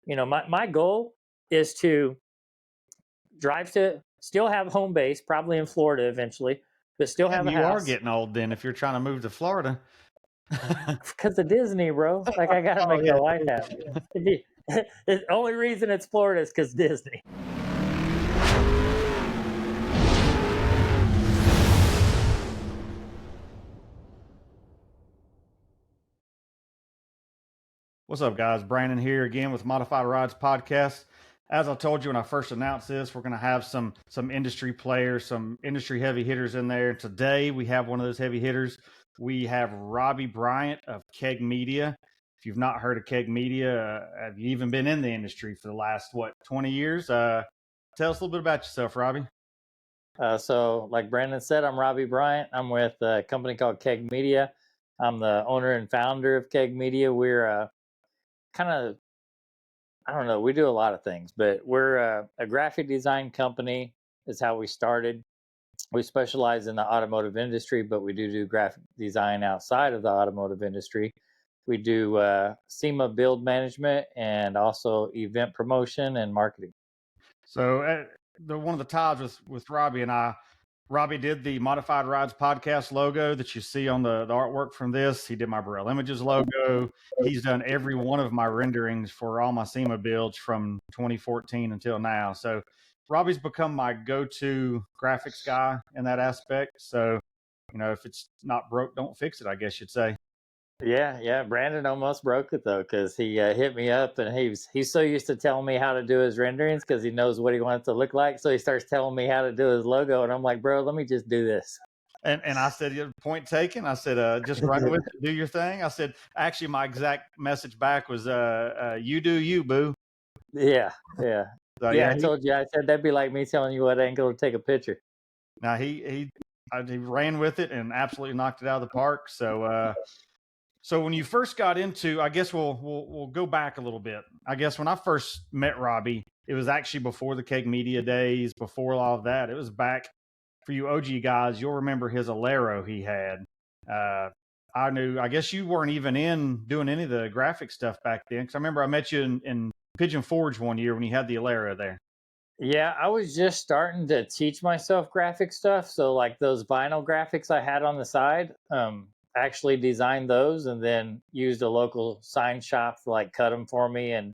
my goal is to still have home base, probably in Florida eventually, but still have a You are house. getting old then if you're trying to move to Florida. Because of Disney, bro. Like, I gotta make my wife happy. The only reason it's Florida is because Disney. What's up, guys? Brandon here again with Modified Rides Podcast. As I told you when I first announced this, we're going to have some industry players, some industry heavy hitters in there. Today, we have one of those heavy hitters. We have Robbie Bryant of KEG Media. If you've not heard of KEG Media, have you even been in the industry for the last, 20 years? Tell us a little bit about yourself, Robbie. So, like Brandon said, I'm Robbie Bryant. I'm with a company called KEG Media. I'm the owner and founder of KEG Media. We're kind of, I don't know, we do a lot of things, but we're a graphic design company, is how we started. We specialize in the automotive industry, but we do graphic design outside of the automotive industry. We do SEMA build management and also event promotion and marketing. So one of the ties with Robbie and I, Robbie did the Modified Rides Podcast logo that you see on the artwork from this. He did my Burrell Images logo. He's done every one of my renderings for all my SEMA builds from 2014 until now. So Robbie's become my go-to graphics guy in that aspect. So, if it's not broke, don't fix it, I guess you'd say. Yeah. Brandon almost broke it though, because he hit me up, and he's so used to telling me how to do his renderings because he knows what he wants to look like. So he starts telling me how to do his logo, and I'm like, bro, let me just do this. And I said, yeah, point taken. I said, just run with it, do your thing. I said, actually, my exact message back was, you do you, boo. Yeah. So, I told you. I said that'd be like me telling you what angle to take a picture. Now he ran with it and absolutely knocked it out of the park. So so when you first got into, I guess we'll go back a little bit. I guess when I first met Robbie, it was actually before the KEG Media days, before all of that. It was back for you OG guys. You'll remember his Alero he had. I guess you weren't even in doing any of the graphic stuff back then, because I remember I met you in Pigeon Forge one year when you had the Alero there. Yeah, I was just starting to teach myself graphic stuff. So like those vinyl graphics I had on the side, actually designed those and then used a local sign shop to like cut them for me. And,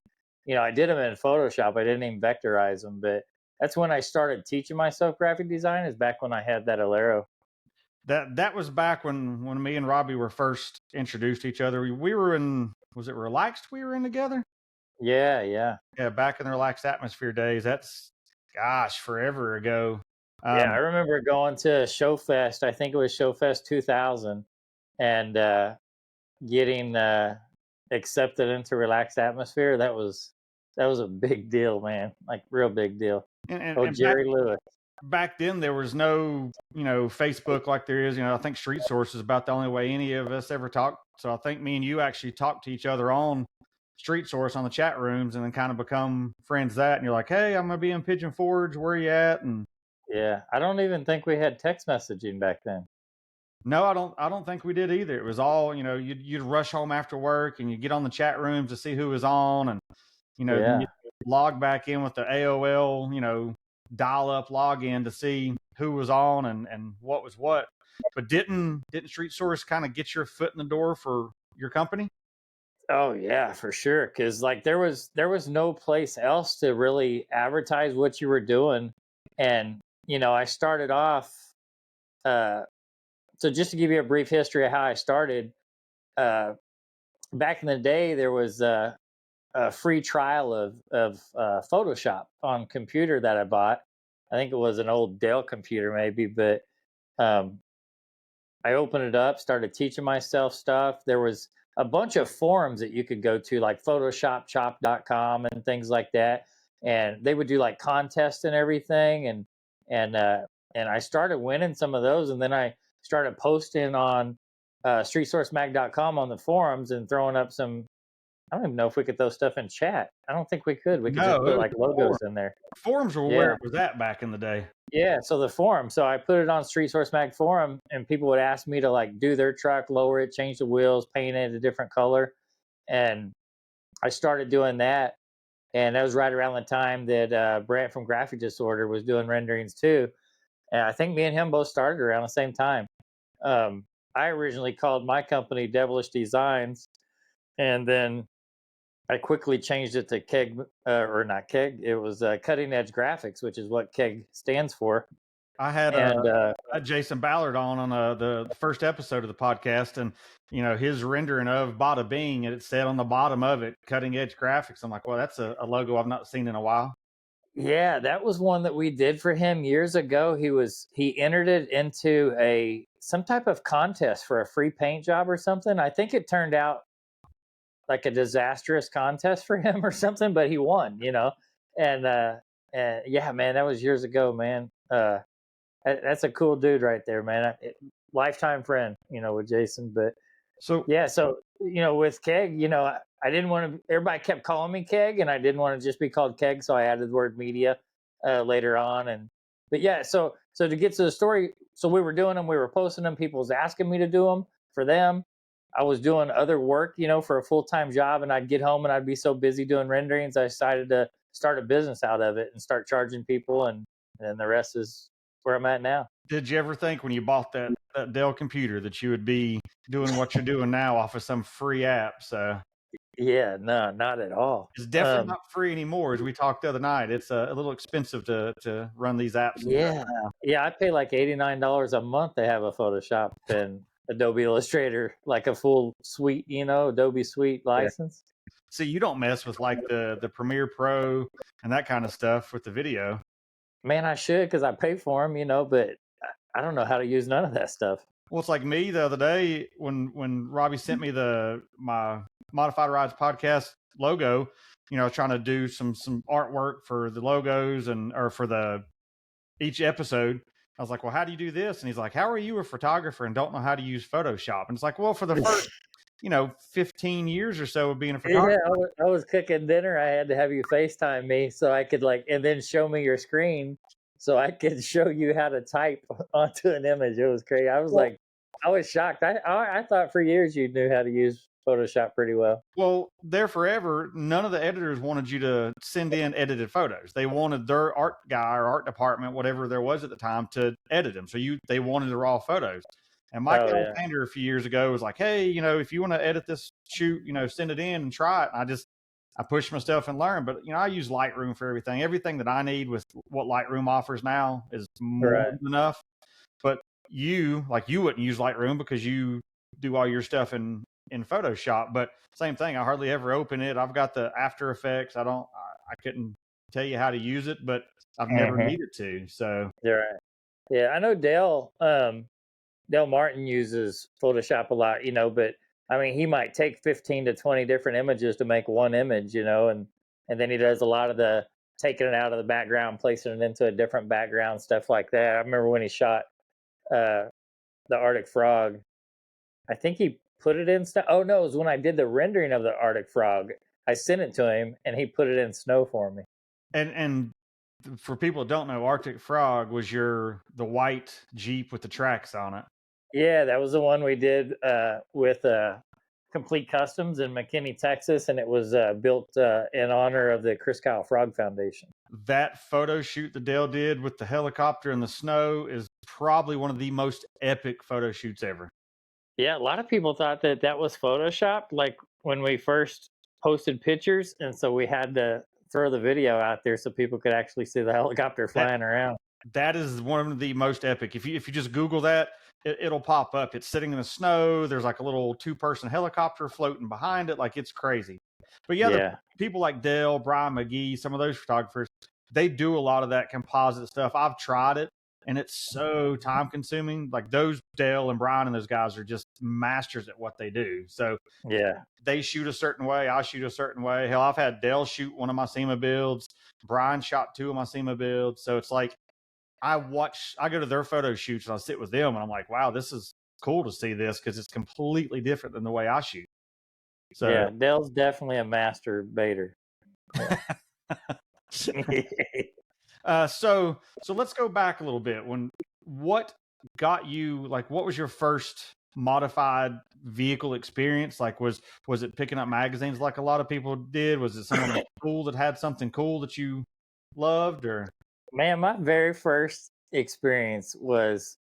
I did them in Photoshop. I didn't even vectorize them, but that's when I started teaching myself graphic design, is back when I had that Alero. That was back when me and Robbie were first introduced to each other. We were in, was it Relaxed we were in together? Yeah. Yeah, back in the Relaxed Atmosphere days. That's, gosh, forever ago. Yeah, I remember going to ShowFest. I think it was ShowFest 2000, and getting accepted into Relaxed Atmosphere. That was a big deal, man. Like, real big deal. And Jerry Lewis. back then there was no, Facebook like there is. I think Street Source is about the only way any of us ever talked. So I think me and you actually talked to each other on Street Source on the chat rooms, and then kind of become friends that. And you're like, hey, I'm gonna be in Pigeon Forge. Where are you at? And Yeah, I don't even think we had text messaging back then. no, I don't think we did either. It was all, you'd rush home after work and you get on the chat rooms to see who was on, and Yeah. you log back in with the AOL, dial up login to see who was on and what was what. But didn't Street Source kind of get your foot in the door for your company? Oh yeah, for sure. Because like there was no place else to really advertise what you were doing, and I started off. So just to give you a brief history of how I started, back in the day, there was a free trial of Photoshop on computer that I bought. I think it was an old Dell computer, maybe, but um, I opened it up, started teaching myself stuff. There was a bunch of forums that you could go to, like photoshopshop.com and things like that. And they would do like contests and everything. And I started winning some of those. And then I started posting on streetsourcemag.com on the forums and throwing up some. I don't even know if we could throw stuff in chat. I don't think we could. We could just put like logos in there. Forums were where it was at back in the day. Yeah, so the forum. So I put it on Street Source Mag forum, and people would ask me to like do their truck, lower it, change the wheels, paint it a different color, and I started doing that. And that was right around the time that Brant from Graphic Disorder was doing renderings too. And I think me and him both started around the same time. Um, I originally called my company Devilish Designs, and then I quickly changed it to KEG, or not KEG. It was Cutting Edge Graphics, which is what KEG stands for. I had And Jason Ballard on the first episode of the podcast, and his rendering of Bada Bing, and it said on the bottom of it, Cutting Edge Graphics. I'm like, well, that's a logo I've not seen in a while. yeah, that was one that we did for him years ago. He entered it into some type of contest for a free paint job or something. I think it turned out like a disastrous contest for him or something, but he won, And yeah, man, that was years ago, man. That's a cool dude right there, man. Lifetime friend, with Jason. But So yeah, so with KEG, I didn't want to. Everybody kept calling me KEG, and I didn't want to just be called KEG, so I added the word media later on. But yeah, so to get to the story, so we were doing them, we were posting them. People was asking me to do them for them. I was doing other work, for a full-time job, and I'd get home and I'd be so busy doing renderings. I decided to start a business out of it and start charging people, and then the rest is where I'm at now. did you ever think when you bought that Dell computer that you would be doing what you're doing now off of some free app? So Yeah, no, not at all. it's definitely not free anymore. As we talked the other night, it's a little expensive to run these apps. Yeah, yeah, I pay like $89 a month to have a Photoshop and Adobe Illustrator, like a full suite, Adobe Suite license. See, you don't mess with like the Premiere Pro and that kind of stuff with the video. Man, I should, because I pay for them, but I don't know how to use none of that stuff. Well, it's like me the other day when Robbie sent me my Modified Rides podcast logo. I was trying to do some artwork for the logos or for each episode. I was like, well, how do you do this? And he's like, how are you a photographer and don't know how to use Photoshop? And it's like, well, for the first 15 years or so of being a photographer. Yeah, I was cooking dinner. I had to have you FaceTime me so I could and then show me your screen so I could show you how to type onto an image. It was crazy. I was shocked. I thought for years you knew how to use Photoshop pretty well. Well, there forever, none of the editors wanted you to send in edited photos. They wanted their art guy or art department, whatever there was at the time, to edit them. So they wanted the raw photos. And Mike Alexander a few years ago was like, hey, if you want to edit this shoot, send it in and try it. And I pushed my stuff and learned. But, I use Lightroom for everything. Everything that I need with what Lightroom offers now is more than enough. But you wouldn't use Lightroom because you do all your stuff in Photoshop. But same thing, I hardly ever open it. I've got the After Effects. I couldn't tell you how to use it, but I've never needed to. So you're right. Yeah, I know Dale Martin uses Photoshop a lot, but I mean, he might take 15 to 20 different images to make one image, and then he does a lot of the taking it out of the background, placing it into a different background, stuff like that. I remember when he shot the Arctic Frog, I think he put it in snow. Oh no, it was when I did the rendering of the Arctic Frog. I sent it to him and he put it in snow for me. And for people that don't know, Arctic Frog was the white Jeep with the tracks on it. Yeah, that was the one we did with Complete Customs in McKinney, Texas, and it was built in honor of the Chris Kyle Frog Foundation. That photo shoot that Dale did with the helicopter in the snow is probably one of the most epic photo shoots ever. Yeah, a lot of people thought that was Photoshopped, like when we first posted pictures, and so we had to throw the video out there so people could actually see the helicopter flying around. That is one of the most epic. If you just Google that, it'll pop up. It's sitting in the snow. There's like a little 2-person helicopter floating behind it. Like, it's crazy. But yeah. People like Dale, Brian McGee, some of those photographers, they do a lot of that composite stuff. I've tried it, and it's so time consuming. Like, those Dale and Brian and those guys are just masters at what they do. So yeah, they shoot a certain way. I shoot a certain way. Hell, I've had Dale shoot one of my SEMA builds. Brian shot 2 of my SEMA builds. So it's like, I go to their photo shoots and I sit with them and I'm like, wow, this is cool to see this because it's completely different than the way I shoot. So yeah, Dale's definitely a master baiter. So let's go back a little bit. What got you, like, what was your first modified vehicle experience? Like, was it picking up magazines like a lot of people did? Was it someone at school that had something cool that you loved? Or Man, my very first experience was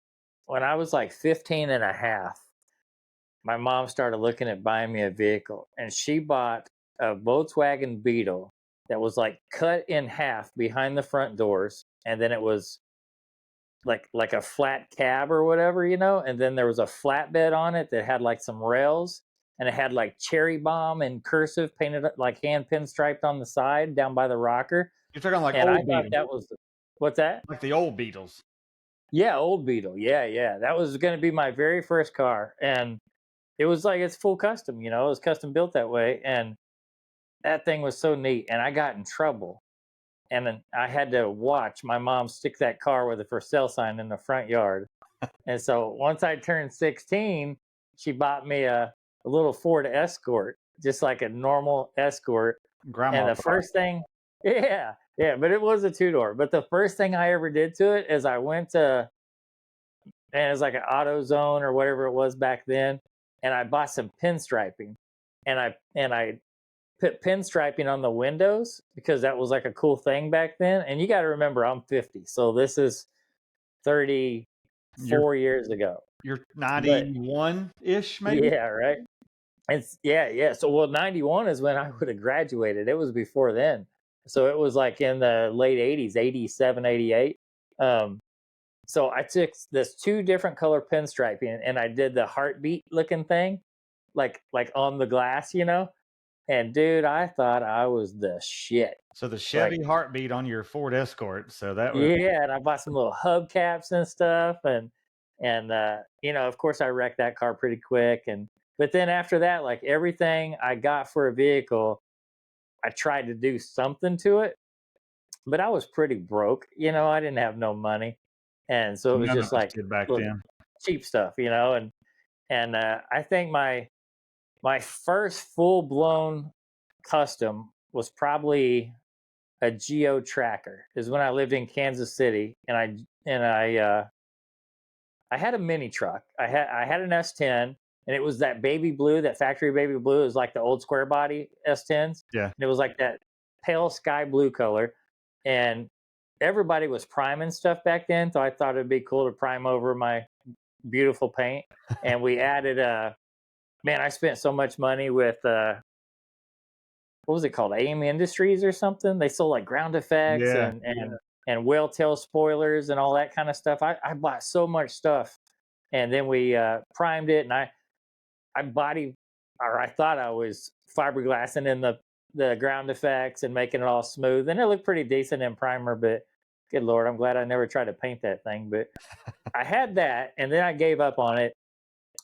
when I was like 15 and a half. My mom started looking at buying me a vehicle, and she bought a Volkswagen Beetle that was like cut in half behind the front doors, and then it was like a flat cab or whatever, and then there was a flatbed on it that had like some rails, and it had like cherry bomb in cursive painted like hand pinstriped on the side down by the rocker. you're talking like And I old thought Beetles, that was what's that? like the old Beetles. Yeah, old Beetle. Yeah, yeah. That was going to be my very first car. And it was like it's full custom, it was custom built that way. And that thing was so neat. And I got in trouble. And then I had to watch my mom stick that car with a for sale sign in the front yard. And so once I turned 16, she bought me a little Ford Escort, just like a normal Escort. And Grandma the car. first thing, yeah, yeah, but it was a two-door. But the first thing I ever did to it is I went to, and it was like an AutoZone or whatever it was back then, and I bought some pinstriping, and I put pinstriping on the windows because that was like a cool thing back then. And you got to remember, I'm 50, so this is You're 34 years ago. you're But 91-ish, maybe? yeah, right. It's yeah. So well, 91 is when I would have graduated. It was before then. So it was like in the late 80s, 87, 88. Um, so I took this two different color pinstriping and I did the heartbeat looking thing, like on the glass. And dude, I thought I was the shit. So the Like, Chevy Heartbeat on your Ford Escort. So that was yeah, and I bought some little hubcaps and stuff, and of course I wrecked that car pretty quick. And but then after that, like everything I got for a vehicle, I tried to do something to it, but I was pretty broke. I didn't have no money, and so it was none of just us like did back little then. cheap stuff. And I think my first full blown custom was probably a Geo Tracker. Is when I lived in Kansas City, and I had a mini truck. I had an S10, and it was that baby blue, that factory baby blue. It was like the old square body S10s, Yeah. and it was like that pale sky blue color. And everybody was priming stuff back then, so I thought it'd be cool to prime over my beautiful paint. And we added man, I spent so much money with what was it called, AM Industries or something. They sold like ground effects Yeah. and whale tail spoilers and all that kind of stuff. I bought so much stuff, and then we primed it, and I thought I was fiberglassing in the ground effects and making it all smooth, and it looked pretty decent in primer. But good lord, I'm glad I never tried to paint that thing. But I had that, and then I gave up on it,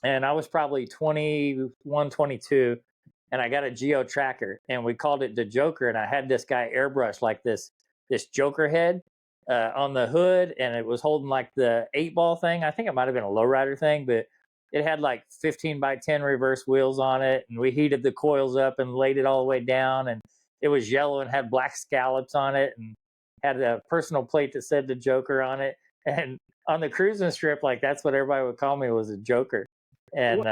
and I was probably 21, 22, and I got a Geo Tracker, and we called it the Joker. And I had this guy airbrush like this Joker head on the hood, and it was holding like the 8-ball thing. I think it might have been a lowrider thing, but it had like 15 by 10 reverse wheels on it, and we heated the coils up and laid it all the way down, and it was yellow and had black scallops on it, and had a personal plate that said the Joker on it. And on the cruising strip, like that's what everybody would call me, was a Joker. And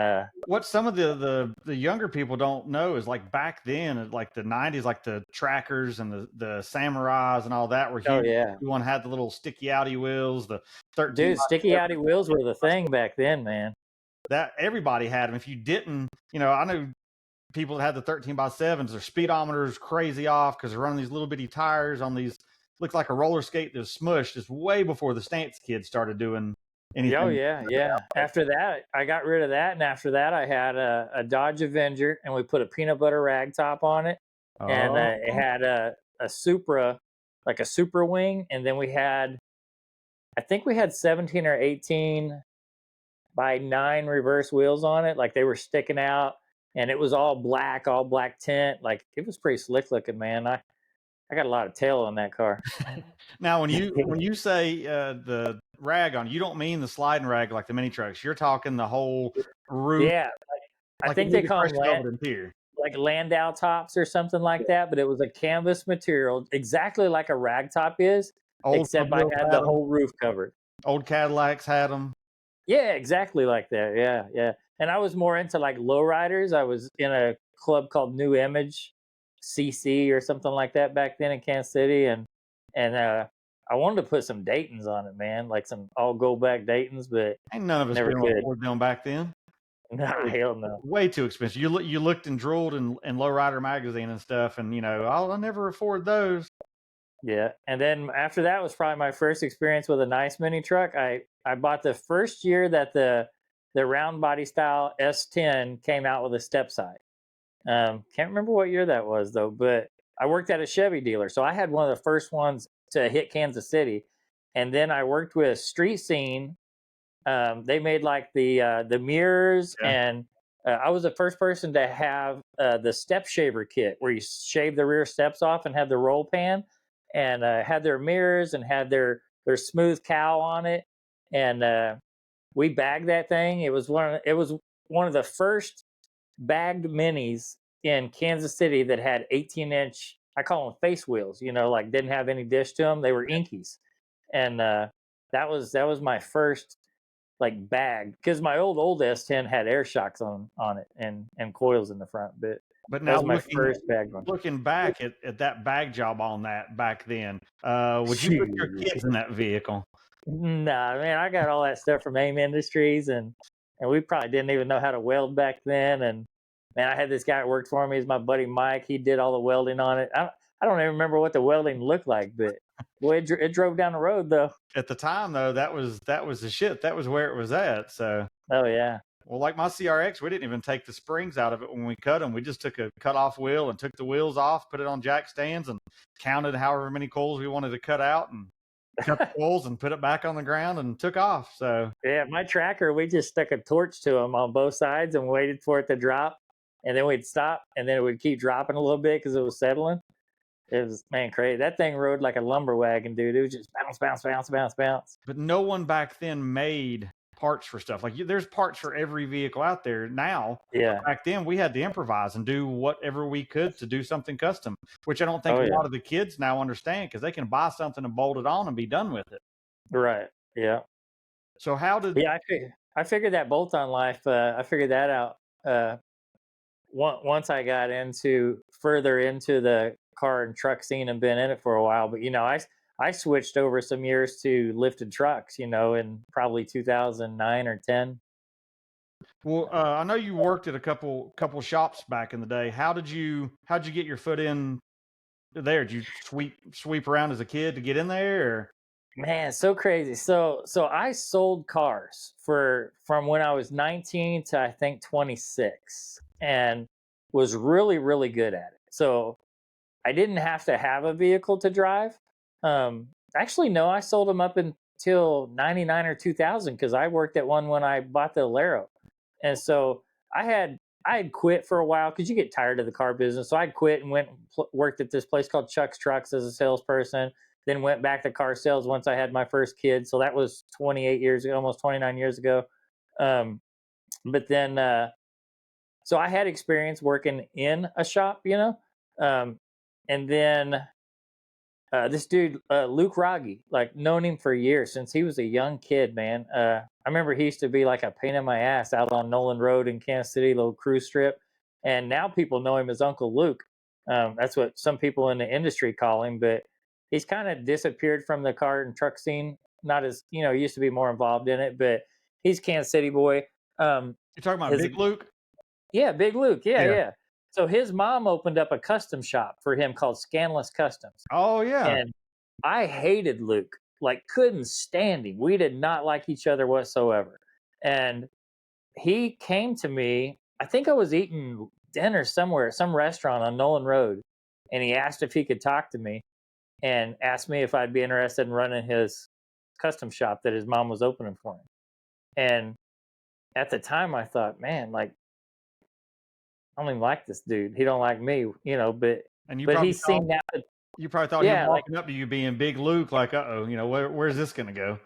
What some of the younger people don't know is like back then, like the 90s, like the Trackers and the Samurais and all that were oh huge. yeah, Everyone had the little sticky outy wheels, the 13 dude, by sticky 7. outy wheels were the thing back then, man. That everybody had them. If you didn't, I know people that had the 13 by 7s, their speedometers crazy off because they're running these little bitty tires on these, looks like a roller skate that's smushed. It's way before the stance kids started doing anything. Oh yeah, yeah. After that, I got rid of that, and after that, I had a Dodge Avenger, and we put a peanut butter rag top on it, and Oh, it had a Supra, like a Supra wing, and then I think we had 17 or 18 by 9 reverse wheels on it, like they were sticking out, and it was all black tint, like it was pretty slick looking, man. I got a lot of tail on that car. now when you say the rag on, you don't mean the sliding rag like the mini trucks. You're talking the whole roof, Yeah, I like it think they needed call fresh them velvet interior. like Landau tops or something like that, but it was a canvas material, exactly like a rag top is, Old except I Mobiles had had the 'em. whole roof covered. Old Cadillacs had them. Yeah, exactly like that. Yeah, yeah. and I was more into like lowriders. I was in a club called New Image CC or something like that back then in Kansas City, and I wanted to put some Daytons on it, man, like some all gold back Daytons, but Ain't none of us never been able to could. afford them back then. Nah, hell no. Way too expensive. You looked and drooled in Lowrider magazine and stuff, and I'll never afford those. Yeah, and then after that was probably my first experience with a nice mini truck. I bought the first year that the round body style S10 came out with a step side. Can't remember what year that was though, but I worked at a Chevy dealer, so I had one of the first ones to hit Kansas City, and then I worked with Street Scene. They made like the mirrors, Yeah. and I was the first person to have the step shaver kit, where you shave the rear steps off and have the roll pan, and had their mirrors and had their smooth cowl on it, and we bagged that thing. It was one of the first bagged minis in Kansas City that had 18-inch. I call them face wheels. Like didn't have any dish to them. They were Inkies, and that was my first like bag, because my old S10 had air shocks on it and coils in the front. But But that now was my first bag one. looking back at that bag job on that back then, would you put your kids in that vehicle? Nah, man, I got all that stuff from AIM Industries, and we probably didn't even know how to weld back then. And man, I had this guy that worked for me. He's my buddy Mike. He did all the welding on it. I don't even remember what the welding looked like, but boy, it drove down the road though. At the time, though, that was the shit. That was where it was at. So, Oh yeah. well, like my CRX, we didn't even take the springs out of it when we cut them. We just took a cut off wheel and took the wheels off, put it on jack stands, and counted however many coils we wanted to cut out, and cut the coils and put it back on the ground and took off. So Yeah, my tracker, we just stuck a torch to them on both sides and waited for it to drop, and then we'd stop, and then it would keep dropping a little bit because it was settling. It was, man, crazy. That thing rode like a lumber wagon, dude. It was just bounce, bounce, bounce, bounce, bounce. but no one back then made parts for stuff. Like there's parts for every vehicle out there now. Yeah. Back then, we had to improvise and do whatever we could to do something custom, which I don't think Oh, a yeah. lot of the kids now understand, because they can buy something and bolt it on and be done with it. Right. Yeah. So how did Yeah, I figured that bolt-on life. I figured that out once I got further into the car and truck scene and been in it for a while. But I switched over some years to lifted trucks. In probably 2009 or 10. Well, I know you worked at a couple shops back in the day. How'd you get your foot in there? Did you sweep around as a kid to get in there? Or? Man, so crazy. So I sold cars from when I was 19 to I think 26, and was really really good at it. So I didn't have to have a vehicle to drive. Actually, no, I sold them up until 99 or 2000, because I worked at one when I bought the Alero. And so I had quit for a while because you get tired of the car business. So I quit and worked at this place called Chuck's Trucks as a salesperson. Then went back to car sales once I had my first kid. So that was 28 years ago, almost 29 years ago. But then, so I had experience working in a shop, and then this dude, Luke Rogge, like known him for years since he was a young kid, man. I remember he used to be like a pain in my ass out on Nolan Road in Kansas City, little cruise strip. And now people know him as Uncle Luke. That's what some people in the industry call him, but he's kind of disappeared from the car and truck scene. Not as, he used to be more involved in it, but he's Kansas City boy. You're talking about Big Luke? Yeah, Big Luke. Yeah, Yeah. yeah. So his mom opened up a custom shop for him called Scanless Customs. Oh yeah. And I hated Luke, like couldn't stand him. We did not like each other whatsoever. And he came to me, I think I was eating dinner somewhere at some restaurant on Nolan Road, and he asked if he could talk to me and asked me if I'd be interested in running his custom shop that his mom was opening for him. And at the time I thought, man, like, I don't even like this dude. He don't like me, but And you but probably he's seen that. you probably thought Yeah, him like, walking up to you being Big Luke, like, where's this gonna go?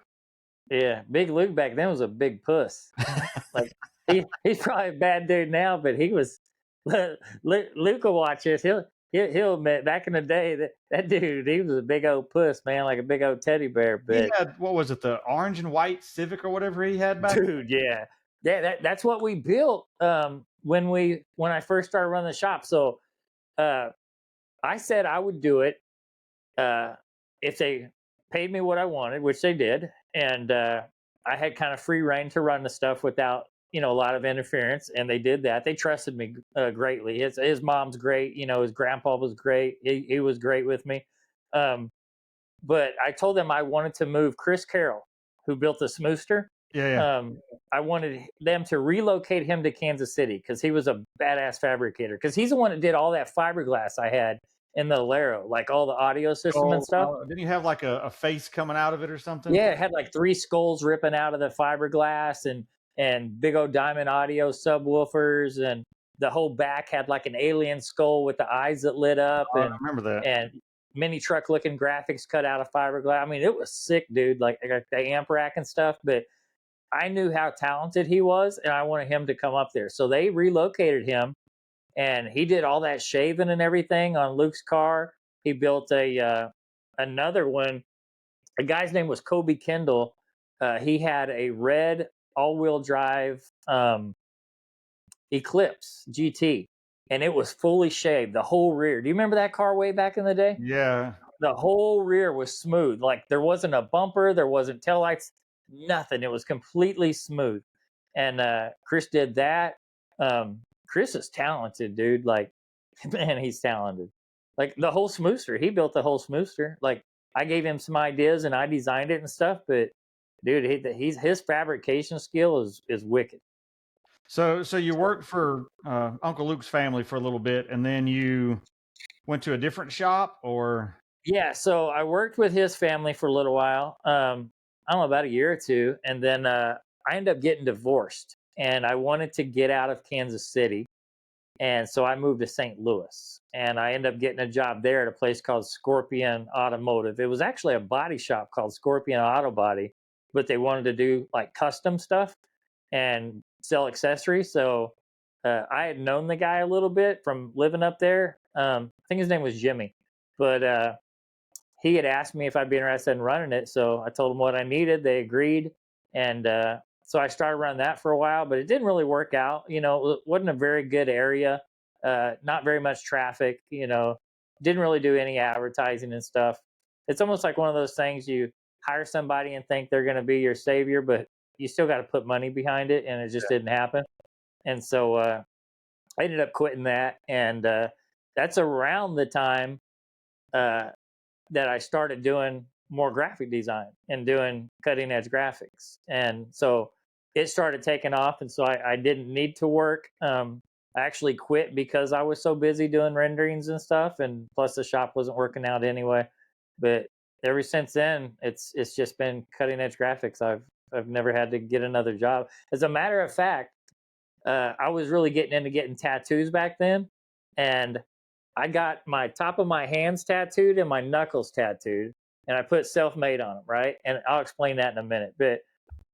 yeah, Big Luke back then was a big puss. Like he's probably a bad dude now, but he was. Luke will watch this. He'll admit back in the day that dude, he was a big old puss, man, like a big old teddy bear. He But had, what was it, the orange and white Civic or whatever he had back? dude, yeah, Yeah, that's what we built when I first started running the shop. So uh, I said I would do it uh, if they paid me what I wanted, which they did, and I had kind of free reign to run the stuff without a lot of interference, and they did that. They trusted me greatly. His mom's great. His grandpa was great. He was great with me. Um, but I told them I wanted to move Chris Carroll, who built the Smooster. Yeah, yeah. I wanted them to relocate him to Kansas City because he was a badass fabricator. Because he's the one that did all that fiberglass I had in the Alero, like all the audio system and Oh, stuff. didn't you have like a face coming out of it or something? Yeah, it had like three skulls ripping out of the fiberglass and big old diamond audio subwoofers, and the whole back had like an alien skull with the eyes that lit up, I remember that. and mini truck looking graphics cut out of fiberglass. I mean, it was sick, dude. Like the amp rack and stuff. But I knew how talented he was, and I wanted him to come up there. So they relocated him, and he did all that shaving and everything on Luke's car. He built another one. A guy's name was Kobe Kendall. He had a red all-wheel drive Eclipse GT, and it was fully shaved, the whole rear. Do you remember that car way back in the day? Yeah. The whole rear was smooth. Like there wasn't a bumper, there wasn't taillights, nothing. It was completely smooth. And Chris did that. Chris is talented, dude. Like, man, he's talented. Like the whole Smooster, he built the whole Smooster. Like I gave him some ideas and I designed it and stuff, but dude, his fabrication skill is wicked. So you worked for Uncle Luke's family for a little bit, and then you went to a different shop, or? Yeah, so I worked with his family for a little while. I don't know, about a year or two, and then I ended up getting divorced, and I wanted to get out of Kansas City, and so I moved to St. Louis, and I ended up getting a job there at a place called Scorpion Automotive. It was actually a body shop called Scorpion Auto Body, but they wanted to do like custom stuff and sell accessories. So I had known the guy a little bit from living up there. I think his name was Jimmy, but he had asked me if I'd be interested in running it. So I told him what I needed. They agreed. And so I started running that for a while, but it didn't really work out. It wasn't a very good area, not very much traffic, didn't really do any advertising and stuff. It's almost like one of those things you hire somebody and think they're going to be your savior, but you still got to put money behind it. And it just didn't happen. And so I ended up quitting that. And that's around the time uh, that I started doing more graphic design and doing cutting edge graphics. And so it started taking off. And so I didn't need to work. I actually quit because I was so busy doing renderings and stuff. And plus the shop wasn't working out anyway. But ever since then, it's just been cutting edge graphics. I've never had to get another job. As a matter of fact, I was really getting into getting tattoos back then. And I got my top of my hands tattooed and my knuckles tattooed, and I put self-made on them, right? And I'll explain that in a minute. But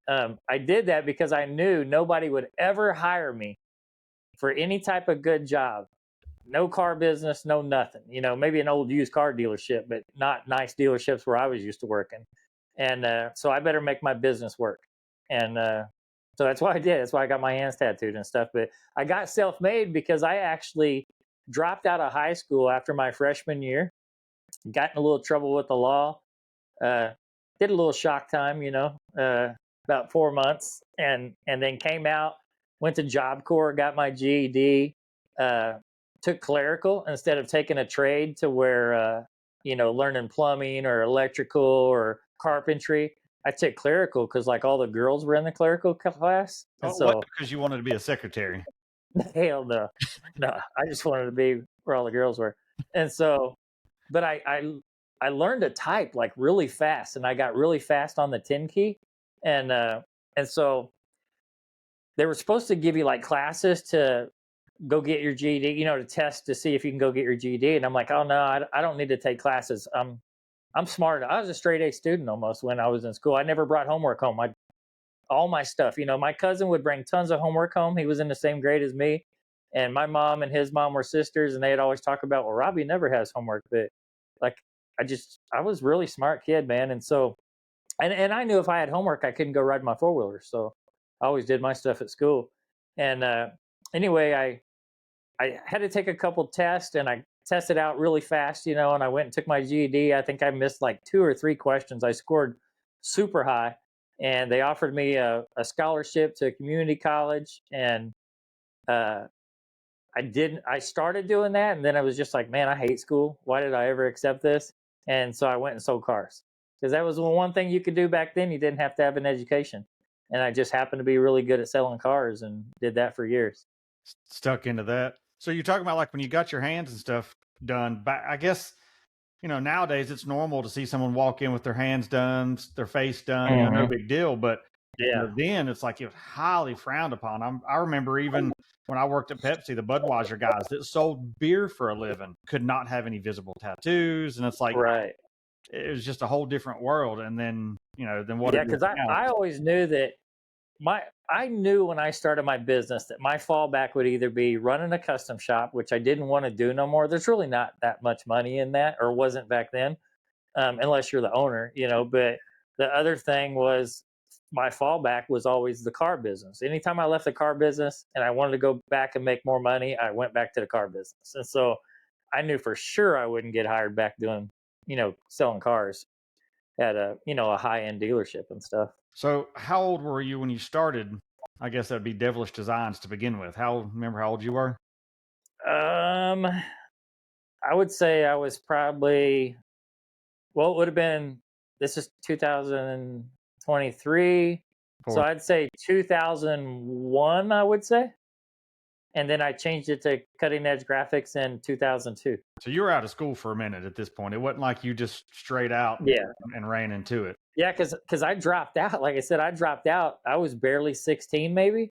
I did that because I knew nobody would ever hire me for any type of good job. No car business, no nothing. Maybe an old used car dealership, but not nice dealerships where I was used to working. And so I better make my business work. And so that's why I did. That's why I got my hands tattooed and stuff. But I got self-made because I actually dropped out of high school after my freshman year, got in a little trouble with the law, uh, did a little shock time, about 4 months, and then came out, went to Job Corps, got my GED, uh, took clerical instead of taking a trade to where, learning plumbing or electrical or carpentry. I took clerical because like all the girls were in the clerical class, and Oh, what? so Because you wanted to be a secretary. hell no, no. I just wanted to be where all the girls were, and so, but I learned to type like really fast, and I got really fast on the 10 key, and so they were supposed to give you like classes to go get your GED, to test to see if you can go get your GED, and I'm like, oh no, I don't need to take classes. I'm smart. I was a straight A student almost when I was in school. I never brought homework home. All my stuff. My cousin would bring tons of homework home. He was in the same grade as me. And my mom and his mom were sisters, and they'd always talk about, well, Robbie never has homework. But like, I was really smart kid, man. And so, and I knew if I had homework, I couldn't go ride my four wheeler. So I always did my stuff at school. And anyway, I had to take a couple tests and I tested out really fast, and I went and took my GED. I think I missed like 2 or 3 questions. I scored super high and they offered me a scholarship to a community college. And uh, I started doing that. And then I was just like, man, I hate school. Why did I ever accept this? And so I went and sold cars because that was the one thing you could do back then. You didn't have to have an education. And I just happened to be really good at selling cars and did that for years. Stuck into that. So you're talking about like when you got your hands and stuff done. Back, I guess nowadays it's normal to see someone walk in with their hands done, their face done. No big deal. But Yeah. then it's like it was highly frowned upon. I remember even when I worked at Pepsi, the Budweiser guys that sold beer for a living could not have any visible tattoos, and it's like Right. it was just a whole different world. And then then what? Yeah, it is because now. I always knew that I knew when I started my business that my fallback would either be running a custom shop, which I didn't want to do no more. There's really not that much money in that, or wasn't back then, unless you're the owner, But the other thing was my fallback was always the car business. Anytime I left the car business and I wanted to go back and make more money, I went back to the car business. And so I knew for sure I wouldn't get hired back doing, selling cars at a high end dealership and stuff. So how old were you when you started? I guess that'd be Devilish Designs to begin with. Remember how old you were? Um, I would say I was probably, well, it would have been, this is 2023. So I'd say 2001, I would say. And then I changed it to cutting edge graphics in 2002. So you were out of school for a minute at this point. It wasn't like you just straight out Yeah. and ran into it. Yeah. Cause I dropped out. Like I said, I dropped out. I was barely 16, maybe.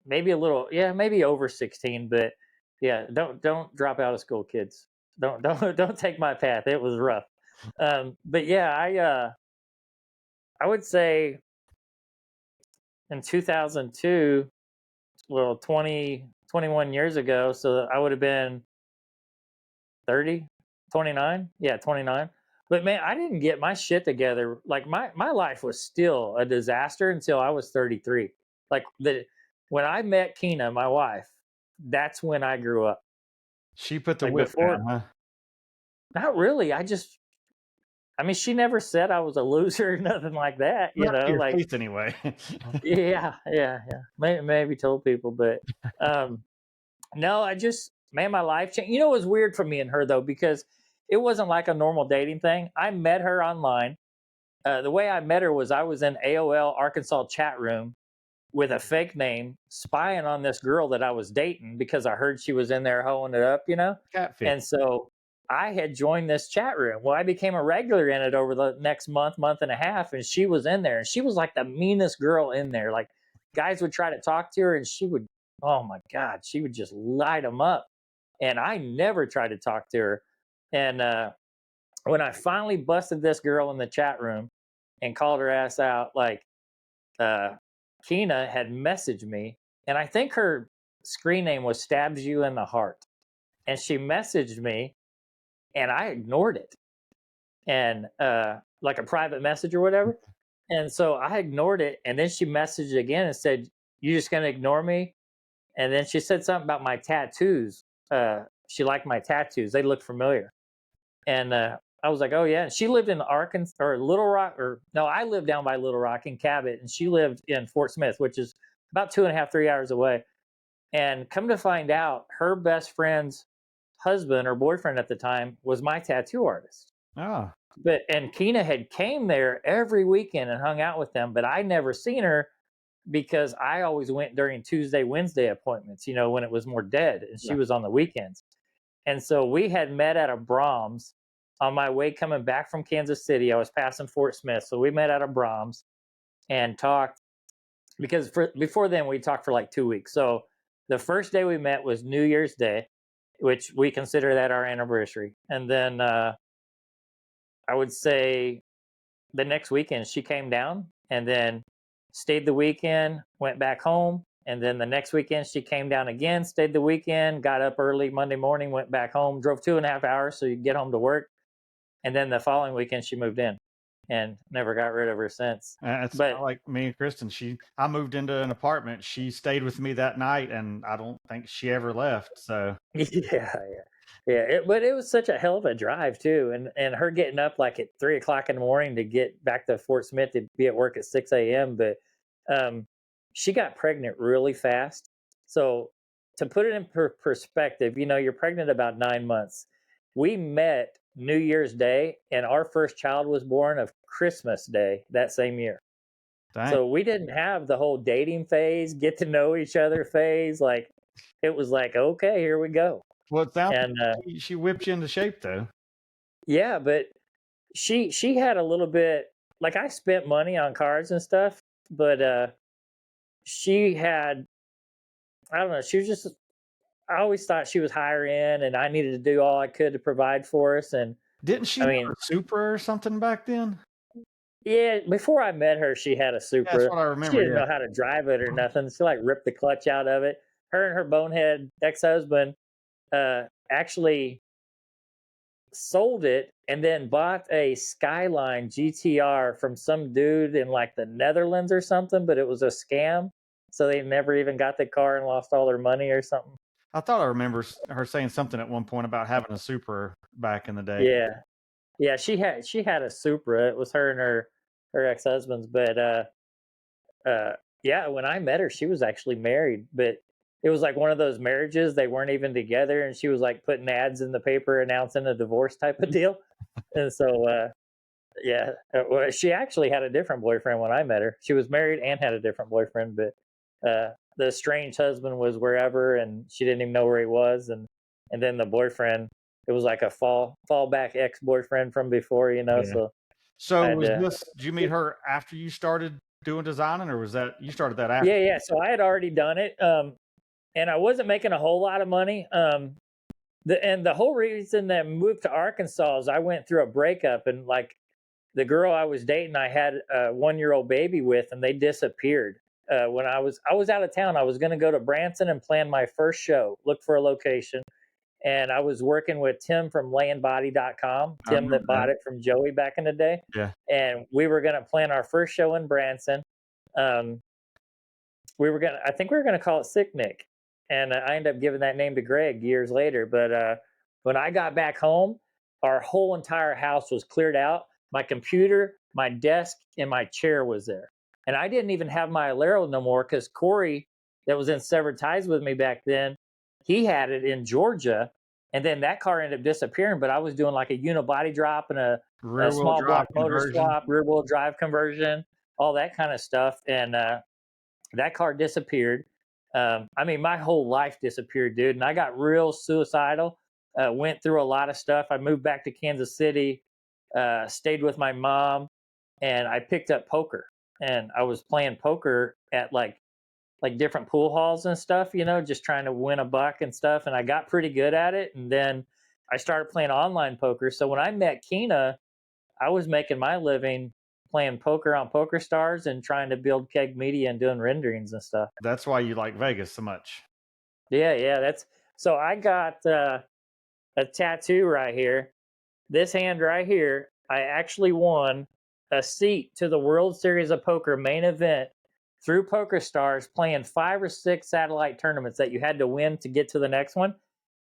Maybe a little, yeah, maybe over 16, but yeah, don't drop out of school, kids. Don't take my path. It was rough. But yeah, I would say in 2002, well, 21 years ago, so I would have been 30, 29. Yeah, 29. But man, I didn't get my shit together. Like my life was still a disaster until I was 33. Like when I met Keena, my wife, that's when I grew up. She put the Like whip before, down, huh? not really. I mean, she never said I was a loser or nothing like that, Not to your like, face anyway. yeah. Maybe told people, but no, man, my life changed. It was weird for me and her though, because it wasn't like a normal dating thing. I met her online. The way I met her was I was in AOL Arkansas chat room with a fake name, spying on this girl that I was dating because I heard she was in there hoeing it up, Catfish. And so I had joined this chat room. Well, I became a regular in it over the next month and a half, and she was in there, and she was like the meanest girl in there. Like guys would try to talk to her, and she would, oh my God, she would just light them up. And I never tried to talk to her. And when I finally busted this girl in the chat room and called her ass out, like Keena had messaged me, and I think her screen name was "Stabs You in the Heart," and she messaged me, and I ignored it, and like a private message or whatever. And so I ignored it, and then she messaged again and said, "You just gonna ignore me?" And then she said something about my tattoos. She liked my tattoos; they looked familiar, and I was like, "Oh yeah." And she lived in Arkansas or Little Rock, or no, I lived down by Little Rock in Cabot, and she lived in Fort Smith, which is about 2.5, 3 hours away. And come to find out, her best friend's husband or boyfriend at the time was my tattoo artist. Oh. And Keena had came there every weekend and hung out with them, but I never seen her because I always went during Tuesday, Wednesday appointments, when it was more dead, and she was on the weekends. And so we had met at a Brahms on my way coming back from Kansas City. I was passing Fort Smith, so we met at a Brahms and talked, because before then we talked for like 2 weeks. So the first day we met was New Year's Day, which we consider that our anniversary. And then I would say the next weekend she came down and then stayed the weekend, went back home. And then the next weekend she came down again, stayed the weekend, got up early Monday morning, went back home, drove 2.5 hours so you get home to work. And then the following weekend she moved in. and never got rid of her since. It's But not like me and Kristen. I moved into an apartment. She stayed with me that night, and I don't think she ever left. So yeah. But it was such a hell of a drive too, and her getting up like at 3 o'clock in the morning to get back to Fort Smith to be at work at 6 a.m. But um, she got pregnant really fast. So to put it in perspective, you're pregnant about 9 months. We met New Year's Day, and our first child was born of Christmas Day that same year. dang. So we didn't have the whole dating phase, get to know each other phase. Like it was like, okay, here we go. Well, it sounds And like she whipped you into shape, though. yeah, but she had a little bit, like I spent money on cars and stuff, but she had, I don't know, she was just, I always thought she was higher end and I needed to do all I could to provide for us. And Didn't she I have mean, a Supra or something back then? yeah, before I met her, she had a Yeah, that's Supra. what I She remember. didn't Yeah. know how to drive it or nothing. She like ripped the clutch out of it. Her and her bonehead ex-husband actually sold it and then bought a Skyline GTR from some dude in like the Netherlands or something, but it was a scam. So they never even got the car and lost all their money or something. I thought I remember her saying something at one point about having a Supra back in the day. Yeah. Yeah, she had a Supra. It was her and her ex-husband's, but uh yeah, when I met her, she was actually married, but it was like one of those marriages they weren't even together and she was like putting ads in the paper announcing a divorce type of deal. And so yeah, well, she actually had a different boyfriend when I met her. She was married and had a different boyfriend, but the estranged husband was wherever, and she didn't even know where he was. And then the boyfriend, it was like a fallback ex boyfriend from before, Yeah. So I So had was to. did you meet her after you started doing designing, or was that you started that after? Yeah. So I had already done it, and I wasn't making a whole lot of money. The whole reason that I moved to Arkansas is I went through a breakup, and like the girl I was dating, I had a 1-year-old baby with, and they disappeared. When I was out of town, I was going to go to Branson and plan my first show, look for a location, and I was working with Tim from layandbody.com, I Tim remember that that. bought it from Joey back in the day, Yeah. and we were going to plan our first show in Branson. Um, I think we were gonna call it Sick Nick, and I ended up giving that name to Greg years later. But when I got back home, our whole entire house was cleared out. My computer, my desk, and my chair was there, and I didn't even have my Alero no more because Corey, that was in Severed Ties with me back then, he had it in Georgia, and then that car ended up disappearing. But I was doing like a unibody drop and a Rear wheel small drive block motor conversion. swap, rear wheel drive conversion, all that kind of stuff, and that car disappeared. I mean, my whole life disappeared, dude. And I got real suicidal. Went through a lot of stuff. I moved back to Kansas City, stayed with my mom, and I picked up poker. And I was playing poker at like different pool halls and stuff, just trying to win a buck and stuff. And I got pretty good at it. And then I started playing online poker. So when I met Keena, I was making my living playing poker on Poker Stars and trying to build KEG Media and doing renderings and stuff. That's why you like Vegas so much. Yeah. That's so I got a tattoo right here. This hand right here, I actually won a seat to the World Series of Poker main event through Poker Stars, playing 5 or 6 satellite tournaments that you had to win to get to the next one.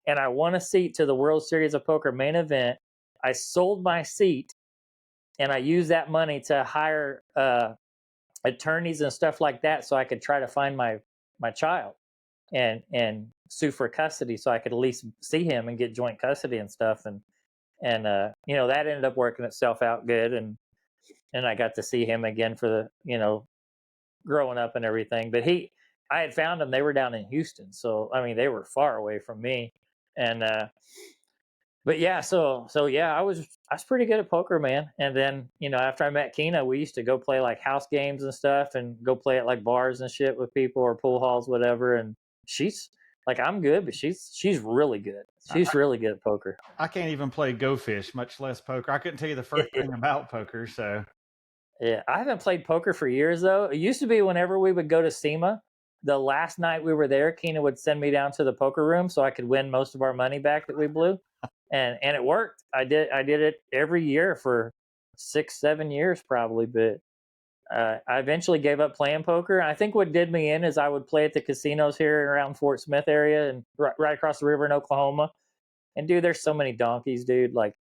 And I won a seat to the World Series of Poker main event. I sold my seat and I used that money to hire attorneys and stuff like that so I could try to find my child and sue for custody so I could at least see him and get joint custody and stuff. And that ended up working itself out good, and I got to see him again for the growing up and everything. But I had found them. They were down in Houston, so I mean they were far away from me. And but yeah, so yeah, I was pretty good at poker, man. And then after I met Keena, we used to go play like house games and stuff, and go play at like bars and shit with people or pool halls, whatever. And she's like, I'm good, but she's really good. She's really good at poker. I can't even play Go Fish, much less poker. I couldn't tell you the first thing about poker. So Yeah, I haven't played poker for years though. It used to be whenever we would go to SEMA, the last night we were there, Keena would send me down to the poker room so I could win most of our money back that we blew. And it worked. I did it every year for 6, 7 years probably, but I eventually gave up playing poker. I think what did me in is I would play at the casinos here around Fort Smith area and right across the river in Oklahoma. And dude, there's so many donkeys, dude. Like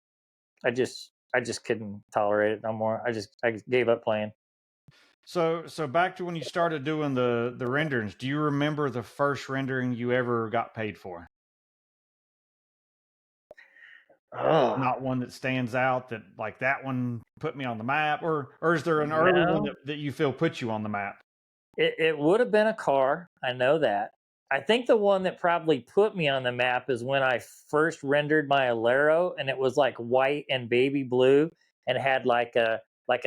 I just couldn't tolerate it no more. I just gave up playing. So back to when you started doing the renderings, do you remember the first rendering you ever got paid for? Oh Not one that stands out that like that one put me on the map, or is there an early one no, that you feel put you on the map? it would have been a car. I know that. I think the one that probably put me on the map is when I first rendered my Alero, and it was like white and baby blue, and had like a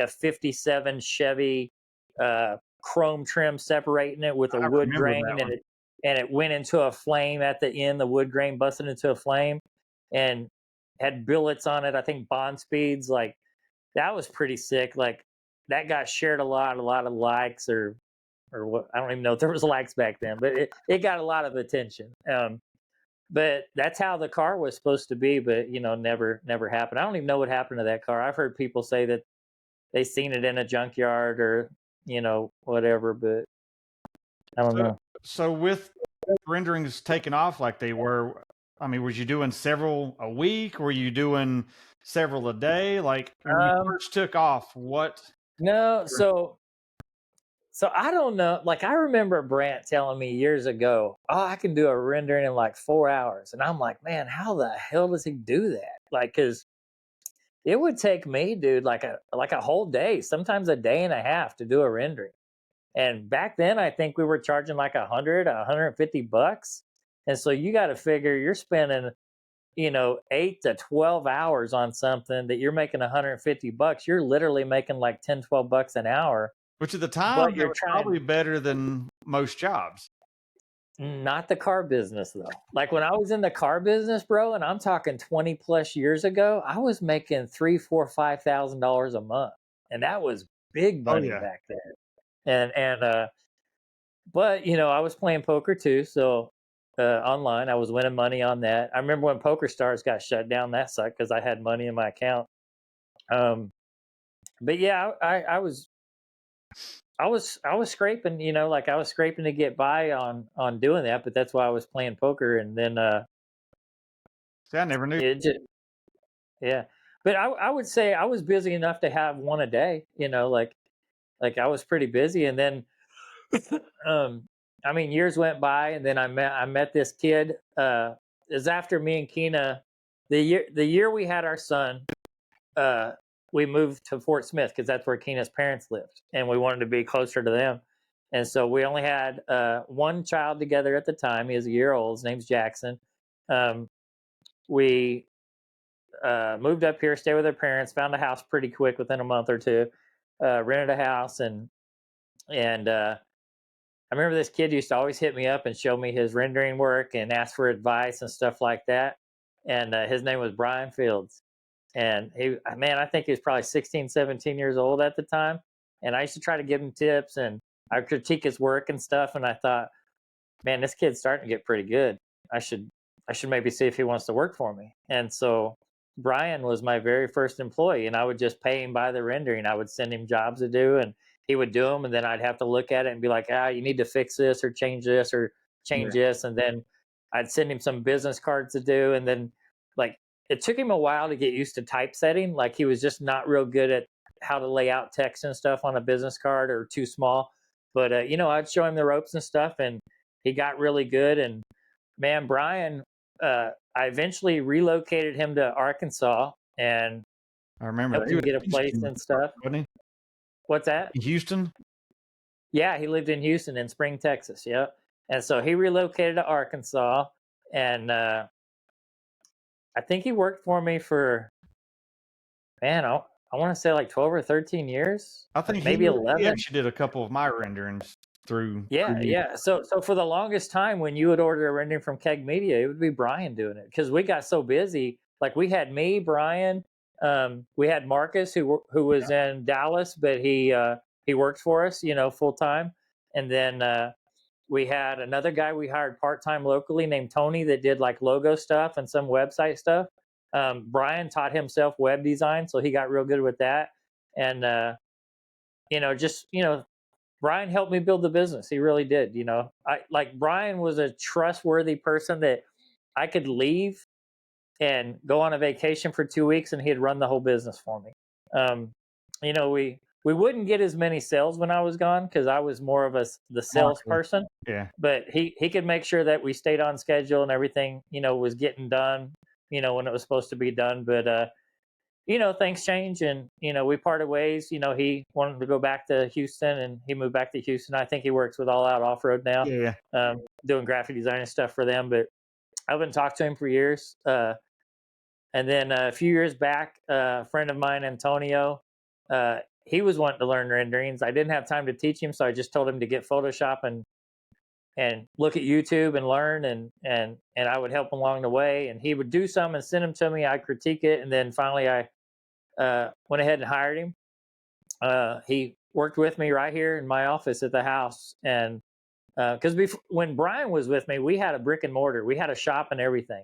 '57 Chevy chrome trim separating it with a I wood remember grain, that one. and it went into a flame at the end. The wood grain busted into a flame, and had billets on it. I think bond speeds. Like that was pretty sick. Like that got shared a lot of likes or what, I don't even know if there was likes back then, but it got a lot of attention. But that's how the car was supposed to be, but never happened. I don't even know what happened to that car. I've heard people say that they seen it in a junkyard or whatever, but I don't So know. so with renderings taking off like they were, I mean, was you doing several a week? Were you doing several a day? Like when you Um, first took off, what? no, so I don't know. Like I remember Brant telling me years ago, "Oh, I can do a rendering in like 4 hours," and I'm like, "Man, how the hell does he do that?" Like, because it would take me, dude, like a whole day, sometimes a day and a half to do a rendering. And back then, I think we were charging like 150 bucks. And so you got to figure you're spending, 8 to 12 hours on something that you're making 150 bucks. You're literally making like 10, 12 bucks an hour, Which at the time but that you're was trying. probably better than most jobs. Not the car business though. Like when I was in the car business, bro, and I'm talking 20 plus years ago, I was making three, four, $5,000 a month, and that was big Oh money yeah. back then. And but I was playing poker too, so online I was winning money on that. I remember when Poker Stars got shut down, that sucked because I had money in my account. Um, but yeah, I was scraping, like I was scraping to get by on doing that, but that's why I was playing poker, and then See, I never knew. it just yeah. But I would say I was busy enough to have one a day, like I was pretty busy, and then um, I mean years went by, and then I met this kid. Is after me and Keena, the year we had our son, uh, we moved to Fort Smith because that's where Keena's parents lived, and we wanted to be closer to them. And so we only had one child together at the time. He was a year old. His name's Jackson. Um, we moved up here, stayed with our parents, found a house pretty quick within a month or two, rented a house, and I remember this kid used to always hit me up and show me his rendering work and ask for advice and stuff like that. And his name was Brian Fields. And man, I think he was probably 16, 17 years old at the time. And I used to try to give him tips and I critique his work and stuff. And I thought, man, this kid's starting to get pretty good. I should I should maybe see if he wants to work for me. And so Brian was my very first employee, and I would just pay him by the rendering. I would send him jobs to do, and he would do them, and then I'd have to look at it and be like, you need to fix this or Yeah. change this, and then I'd send him some business cards to do, and then like it took him a while to get used to typesetting. Like he was just not real good at how to lay out text and stuff on a business card or too small. But I'd show him the ropes and stuff, and he got really good. And man, Brian, I eventually relocated him to Arkansas and I remember that. helped He him was get a in place Houston, and stuff. wasn't What's that? he? In Houston? Yeah, he lived in Houston in Spring, Texas. Yeah. And so he relocated to Arkansas. And I think he worked for me for, man, I want to say like 12 or 13 years, I think maybe he 11. actually did a couple of my renderings through Yeah, you. yeah. So for the longest time, when you would order a rendering from KEG Media, it would be Brian doing it because we got so busy. Like we had me, Brian, we had Marcus who was in Dallas, but he worked for us, full time. And then we had another guy we hired part time locally named Tony that did like logo stuff and some website stuff. Brian taught himself web design, so he got real good with that. And just Brian helped me build the business. He really did. Brian was a trustworthy person that I could leave and go on a vacation for 2 weeks, and he'd run the whole business for me. We wouldn't get as many sales when I was gone because I was more of the Marketing. salesperson. Yeah. But he could make sure that we stayed on schedule and everything, was getting done, when it was supposed to be done. But things change, and we parted ways. He wanted to go back to Houston, and he moved back to Houston. I think he works with All Out Off Road now, Yeah. doing graphic design and stuff for them. But I haven't talked to him for years. And then a few years back, a friend of mine, Antonio, he was wanting to learn renderings. I didn't have time to teach him, so I just told him to get Photoshop and look at YouTube and learn, and I would help him along the way. And he would do some and send them to me. I'd critique it, and then finally I went ahead and hired him. He worked with me right here in my office at the house, and because when Brian was with me, we had a brick and mortar, we had a shop and everything.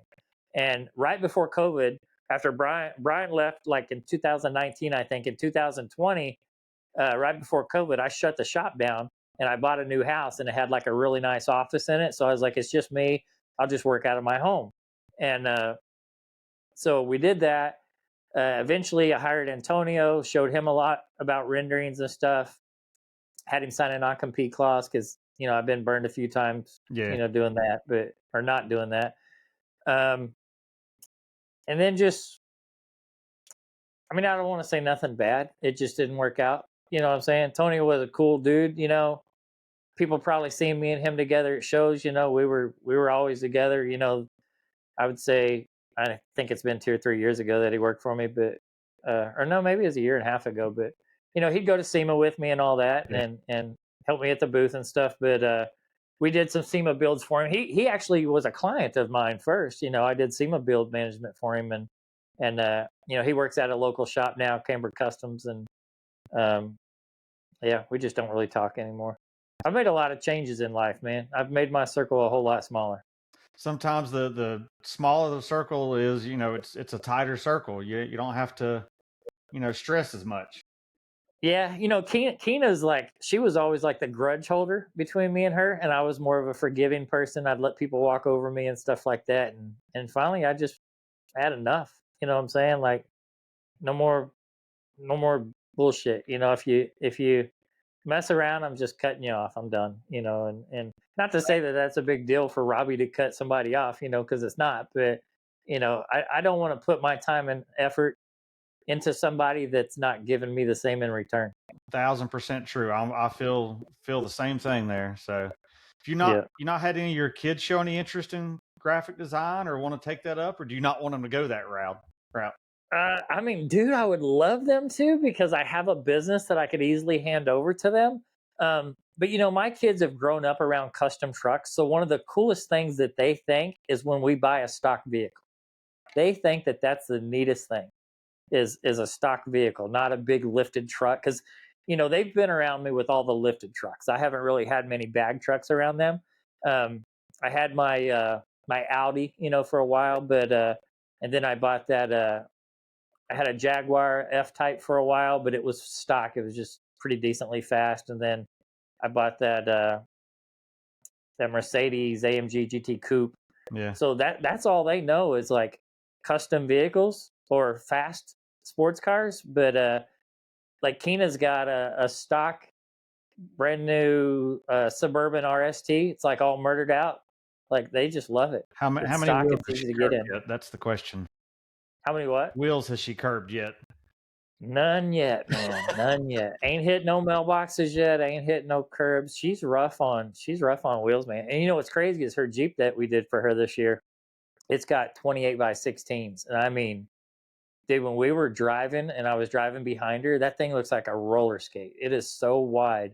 And right before COVID, after Brian left, like in 2019, I think in 2020, right before COVID, I shut the shop down and I bought a new house, and it had like a really nice office in it. So I was like, it's just me. I'll just work out of my home. And so we did that. Eventually, I hired Antonio, showed him a lot about renderings and stuff, had him sign a non-compete clause because I've been burned a few times, doing that, or not doing that. And then I don't want to say nothing bad. It just didn't work out. You know what I'm saying? Tony was a cool dude. People probably seen me and him together at shows. We were always together. I would say, I think it's been 2 or 3 years ago that he worked for me, but or no, maybe it was a year and a half ago. But he'd go to SEMA with me and all that, and help me at the booth and stuff. But we did some SEMA builds for him. He actually was a client of mine first. I did SEMA build management for him, and he works at a local shop now, Camber Customs, and we just don't really talk anymore. I've made a lot of changes in life, man. I've made my circle a whole lot smaller. Sometimes the smaller the circle is, it's a tighter circle. You don't have to, stress as much. Yeah, Keena's like, she was always like the grudge holder between me and her, and I was more of a forgiving person. I'd let people walk over me and stuff like that, and finally I just had enough. You know what I'm saying? Like, no more bullshit. If you mess around, I'm just cutting you off. I'm done. And not to say that that's a big deal for Robbie to cut somebody off, because it's not. But I don't want to put my time and effort into somebody that's not giving me the same in return. 1,000% true. I feel the same thing there. So if you not had any of your kids show any interest in graphic design or want to take that up, or do you not want them to go that route? Dude, I would love them to, because I have a business that I could easily hand over to them. But my kids have grown up around custom trucks. So one of the coolest things that they think is when we buy a stock vehicle. They think that that's the neatest thing is a stock vehicle, not a big lifted truck. Because they've been around me with all the lifted trucks. I haven't really had many bag trucks around them. I had my my Audi, for a while, but and then I bought that. I had a Jaguar F-Type for a while, but it was stock. It was just pretty decently fast. And then I bought that Mercedes AMG GT Coupe. Yeah. So that's all they know is like custom vehicles or fast sports cars. But like Keena's got a stock, brand new Suburban RST. It's like all murdered out. Like, they just love it. How many stock, wheels it's has easy she to get curbed in. yet? That's the question. How many what? Wheels has she curbed yet? None yet, man. None yet. Ain't hit no mailboxes yet. Ain't hit no curbs. She's rough on wheels, man. And what's crazy is her Jeep that we did for her this year. It's got 28 by 16s, and dude, when we were driving and I was driving behind her, that thing looks like a roller skate. It is so wide.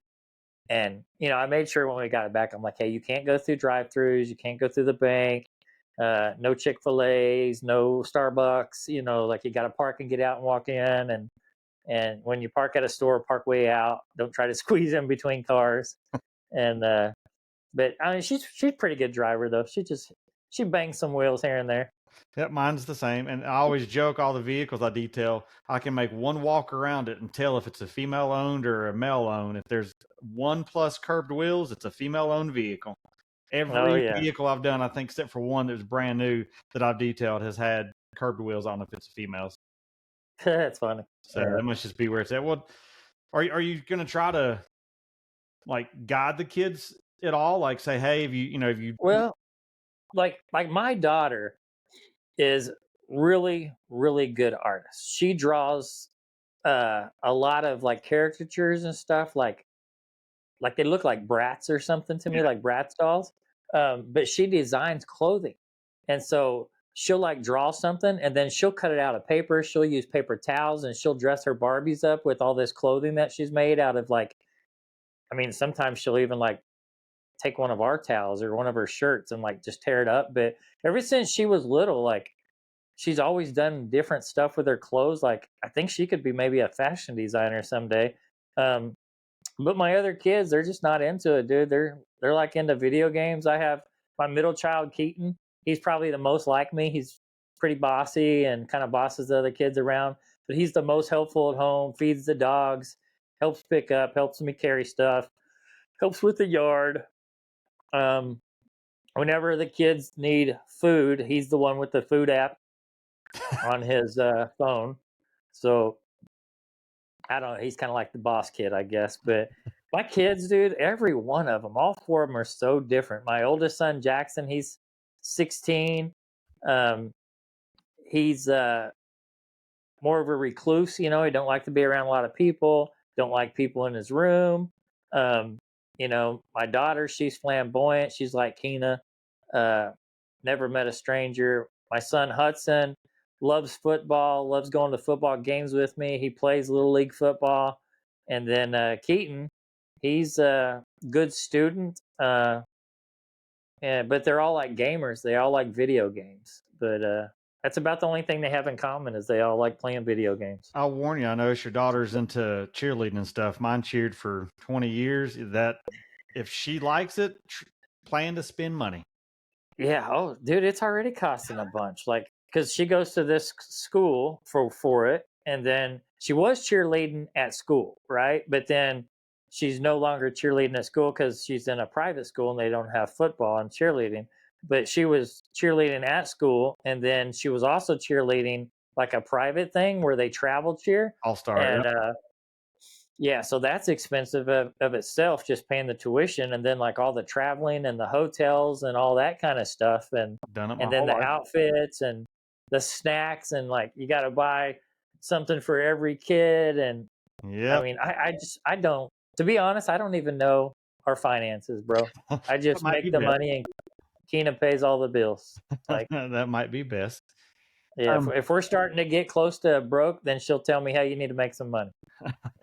And I made sure when we got it back, I'm like, hey, you can't go through drive-throughs, you can't go through the bank, no Chick-fil-A's, no Starbucks. Like, you got to park and get out and walk in, and when you park at a store, park way out. Don't try to squeeze in between cars. And but she's a pretty good driver though. She bangs some wheels here and there. Yep, mine's the same. And I always joke all the vehicles I detail, I can make one walk around it and tell if it's a female owned or a male owned. If there's 1+ curved wheels, it's a female owned vehicle. Oh Every yeah, vehicle I've done, I think, except for one that was brand new that I've detailed, has had curved wheels. I don't know if it's a female. that's funny. So Yeah. that must just be where it's at. Well, are you going to try to like guide the kids at all? Like say, hey, if you Well, like my daughter is really really good artist. She draws a lot of like caricatures and stuff like they look like brats or something to me, like Bratz dolls. But she designs clothing, and so she'll like draw something, and then she'll cut it out of paper. She'll use paper towels, and she'll dress her Barbies up with all this clothing that she's made out of like. I mean, sometimes she'll even like take one of our towels or one of her shirts and like just tear it up. But ever since she was little, like she's always done different stuff with her clothes. Like I think she could be maybe a fashion designer someday. Um, but my other kids, they're just not into it, dude. They're like into video games. I have my middle child, Keaton. He's probably the most like me. He's pretty bossy and kind of bosses the other kids around. But he's the most helpful at home. Feeds the dogs, helps pick up, helps me carry stuff, helps with the yard. Um, Whenever the kids need food, he's the one with the food app on his phone. So I don't know. He's kind of like the boss kid, I guess. But my kids, dude, every one of them, all four of them are so different. My oldest son, Jackson, he's 16. Um, he's more of a recluse, you know. He don't like to be around a lot of people. Don't like people in his room. Um, my daughter, she's flamboyant. She's like Keena. Uh, Never met a stranger. My son Hudson loves football. Loves going to football games with me. He plays little league football. And then Keaton, he's a good student. Yeah, but they're all like gamers. They all like video games. But that's about the only thing they have in common is they all like playing video games. I'll warn you, I noticed your daughter's into cheerleading and stuff. Mine cheered for 20 years. That if she likes it, plan to spend money. Yeah. Oh, dude, it's already costing a bunch. Like, because she goes to this school for it, and then she was cheerleading at school, right? But then she's no longer cheerleading at school because she's in a private school and they don't have football and cheerleading. But she was cheerleading at school, and then she was also cheerleading like a private thing where they travel cheer. All star. And Yep. yeah, so that's expensive of itself, just paying the tuition and then like all the traveling and the hotels and all that kind of stuff, Done it my and then whole the life. outfits and the snacks, and like you got to buy something for every kid. And I Yeah. mean, I don't, to be honest, I don't even know our finances, bro. I That just might be make the best. money and Keena pays all the bills. Like, That might be best. yeah, if we're starting to get close to broke, then she'll tell me, hey, you need to make some money.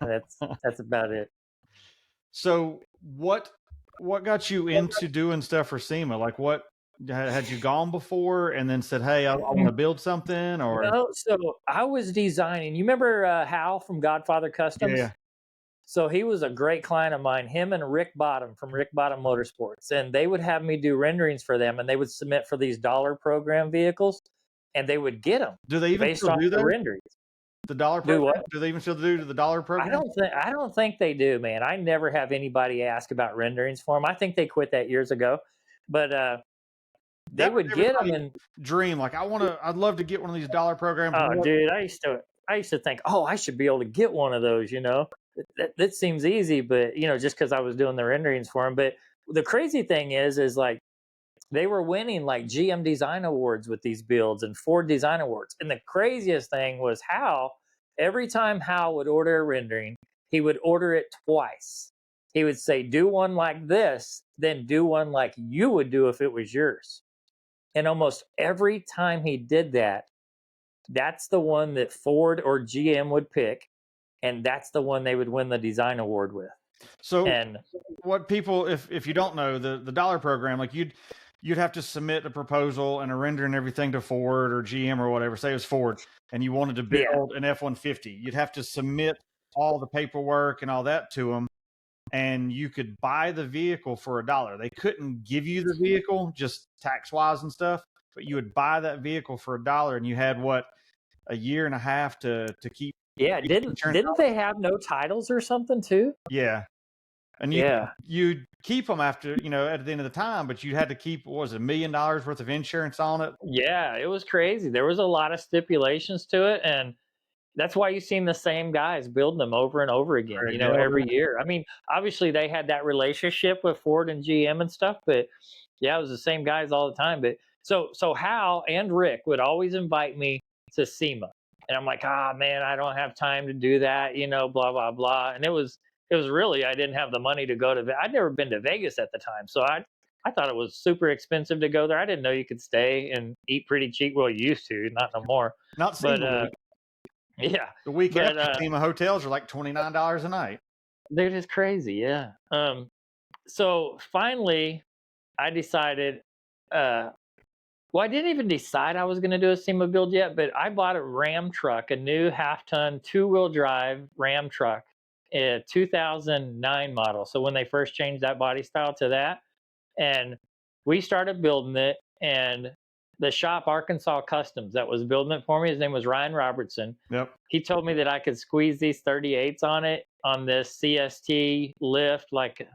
That's about it. So what got you into doing stuff for SEMA? Like what had you gone before and then said, hey, I want to build something or No, so I was designing. You remember Hal from Godfather yeah. Customs? So he was a great client of mine, him and Rick Bottom from Rick Bottom Motorsports. And they would have me do renderings for them, and they would submit for these dollar program vehicles, and they would get them Do they even based still off do the those? renderings. The dollar Do program? what? Do they even still do the dollar program? I don't think they do, man. I never have anybody ask about renderings for them. I think they quit that years ago. But they That was would get them, everybody's and dream. Like I'd love to get one of these dollar programs. oh, dude, I used to think, oh, I should be able to get one of those. That seems easy, but just because I was doing the renderings for them. But the crazy thing is like they were winning like GM Design Awards with these builds and Ford Design Awards. And the craziest thing was how every time Hal would order a rendering, he would order it twice. He would say, do one like this, then do one like you would do if it was yours. And almost every time he did that, that's the one that Ford or GM would pick, and that's the one they would win the design award with. So And what people, if you don't know the dollar program, like you'd have to submit a proposal and a render and everything to Ford or GM or whatever. Say it was Ford, and you wanted to yeah, build an F-150. You'd have to submit all the paperwork and all that to them, and you could buy the vehicle for $1. They couldn't give you the vehicle just tax wise and stuff. but you would buy that vehicle for $1 and you had what, a year and a half to keep. Yeah, didn't they have no titles or something too? Yeah. And Yeah. you'd keep them after, at the end of the time, but you had to keep, what was it, $1 million worth of insurance on it? Yeah, it was crazy. There was a lot of stipulations to it, and that's why you've seen the same guys building them over and over again, Greg every Elder. year. I mean, obviously they had that relationship with Ford and GM and stuff, but yeah, it was the same guys all the time. But so Hal and Rick would always invite me to SEMA. And I'm like, ah man, I don't have time to do that, blah blah blah. And it was really I didn't have the money to go to I'd never been to Vegas at the time. So I thought it was super expensive to go there. I didn't know you could stay and eat pretty cheap. Well, you used to, not no more. Not But SEMA week. yeah. The week But after, SEMA hotels are like $29 a night. they're just crazy, yeah. So finally I decided well, I didn't even decide I was going to do a SEMA build yet, but I bought a Ram truck, a new half-ton two-wheel drive Ram truck, a 2009 model. So when they first changed that body style to that, and we started building it, and the shop Arkansas Customs that was building it for me, his name was Ryan Robertson. Yep. He told me that I could squeeze these 38s on it on this CST lift, like I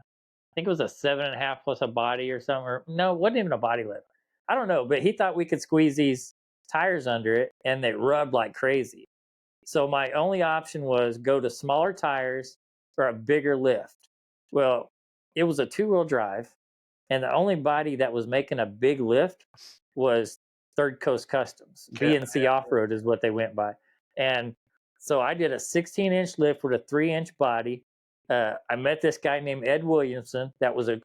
think it was a 7.5 plus a body or something. Or no, it wasn't even a body lift. I don't know, but he thought we could squeeze these tires under it, and they rubbed like crazy. So my only option was go to smaller tires or a bigger lift. Well, it was a two-wheel drive, and the only body that was making a big lift was Third Coast Customs. BNC Off-Road is what they went by. And so I did a 16-inch lift with a 3-inch body. I met this guy named Ed Williamson that was a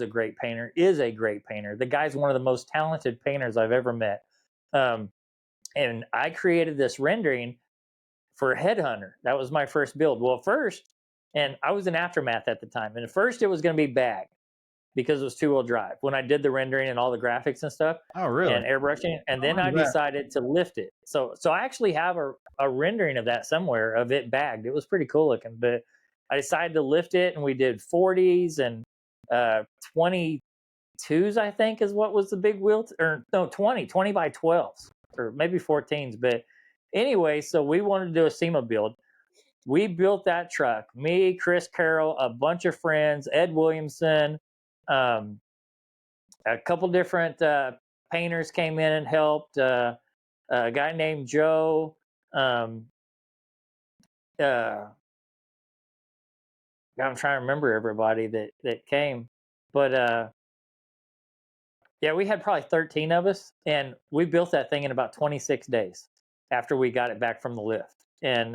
great painter, is a great painter. The guy's one of the most talented painters I've ever met. And I created this rendering for Headhunter. That was my first build. Well, first, and I was in Aftermath at the time, and at first it was going to be bag because it was two-wheel drive when I did the rendering and all the graphics and stuff. Oh, really? And airbrushing. And then I decided to lift it. So I actually have a rendering of that somewhere, of it bagged. It was pretty cool looking, but I decided to lift it, and we did 40s and 22s, I think is what was the big wheel, or no, 20 by 12s, or maybe 14s. But anyway, so we wanted to do a SEMA build. We built that truck, me, Chris Carroll, a bunch of friends, Ed Williamson, a couple different painters came in and helped, a guy named Joe, I'm trying to remember everybody that came, but yeah, we had probably 13 of us, and we built that thing in about 26 days after we got it back from the lift. And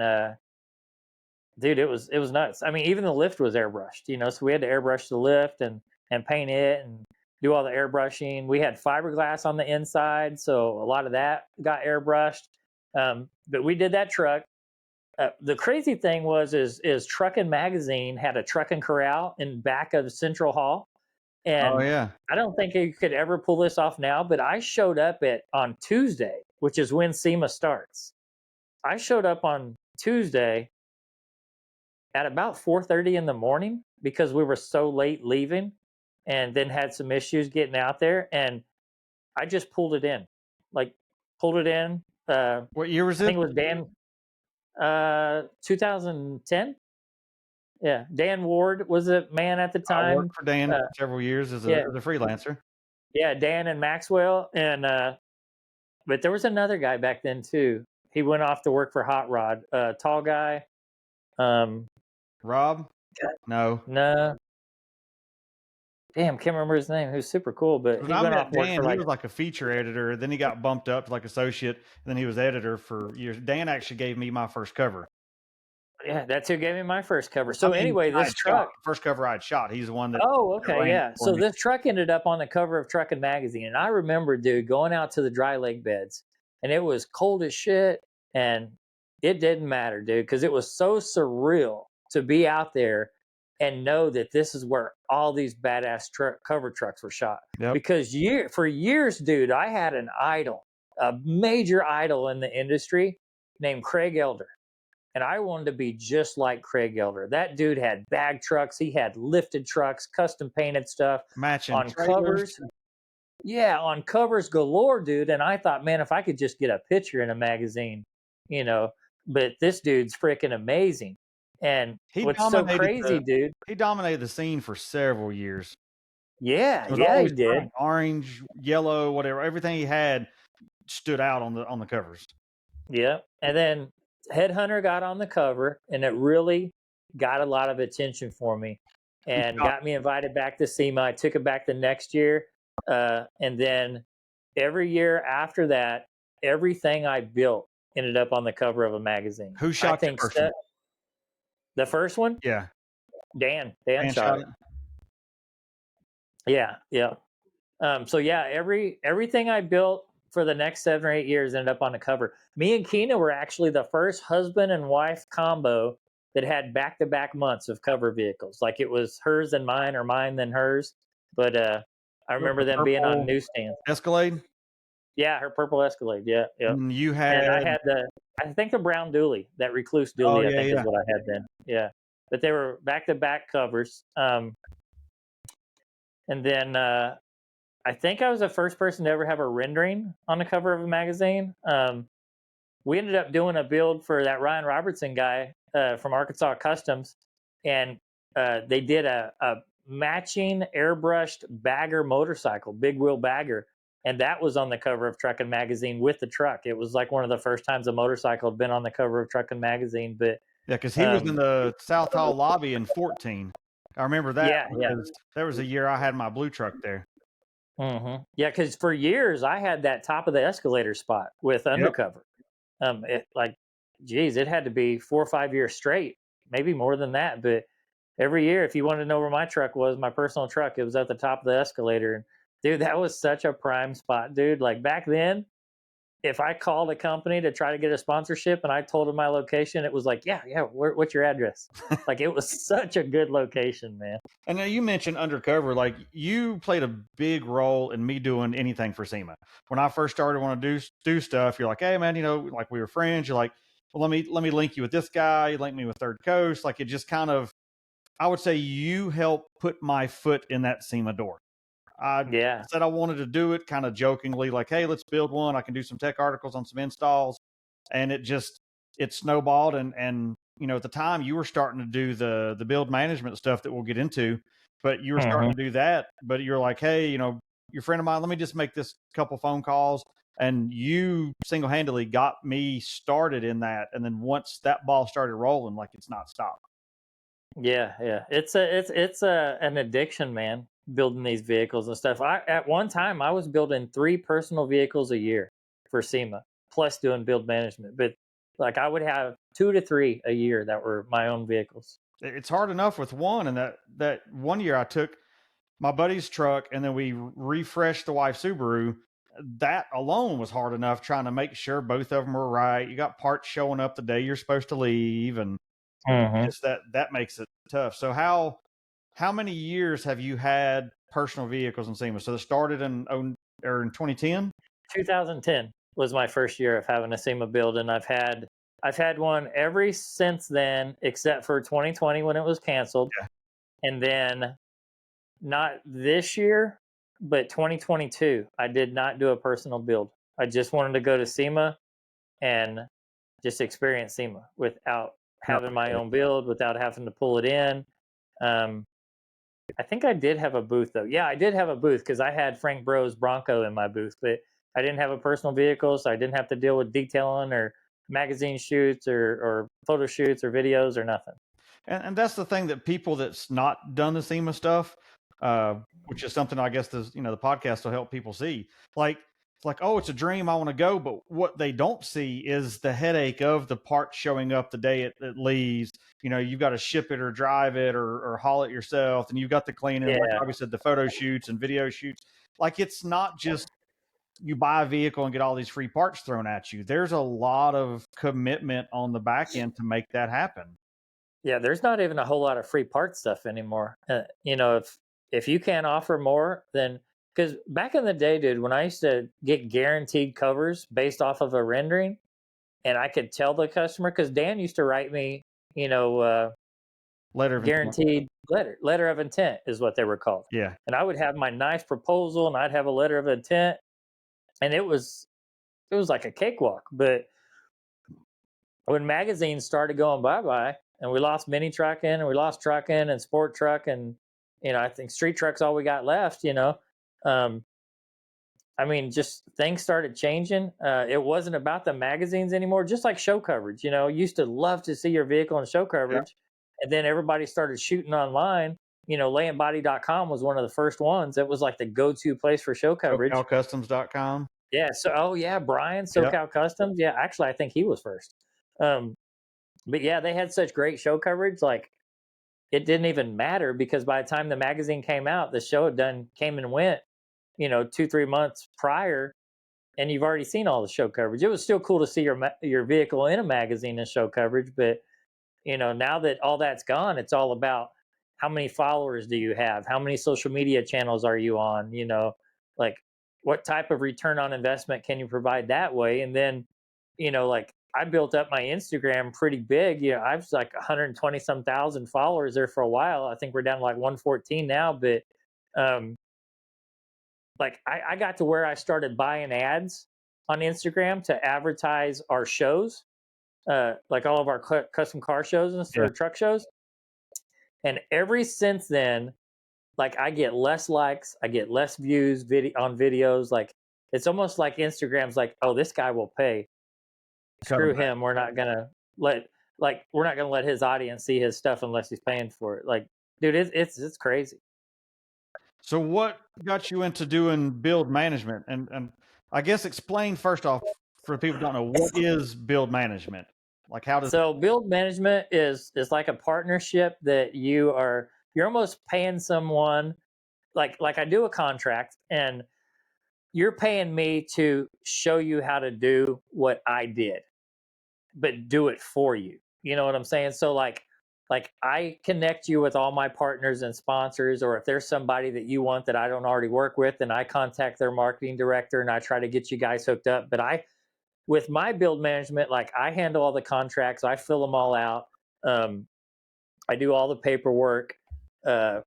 dude, it was nuts. I mean, even the lift was airbrushed, so we had to airbrush the lift and paint it and do all the airbrushing. We had fiberglass on the inside, so a lot of that got airbrushed. But we did that truck. The crazy thing is Truckin' Magazine had a Truckin' Corral in back of Central Hall. And oh, yeah. I don't think you could ever pull this off now, but I showed up on Tuesday, which is when SEMA starts. I showed up on Tuesday at about 4:30 in the morning because we were so late leaving, and then had some issues getting out there, and I just pulled it in. What year was I it? think it was 2010. Yeah, Dan Ward was a man at the time. I worked for Dan for several years as a freelancer. Yeah, Dan and Maxwell, and but there was another guy back then too. He went off to work for Hot Rod. Tall guy. Rob? No. Damn, can't remember his name. He was super cool, but he went off Dan, for he was like a feature editor. Then he got bumped up to like associate, and then he was editor for years. Dan actually gave me my first cover. Yeah, that's who gave me my first cover. So anyway, this truck, first cover I'd shot. He's the one that. Oh, okay, yeah. So this truck ended up on the cover of Truckin' Magazine, and I remember, dude, going out to the dry lake beds, and it was cold as shit, and it didn't matter, dude, because it was so surreal to be out there and know that this is where all these badass cover trucks were shot. Yep. Because for years, dude, I had an idol, a major idol in the industry named Craig Elder. And I wanted to be just like Craig Elder. That dude had bag trucks. He had lifted trucks, custom painted stuff matching on trailers. covers. Yeah, on covers galore, dude. And I thought, man, if I could just get a picture in a magazine, you know, but this dude's freaking amazing. And He what's so dominated crazy, the dude? he dominated the scene for several years. Yeah, It was yeah, he always did. bright orange, yellow, whatever. Everything he had stood out on the covers. Yeah. And then Headhunter got on the cover, and it really got a lot of attention for me Who and shot got me invited back to SEMA. I took it back the next year. And then every year after that, everything I built ended up on the cover of a magazine. who I shot your think first one? the first one, Yeah, Dan Dan shot shot it. it. Yeah, yeah. So yeah, everything I built for the next 7 or 8 years ended up on the cover. Me and Keena were actually the first husband and wife combo that had back-to-back months of cover vehicles. Like it was hers and mine, or mine then hers. But I What, remember the them being on purple newsstands. Escalade? Yeah, her purple Escalade. Yeah, yeah. And you And I had had I think the brown dually, that recluse oh, dually, I yeah, think is yeah. what I had then. Yeah. But they were back-to-back covers. And then I think I was the first person to ever have a rendering on the cover of a magazine. We ended up doing a build for that Ryan Robertson guy from Arkansas Customs, and they did a matching airbrushed bagger motorcycle, big wheel bagger, and that was on the cover of Truckin' Magazine with the truck. It was like one of the first times a motorcycle had been on the cover of Truckin' Magazine. But Yeah, because he was in um, the South Hall lobby in 14. I remember that yeah, yeah. because there was a year I had my blue truck there. Yeah, because for years I had that top of the escalator spot with Yep. undercover. Like, geez, it had to be 4 or 5 years straight, maybe more than that. But every year, if you wanted to know where my truck was, my personal truck, it was at the top of the escalator. And dude, that was such a prime spot, dude. Like back then, if I called a company to try to get a sponsorship and I told them my location, it was like, yeah, yeah, what's your address? Like it was such a good location, man. And now you mentioned undercover, like you played a big role in me doing anything for SEMA. When I first started want to do stuff, you're like, hey man, like we were friends. You're like, well, let me link you with this guy. You link me with Third Coast. Like it just kind of, I would say you helped put my foot in that SEMA door. I Yeah, said I wanted to do it kind of jokingly, like, hey, let's build one. I can do some tech articles on some installs. And it snowballed. And at the time you were starting to do the build management stuff that we'll get into, but you were starting hmm to do that. But you're like, hey, your friend of mine, let me just make this couple phone calls. And you single handedly got me started in that. And then once that ball started rolling, like it's not stopped. yeah, yeah. It's an addiction, man. Building these vehicles and stuff. I At one time I was building 3 personal vehicles a year for SEMA, plus doing build management. But like I would have 2 to 3 a year that were my own vehicles. It's hard enough with one. And that one year I took my buddy's truck and then we refreshed the wife's Subaru. That alone was hard enough trying to make sure both of them were right. You got parts showing up the day you're supposed to leave, and hmm just that makes it tough. So how many years have you had personal vehicles in SEMA? So it started in 2010. 2010 was my first year of having a SEMA build, and I've had one every since then, except for 2020 when it was canceled, Yeah. and then not this year, but 2022. I did not do a personal build. I just wanted to go to SEMA and just experience SEMA without Not having for my sure. own build, without having to pull it in. Um, I think I did have a booth though. Yeah, I did have a booth because I had Frank Bro's Bronco in my booth, but I didn't have a personal vehicle, so I didn't have to deal with detailing or magazine shoots or photo shoots or videos or nothing. And that's the thing that people that's not done the SEMA stuff, which is something I guess the podcast will help people see. Like it's like, oh, it's a dream, I want to go, but what they don't see is the headache of the part showing up the day it leaves. You've got to ship it or drive it or haul it yourself, and you've got the cleaning, like Yeah, Robbie said, the photo shoots and video shoots. Like it's not just you buy a vehicle and get all these free parts thrown at you. There's a lot of commitment on the back end to make that happen. yeah. There's not even a whole lot of free part stuff anymore. If you can't offer more, then because back in the day, dude, when I used to get guaranteed covers based off of a rendering, and I could tell the customer, because Dan used to write me, you know, Letter of intent. guaranteed letter of intent is what they were called. Yeah. And I would have my nice proposal, and I'd have a letter of intent, and it was like a cakewalk. But when magazines started going bye bye, and we lost mini trucking, and we lost trucking and sport truck, and I think street truck's all we got left. Um, I mean, just things started changing. It wasn't about the magazines anymore, just like show coverage. Used to love to see your vehicle in show Yeah. coverage. And then everybody started shooting online. Layandbody.com was one of the first ones. It was like the go to place for show coverage. SoCalCustoms.com. Yeah. So, oh, yeah, Brian, SoCal Customs. Yeah. Actually, I think he was first. But yeah, they had such great show coverage. Like, it didn't even matter because by the time the magazine came out, the show came and went, 2-3 months prior, and you've already seen all the show coverage. It was still cool to see your vehicle in a magazine and show coverage, but now that all that's gone, it's all about how many followers do you have, how many social media channels are you on, like what type of return on investment can you provide that way. And then like I built up my Instagram pretty big. I was like 120 some thousand followers there for a while. I think we're down to like 114 now, but like I got to where I started buying ads on Instagram to advertise our shows, like all of our custom car shows and Yeah. truck shows. And ever since then, like I get less likes, I get less views on videos. Like it's almost like Instagram's like, oh, this guy will pay. Screw him. We're not gonna let his audience see his stuff unless he's paying for it. Like, dude, it's crazy. So what got you into doing build management? And I guess explain first off for people who don't know, what is build management? Like how does So build management is like a partnership that you're almost paying someone, like I do a contract and you're paying me to show you how to do what I did, but do it for you. You know what I'm saying? So like I connect you with all my partners and sponsors, or if there's somebody that you want that I don't already work with, then I contact their marketing director and I try to get you guys hooked up. But with my build management, like I handle all the contracts, I fill them all out. I do all the paperwork. I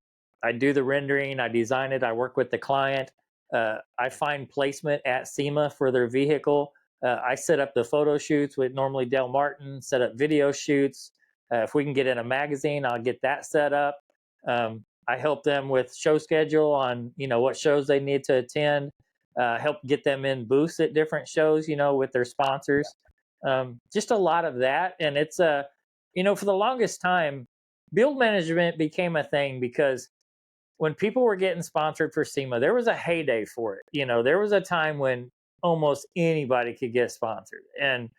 do the rendering. I design it. I work with the client. I find placement at SEMA for their vehicle. I set up the photo shoots with normally Del Martin, set up video shoots. If we can get in a magazine, I'll get that set up. I help them with show schedule on, what shows they need to attend. Help get them in booths at different shows, with their sponsors. Just a lot of that. And it's for the longest time, build management became a thing because when people were getting sponsored for SEMA, there was a heyday for it. There was a time when almost anybody could get sponsored. And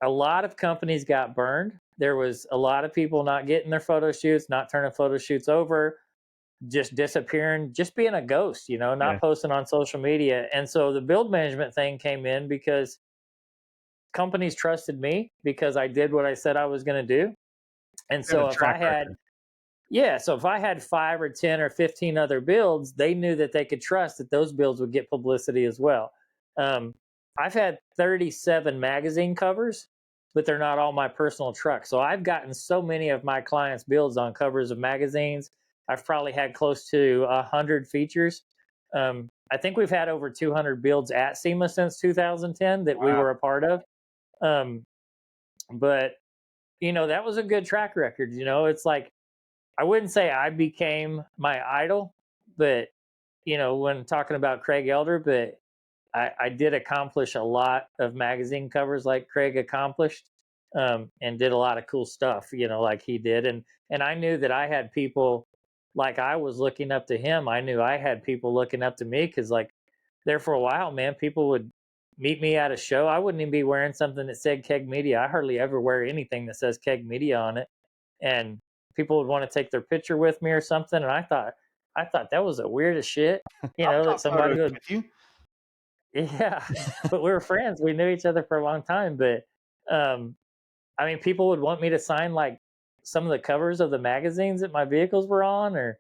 a lot of companies got burned. There was a lot of people not getting their photo shoots, not turning photo shoots over, just disappearing, just being a ghost, not posting on social media. And so the build management thing came in because companies trusted me because I did what I said I was going to do. And so if I had 5 or 10 or 15 other builds, they knew that they could trust that those builds would get publicity as well. I've had 37 magazine covers, but they're not all my personal trucks. So I've gotten so many of my clients' builds on covers of magazines. I've probably had close to 100 features. I think we've had over 200 builds at SEMA since 2010 that we were a part of. But that was a good track record. It's like, I wouldn't say I became my idol, but when talking about Craig Elder, but I did accomplish a lot of magazine covers like Craig accomplished, and did a lot of cool stuff, like he did. And I knew that I had people, like I was looking up to him. I knew I had people looking up to me because like there for a while, man, people would meet me at a show. I wouldn't even be wearing something that said KEG Media. I hardly ever wear anything that says KEG Media on it. And people would want to take their picture with me or something. And I thought that was the weirdest shit, that somebody would. with you. Yeah, but we were friends. We knew each other for a long time. But I mean, people would want me to sign like some of the covers of the magazines that my vehicles were on, or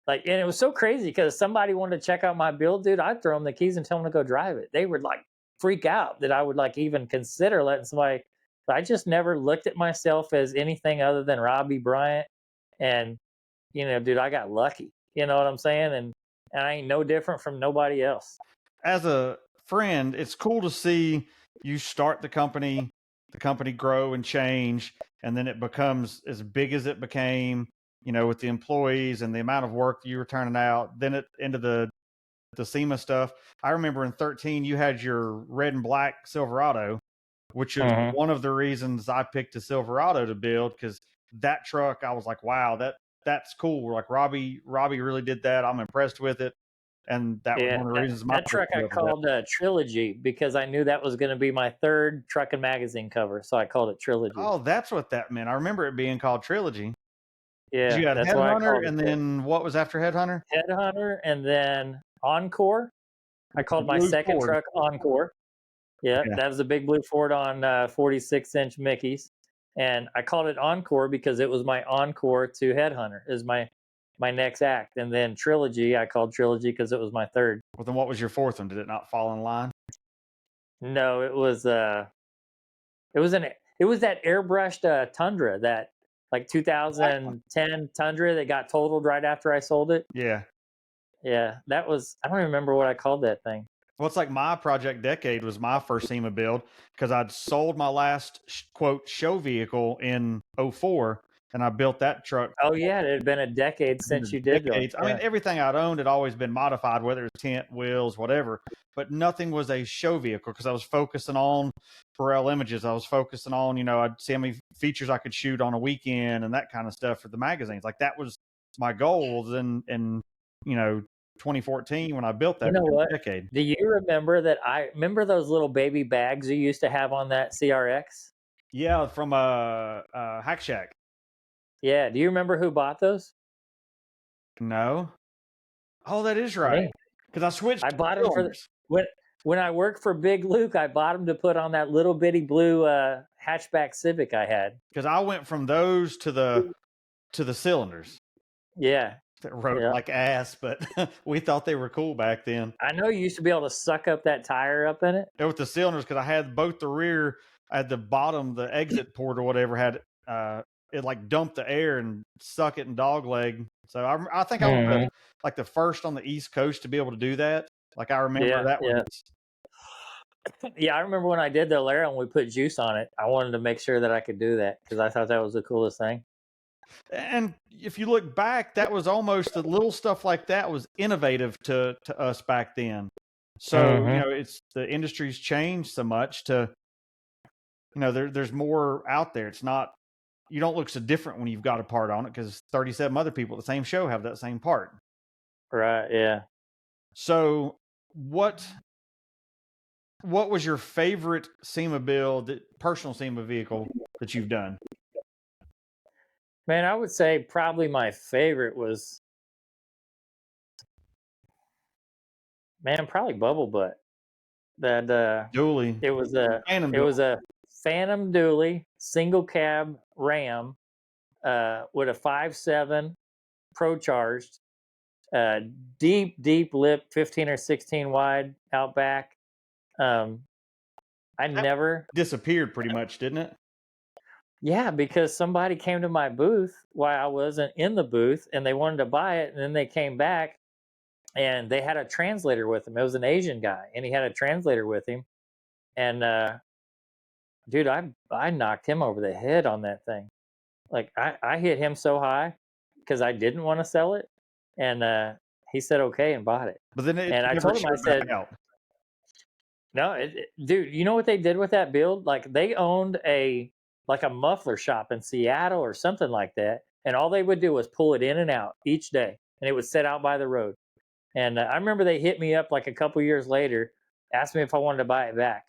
like, and it was so crazy because somebody wanted to check out my build, dude. I'd throw them the keys and tell them to go drive it. They would like freak out that I would like even consider letting somebody I just never looked at myself as anything other than Robbie Bryant. And, dude, I got lucky. You know what I'm saying? And I ain't no different from nobody else. As a friend, it's cool to see you start the company grow and change, and then it becomes as big as it became, with the employees and the amount of work that you were turning out. Then it into the SEMA stuff. I remember in 13, you had your red and black Silverado, which is one of the reasons I picked a Silverado to build, because that truck, I was like, wow, that's cool. We're like, Robbie really did that. I'm impressed with it. And that was one of the reasons that truck I called Trilogy, because I knew that was going to be my third Truck and Magazine cover. So I called it Trilogy. Oh, that's what that meant. I remember it being called Trilogy. Yeah. You had that's why Headhunter, and then what was after Headhunter? Headhunter, and then Encore. I called my second truck Encore. Yeah, that was a big blue Ford on 46-inch Mickeys. And I called it Encore because it was my encore to Headhunter, is my next act. And then Trilogy, I called Trilogy because it was my third. Well, then what was your fourth one? Did it not fall in line? No, it was that airbrushed Tundra, that like 2010 Tundra that got totaled right after I sold it. Yeah. Yeah, that was, I don't remember what I called that thing. Well, it's like my Project Decade was my first SEMA build, because I'd sold my last quote show vehicle in 04, and I built that truck. Oh yeah, it had been a decade since you did it. I mean, everything I'd owned had always been modified, whether it's tint, wheels, whatever, but nothing was a show vehicle, because I was focusing on Burrell Images. I was focusing on, I'd see how many features I could shoot on a weekend and that kind of stuff for the magazines. Like, that was my goals. And 2014 when I built that Decade. Do you remember that? I remember those little baby bags you used to have on that CRX? Yeah, from Hack Shack. Yeah, do you remember who bought those? No. Oh, that is right. Because I switched. I bought them when I worked for Big Luke. I bought them to put on that little bitty blue hatchback Civic I had. Because I went from those to the cylinders. Yeah. That rode like ass, but we thought they were cool back then. I know you used to be able to suck up that tire up in it. Yeah, with the cylinders, because I had both the rear, I had the bottom, the exit port or whatever, had it like dumped the air and suck it in dog leg. So I think I was like the first on the East Coast to be able to do that. Like, I remember that one. Yeah, I remember when I did the Alera and we put juice on it. I wanted to make sure that I could do that because I thought that was the coolest thing. And if you look back, that was almost, the little stuff like that was innovative to us back then. So, it's, the industry's changed so much to, there's more out there. It's not, you don't look so different when you've got a part on it, because 37 other people at the same show have that same part. Right. Yeah. So what was your favorite SEMA build, personal SEMA vehicle that you've done? Man, I would say probably my favorite was, probably Bubble Butt. That dually. It was a Phantom dually, single cab Ram, with a 5.7 Pro charged, deep lip, 15 or 16 wide Outback. I never disappeared pretty much, didn't it? Yeah, because somebody came to my booth while I wasn't in the booth and they wanted to buy it. And then they came back and they had a translator with him. It was an Asian guy and he had a translator with him. And, dude, I knocked him over the head on that thing. Like, I hit him so high because I didn't want to sell it. And he said, okay, and bought it. But then I told him, I said, no, dude, you know what they did with that build? Like, they owned a muffler shop in Seattle or something like that. And all they would do was pull it in and out each day. And it would sit out by the road. And I remember they hit me up like a couple years later, asked me if I wanted to buy it back.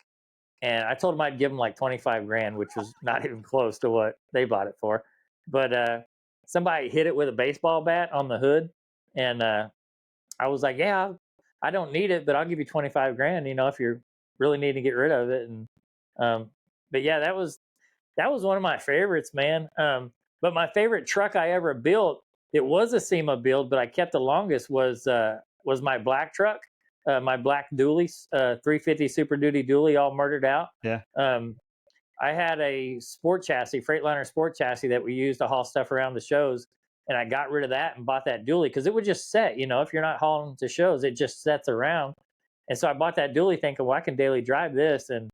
And I told them I'd give them like 25 grand, which was not even close to what they bought it for. But somebody hit it with a baseball bat on the hood. And I was like, yeah, I don't need it, but I'll give you 25 grand, if you really need to get rid of it. And but yeah, that was one of my favorites, man. But my favorite truck I ever built, it was a SEMA build, but I kept the longest, was my black truck, my black dually, 350 Super Duty dually, all murdered out. Yeah. I had a sport chassis, Freightliner sport chassis that we used to haul stuff around the shows. And I got rid of that and bought that dually because it would just set, if you're not hauling to shows, it just sets around. And so I bought that dually thinking, well, I can daily drive this. And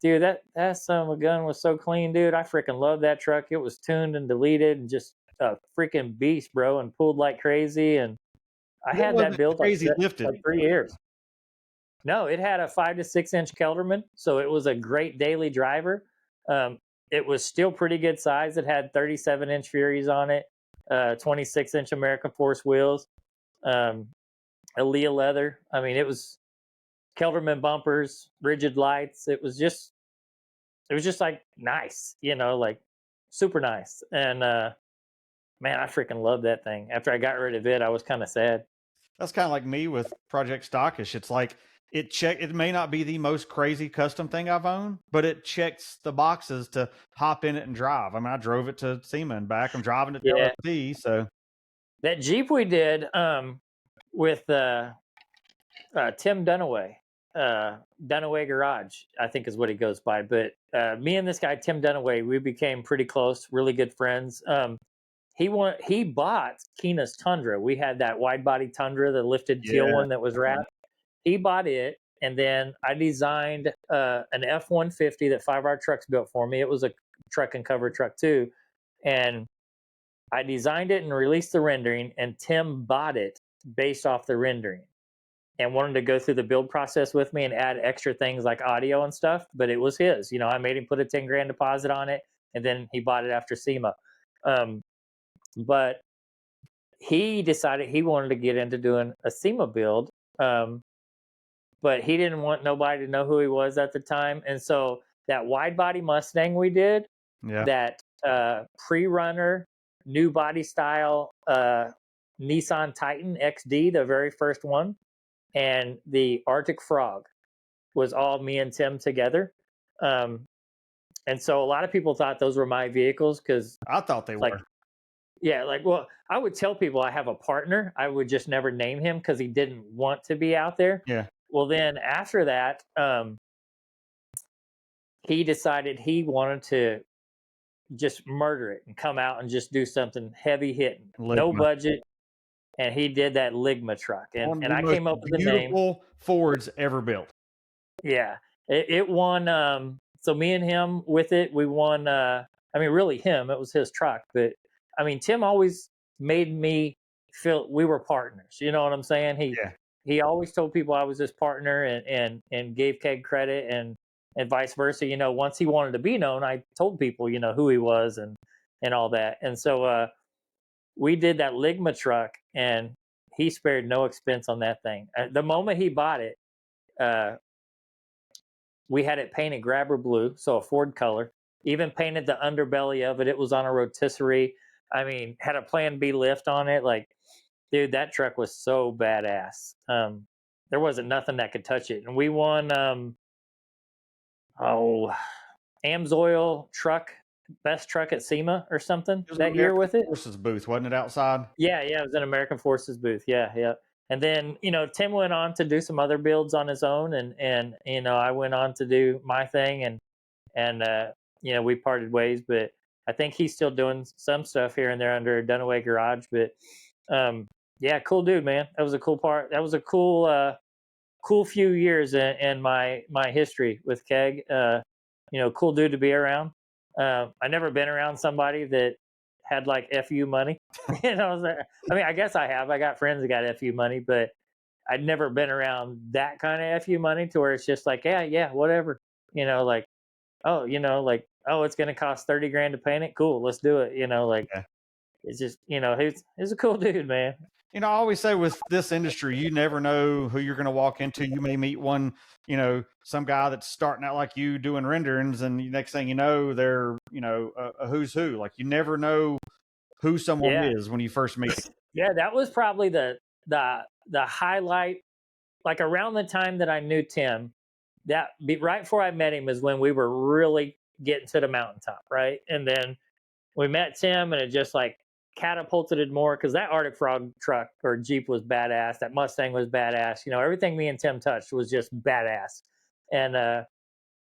dude, that son of a gun was so clean, dude. I freaking love that truck. It was tuned and deleted and just a freaking beast, bro, and pulled like crazy. And I It had that wasn't built crazy lifted. like 3 years. No, it had a 5 to 6 inch Kelderman, so it was a great daily driver. It was still pretty good size. It had 37-inch Furies on it, 26-inch American Force wheels, Aaliyah leather. I mean, it was Kelderman bumpers, rigid lights. It was just like nice, like super nice. And man, I freaking loved that thing. After I got rid of it, I was kind of sad. That's kind of like me with Project Stockish. It's like it may not be the most crazy custom thing I've owned, but it checks the boxes to hop in it and drive. I mean, I drove it to SEMA and back. I'm driving it to LSD. So that Jeep we did with Tim Dunaway, Dunaway Garage, I think is what he goes by. But me and this guy, Tim Dunaway, we became pretty close, really good friends. He bought Keena's Tundra. We had that wide body Tundra, the lifted teal one that was wrapped. He bought it, and then I designed an F-150 that 5R Trucks built for me. It was a truck and cover truck too, and I designed it and released the rendering, and Tim bought it based off the rendering and wanted to go through the build process with me and add extra things like audio and stuff, but it was his. I made him put a 10 grand deposit on it, and then he bought it after SEMA. But he decided he wanted to get into doing a SEMA build, but he didn't want nobody to know who he was at the time. And so that wide body Mustang we did, that pre-runner, new body style Nissan Titan XD, the very first one, and the Arctic Frog was all me and Tim together. And so a lot of people thought those were my vehicles because I thought they were. Yeah, well, I would tell people I have a partner. I would just never name him because he didn't want to be out there. Yeah. Well, then after that, he decided he wanted to just murder it and come out and just do something heavy hitting, no budget. And he did that Ligma truck. And I came up with the name. Beautiful Fords ever built. Yeah. It won. So me and him with it, we won. Really him, it was his truck. But I mean, Tim always made me feel we were partners. You know what I'm saying? He always told people I was his partner and gave KEG credit and vice versa. Once he wanted to be known, I told people, who he was and all that. And so we did that Ligma truck, and he spared no expense on that thing. The moment he bought it, we had it painted grabber blue, so a Ford color. Even painted the underbelly of it. It was on a rotisserie. I mean, had a Plan B lift on it. Like, dude, that truck was so badass. There wasn't nothing that could touch it. And we won, Amsoil truck, best truck at SEMA or something that year with it. Forces booth, wasn't it, outside? Yeah, it was an American Forces booth. Yeah. And then, Tim went on to do some other builds on his own, and I went on to do my thing, and we parted ways, but I think he's still doing some stuff here and there under Dunaway Garage. But yeah, cool dude, man. That was a cool part. That was a cool few years in my history with KEG. Cool dude to be around. I never been around somebody that had like FU money. I guess I have. I got friends that got FU money, but I'd never been around that kind of FU money to where it's just like, yeah, whatever. It's going to cost 30 grand to paint it. Cool. Let's do it. It's just, he's a cool dude, man. I always say with this industry, you never know who you're going to walk into. You may meet one, some guy that's starting out like you doing renderings, and the next thing you know, they're, a who's who. Like, you never know who someone is when you first meet them. Yeah, that was probably the highlight. Like, around the time that I knew Tim, right before I met him is when we were really getting to the mountaintop, right? And then we met Tim, and it just like catapulted it more because that Arctic Frog truck or Jeep was badass. That Mustang was badass. Everything me and Tim touched was just badass. And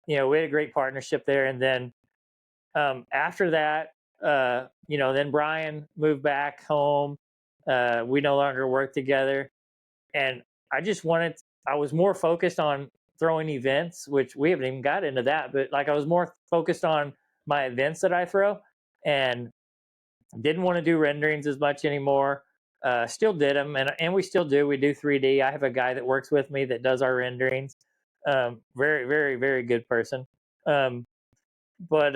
we had a great partnership there. And then after that, then Brian moved back home. We no longer worked together, and I just wanted. I was more focused on throwing events, which we haven't even got into that, but like I was more focused on my events that I throw, and didn't want to do renderings as much anymore. Still did them, and we still do. We do 3D. I have a guy that works with me that does our renderings. Very, very, very good person. Um, but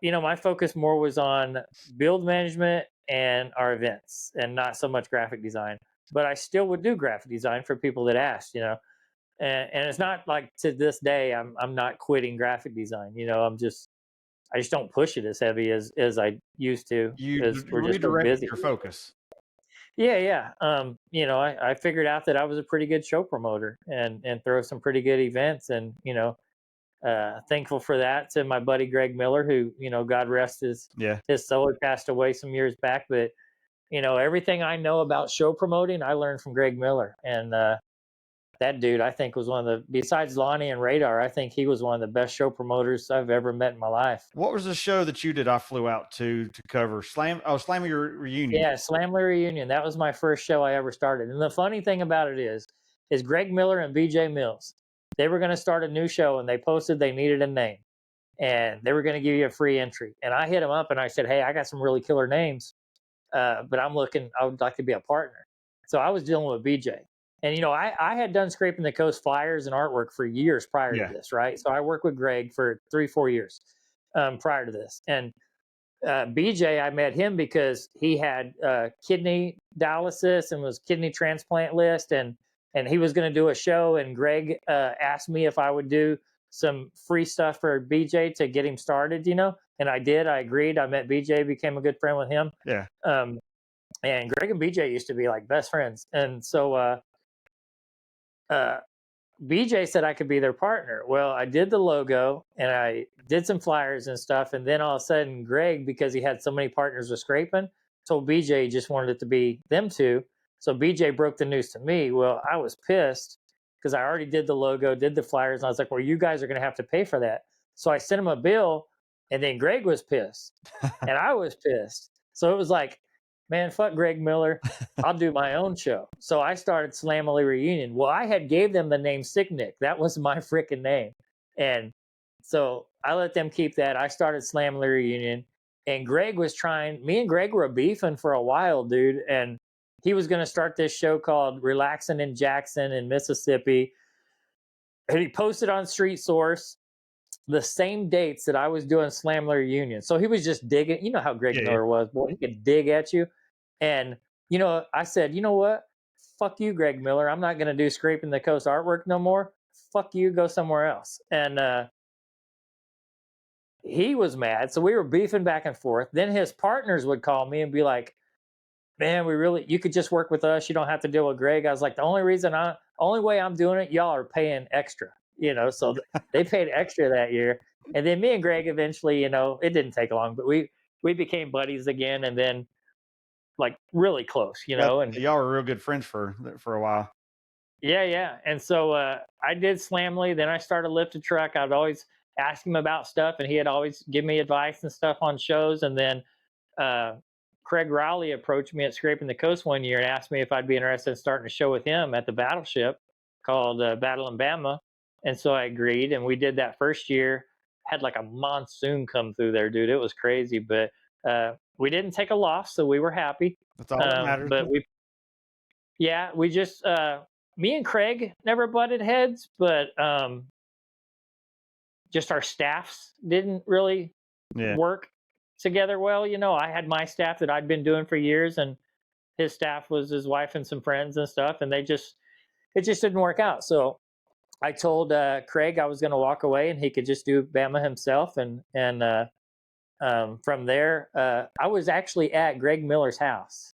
my focus more was on build management and our events, and not so much graphic design. But I still would do graphic design for people that asked. And it's not like to this day I'm not quitting graphic design. I just don't push it as heavy as I used to You because we're just so redirected busy. your focus. Yeah, yeah. I figured out that I was a pretty good show promoter and throw some pretty good events, and thankful for that to my buddy Greg Miller, who God rest Yeah. his soul, had passed away some years back, but everything I know about show promoting I learned from Greg Miller, and that dude I think was one of the, besides Lonnie and Radar, I think he was one of the best show promoters I've ever met in my life. What was the show that you did? I flew out to cover Slammy Reunion. Yeah, Slamley Reunion. That was my first show I ever started. And the funny thing about it is Greg Miller and BJ Mills, they were going to start a new show, and they posted they needed a name, and they were going to give you a free entry. And I hit them up and I said, hey, I got some really killer names, but I would like to be a partner. So I was dealing with BJ. And, I had done Scraping the Coast flyers and artwork for years prior Yeah. to this, right? So I worked with Greg for 3-4 years prior to this. And BJ, I met him because he had kidney dialysis and was kidney transplant list, and he was going to do a show. And Greg asked me if I would do some free stuff for BJ to get him started, and I did. I agreed. I met BJ, became a good friend with him. Yeah. And Greg and BJ used to be like best friends, and so BJ said I could be their partner. Well, I did the logo and I did some flyers and stuff. And then all of a sudden, Greg, because he had so many partners with Scraping, told BJ he just wanted it to be them two. So BJ broke the news to me. Well, I was pissed because I already did the logo, did the flyers. And I was like, well, you guys are going to have to pay for that. So I sent him a bill, and then Greg was pissed and I was pissed. So it was like, man, fuck Greg Miller. I'll do my own show. So I started Slamily Reunion. Well, I had gave them the name Sick Nick. That was my freaking name. And so I let them keep that. I started Slamily Reunion. And Greg was me and Greg were beefing for a while, dude. And he was going to start this show called Relaxing in Jackson in Mississippi. And he posted on Street Source the same dates that I was doing Slamler Reunion. So he was just digging. You know how Greg Miller was. Boy, he could dig at you. And, I said, you know what? Fuck you, Greg Miller. I'm not going to do Scraping the Coast artwork no more. Fuck you. Go somewhere else. And he was mad. So we were beefing back and forth. Then his partners would call me and be like, man, you could just work with us. You don't have to deal with Greg. I was like, the only way I'm doing it, y'all are paying extra. So they paid extra that year. And then me and Greg eventually, it didn't take long, but we became buddies again, and then like really close, and Y'all were real good friends for a while. yeah. And so I did Slamly, then I started Lift a Truck. I'd always ask him about stuff, and he had always give me advice and stuff on shows. And then Craig Rowley approached me at Scraping the Coast one year and asked me if I'd be interested in starting a show with him at the Battleship called Battle in Bama. And so I agreed, and we did that first year. Had like a monsoon come through there, dude. It was crazy, but we didn't take a loss, so we were happy. That's all that matters. But we just me and Craig never butted heads, but just our staffs didn't really work together well. I had my staff that I'd been doing for years, and his staff was his wife and some friends and stuff, and it just didn't work out. So I told Craig I was going to walk away, and he could just do Bama himself. And from there, I was actually at Greg Miller's house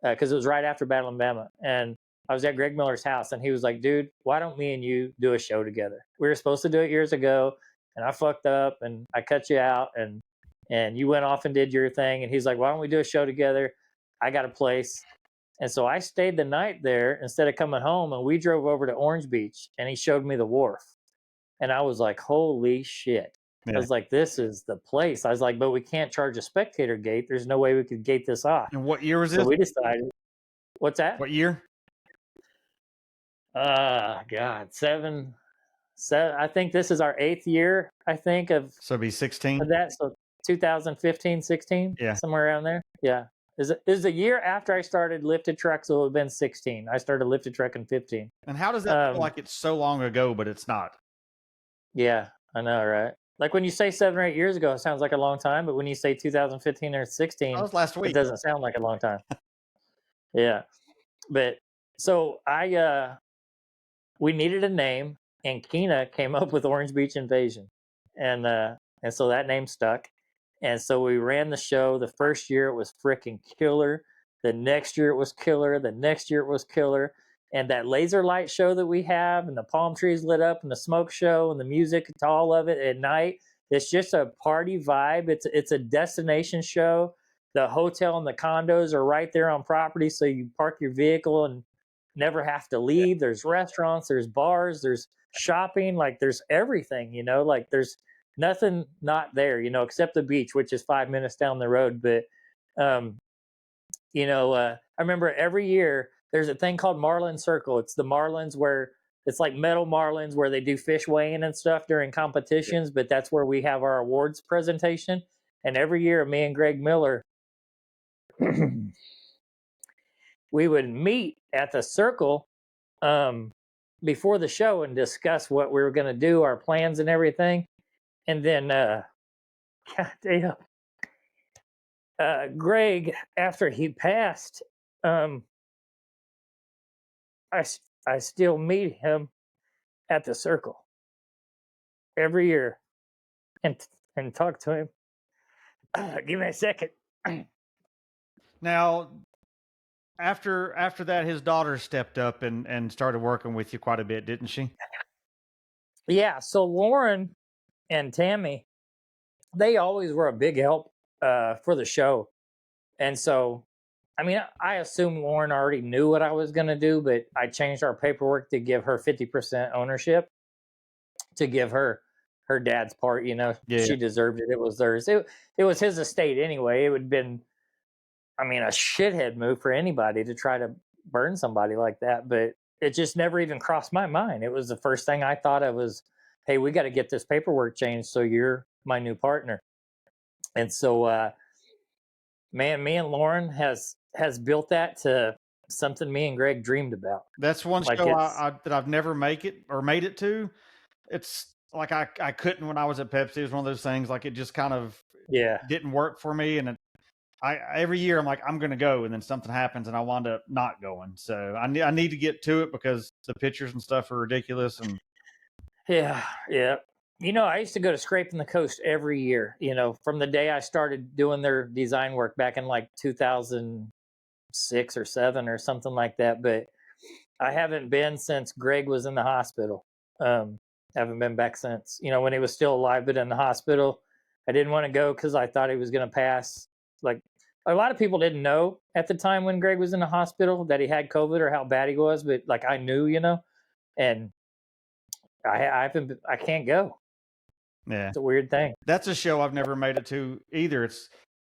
because it was right after Battle in Bama, and I was at Greg Miller's house, and he was like, dude, why don't me and you do a show together? We were supposed to do it years ago, and I fucked up, and I cut you out, and you went off and did your thing. And he's like, why don't we do a show together? I got a place. And so I stayed the night there instead of coming home, and we drove over to Orange Beach, and he showed me the wharf. And I was like, holy shit. I Yeah. was like, this is the place. I was like, but we can't charge a spectator gate. There's no way we could gate this off. And what year was So this? we decided, what's that? What year? God, seven. I think this is our 8th year, I think, So it'd be 16. of that. So 2015, 16, Yeah. somewhere around there. Yeah. Is a year after I started lifted truck, so it would have been 16. I started lifted truck in 15. And how does that feel like it's so long ago, but it's not? Yeah, I know, right? Like when you say 7 or 8 years ago, it sounds like a long time, but when you say 2015 or That 16, was last it week. doesn't sound like a long time. Yeah. But so we needed a name, and Keena came up with Orange Beach Invasion. And so that name stuck. And so we ran the show. The first year it was freaking killer. The next year it was killer. The next year it was killer. And that laser light show that we have, and the palm trees lit up, and the smoke show, and the music to all of it at night, it's just a party vibe. It's a destination show. The hotel and the condos are right there on property, so you park your vehicle and never have to leave. There's restaurants, there's bars, there's shopping, like there's everything, like there's nothing not there, except the beach, which is 5 minutes down the road. But um I remember every year there's a thing called Marlin Circle. It's the Marlins where it's like metal Marlins where they do fish weighing and stuff during competitions, but that's where we have our awards presentation. And every year me and Greg Miller we would meet at the circle before the show and discuss what we were going to do, our plans and everything. And then, God damn, Greg, after he passed, I still meet him at the circle every year and talk to him. Give me a second. Now, after that, his daughter stepped up and started working with you quite a bit, didn't she? Yeah. So Lauren and Tammy, they always were a big help for the show. And so, I mean, I assume Lauren already knew what I was going to do, but I changed our paperwork to give her 50% ownership, to give her dad's part. Yeah. She deserved it. It was theirs. It was his estate anyway. It would have been, I mean, a shithead move for anybody to try to burn somebody like that. But it just never even crossed my mind. It was the first thing I thought of was, hey, we got to get this paperwork changed so you're my new partner. And so, man, me and Lauren has built that to something me and Greg dreamed about. That's one Like show that I've never made it to. It's like I couldn't when I was at Pepsi. It was one of those things like it just kind of didn't work for me. And every year I'm like, I'm going to go, and then something happens and I wind up not going. So I need to get to it because the pictures and stuff are ridiculous. And yeah. I used to go to Scraping the Coast every year, from the day I started doing their design work back in like 2006 or 7 or something like that. But I haven't been since Greg was in the hospital. Haven't been back since, when he was still alive, but in the hospital. I didn't want to go because I thought he was going to pass. Like a lot of people didn't know at the time when Greg was in the hospital that he had COVID or how bad he was. But like I knew, and I can't go. yeah, It's a weird thing. that's a show I've never made it to either.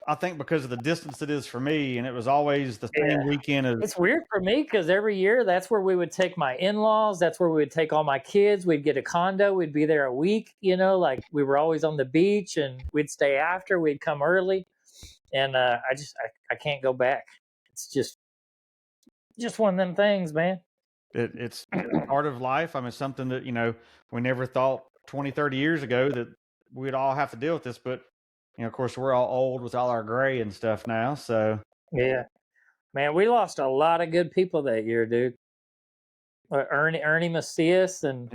I think because of the distance it is for me, and it was always the same weekend as. It's weird for me because every year that's where we would take my in-laws. That's where we would take all my kids. We'd get a condo. We'd be there a week, like we were always on the beach, and we'd stay after. We'd come early. And I can't go back. It's just one of them things, man. It's part of life. I mean, something that, we never thought 20, 30 years ago that we'd all have to deal with this, but of course we're all old with all our gray and stuff now. So yeah, man, we lost a lot of good people that year, dude. Ernie Macias and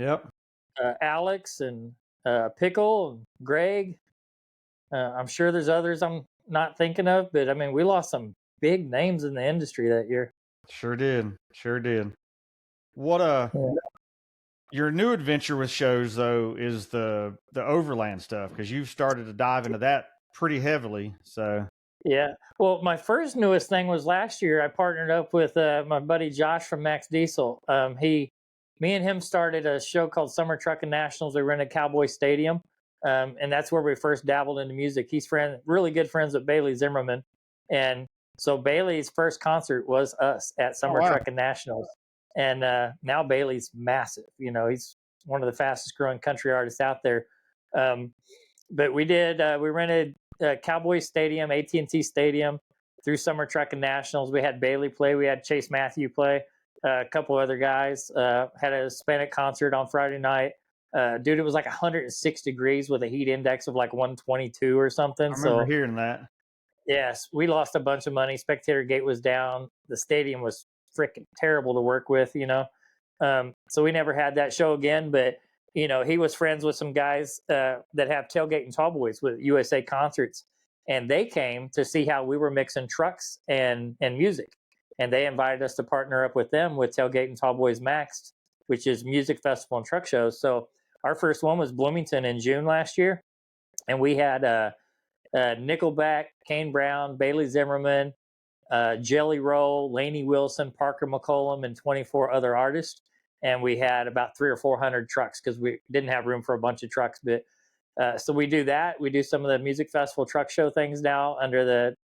Alex and Pickle and Greg. I'm sure there's others I'm not thinking of, but I mean, we lost some big names in the industry that year. Sure did. What your new adventure with shows though is the overland stuff, because you've started to dive into that pretty heavily. So yeah, well, my first newest thing was last year. I partnered up with my buddy Josh from Max Diesel. He me and him started a show called Summer Trucking Nationals. We rented Cowboy Stadium, and that's where we first dabbled into music. He's really good friends with Bailey Zimmerman, and so Bailey's first concert was us at Summer Trucking Nationals, and now Bailey's massive. He's one of the fastest growing country artists out there. But we rented Cowboy Stadium, AT&T Stadium, through Summer Trucking Nationals. We had Bailey play. We had Chase Matthew play. A couple other guys had a Hispanic concert on Friday night. Dude, it was like 106 degrees with a heat index of like 122 or something. I remember hearing that. Yes, we lost a bunch of money. Spectator gate was down. The stadium was freaking terrible to work with, so we never had that show again. But he was friends with some guys that have Tailgate and Tallboys with USA Concerts, and they came to see how we were mixing trucks and music, and they invited us to partner up with them with Tailgate and Tallboys Maxed, which is music festival and truck shows. So our first one was Bloomington in June last year, and we had Nickelback, Kane Brown, Bailey Zimmerman, Jelly Roll, Lainey Wilson, Parker McCollum, and 24 other artists. And we had about 300 or 400 trucks because we didn't have room for a bunch of trucks. But so we do that. We do some of the music festival truck show things now under the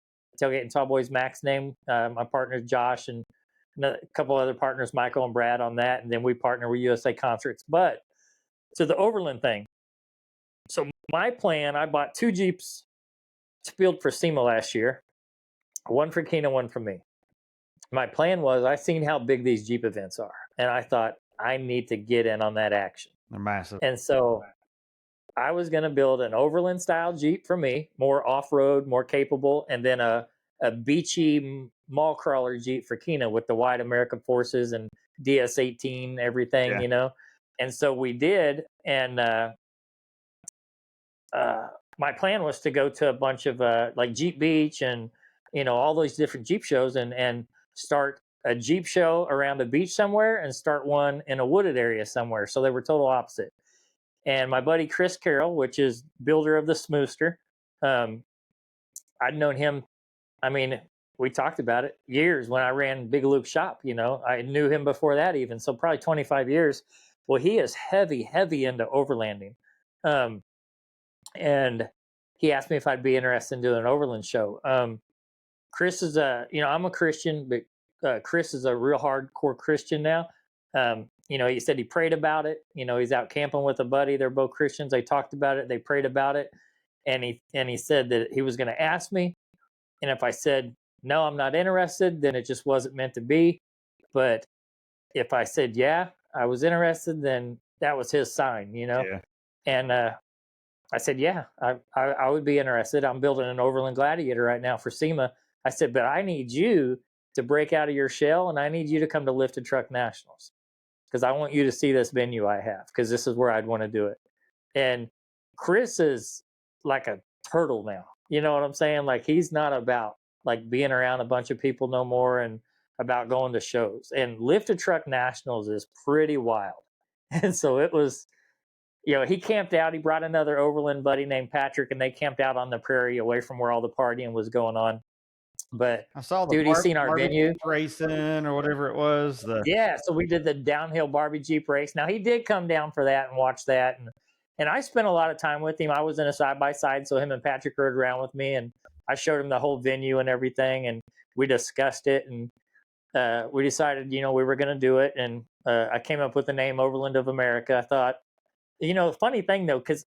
Tailgate and Tallboys Max name. My partner Josh and a couple other partners, Michael and Brad, on that. And then we partner with USA Concerts. But to the Overland thing. So my plan, I bought 2 Jeeps to build for SEMA last year. One for Keena, one for me. My plan was, I seen how big these Jeep events are, and I thought I need to get in on that action. They're massive. And so I was going to build an Overland style Jeep for me, more off-road, more capable, and then a beachy mall crawler Jeep for Keena with the wide American Forces and DS18, everything, And so we did, and my plan was to go to a bunch of like Jeep Beach and all those different Jeep shows and start a Jeep show around a beach somewhere and start one in a wooded area somewhere. So they were total opposite. And my buddy Chris Carroll, which is builder of the Smooster, I'd known him. I mean, we talked about it years when I ran Big Luke's shop. I knew him before that even. So probably 25 years. Well, he is heavy into overlanding. And he asked me if I'd be interested in doing an overland show. Chris is I'm a Christian, but Chris is a real hardcore Christian now. He said he prayed about it. He's out camping with a buddy. They're both Christians. They talked about it. They prayed about it. And he said that he was going to ask me. And if I said, no, I'm not interested, then it just wasn't meant to be. But if I said, yeah, I was interested, then that was his sign, Yeah. And I said, yeah, I would be interested. I'm building an Overland Gladiator right now for SEMA. I said, but I need you to break out of your shell, and I need you to come to Lifted Truck Nationals because I want you to see this venue I have because this is where I'd want to do it. And Chris is like a turtle now. You know what I'm saying? Like he's not about like being around a bunch of people no more and about going to shows. And Lifted Truck Nationals is pretty wild. And so it was, he camped out. He brought another Overland buddy named Patrick, and they camped out on the prairie away from where all the partying was going on. But I saw the dude, he's seen our venue racing or whatever it was. Yeah, so we did the downhill Barbie Jeep race. Now he did come down for that and watch that, and I spent a lot of time with him. I was in a side by side, so him and Patrick rode around with me, and I showed him the whole venue and everything, and we discussed it, and we decided, we were going to do it, and I came up with the name Overland of America. I thought, funny thing though, because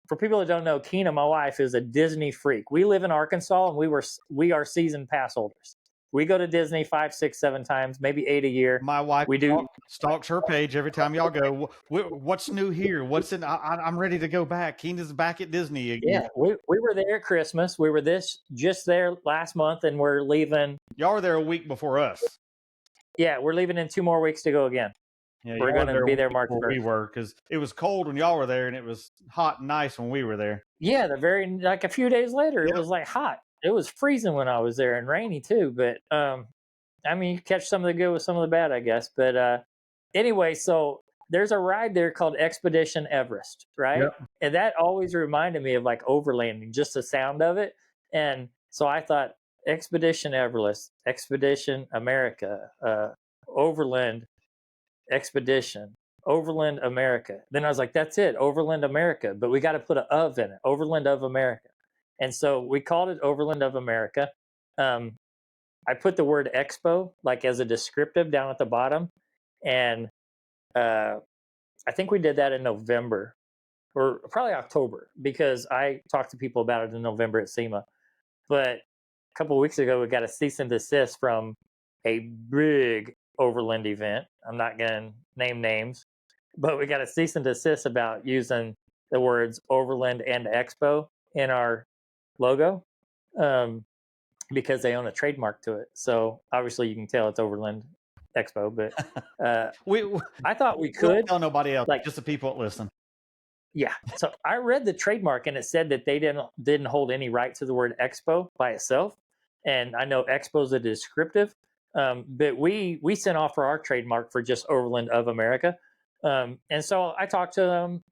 for people that don't know, Keena, my wife, is a Disney freak. We live in Arkansas, and we are season pass holders. We go to Disney 5, 6, 7 times, maybe 8 a year. My wife stalks her page every time y'all go. What's new here? What's in? I'm ready to go back. Keena's back at Disney again. Yeah, we were there at Christmas. We were just there last month, and we're leaving. Y'all were there a week before us. Yeah, we're leaving in 2 more weeks to go again. Yeah, we're going to be there March 1st. We were, because it was cold when y'all were there, and it was hot and nice when we were there. Yeah, a few days later, It was like hot. It was freezing when I was there and rainy too. But you catch some of the good with some of the bad, I guess. But anyway, so there's a ride there called Expedition Everest, right? Yep. And that always reminded me of like overlanding, just the sound of it. And so I thought Expedition Everest, Expedition America, Overland. Expedition, Overland America. Then I was like, that's it, Overland America, but we got to put an of in it, Overland of America. And so we called it Overland of America. I put the word expo like as a descriptive down at the bottom. And I think we did that in November or probably October, because I talked to people about it in November at SEMA. But a couple of weeks ago, we got a cease and desist from a big Overland event. I'm not going to name names, but we got a cease and desist about using the words Overland and Expo in our logo, because they own a trademark to it. So obviously you can tell it's Overland Expo, but I thought we could. Don't tell nobody else, like, just the people that listen. Yeah. So I read the trademark and it said that they didn't hold any right to the word expo by itself. And I know expo is a descriptive, but we sent off for our trademark for just Overland of America. And so I talked to them,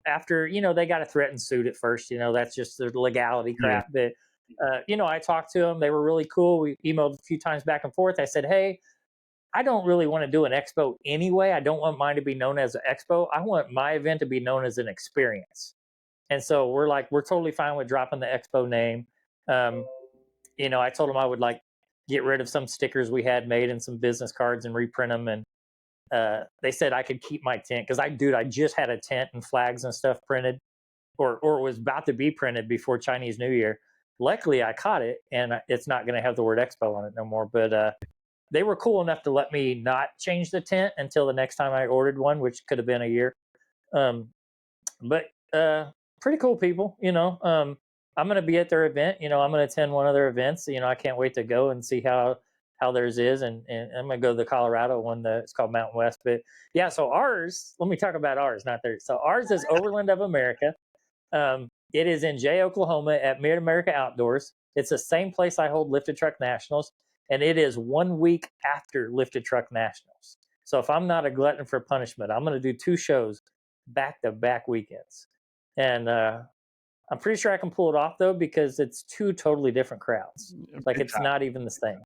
after, they got a threatened suit at first, that's just the legality crap. Yeah. But, I talked to them. They were really cool. We emailed a few times back and forth. I said, hey, I don't really want to do an expo anyway. I don't want mine to be known as an expo. I want my event to be known as an experience. And so we're totally fine with dropping the expo name. I told them I would get rid of some stickers we had made and some business cards and reprint them. And they said I could keep my tent because I just had a tent and flags and stuff printed, or it was about to be printed before Chinese New Year. Luckily, I caught it, and it's not going to have the word expo on it no more. But they were cool enough to let me not change the tent until the next time I ordered one, which could have been a year. But pretty cool people, I'm going to be at their event. I'm going to attend one of their events. I can't wait to go and see how theirs is. And I'm going to go to the Colorado one. It's called Mountain West. But yeah, so ours, let me talk about ours, not theirs. So ours is Overland of America. It is in Jay, Oklahoma at Mid-America Outdoors. It's the same place I hold Lifted Truck Nationals. And it is 1 week after Lifted Truck Nationals. So if I'm not a glutton for punishment, I'm going to do 2 shows back-to-back weekends. And I'm pretty sure I can pull it off, though, because it's 2 totally different crowds. It's not even the same.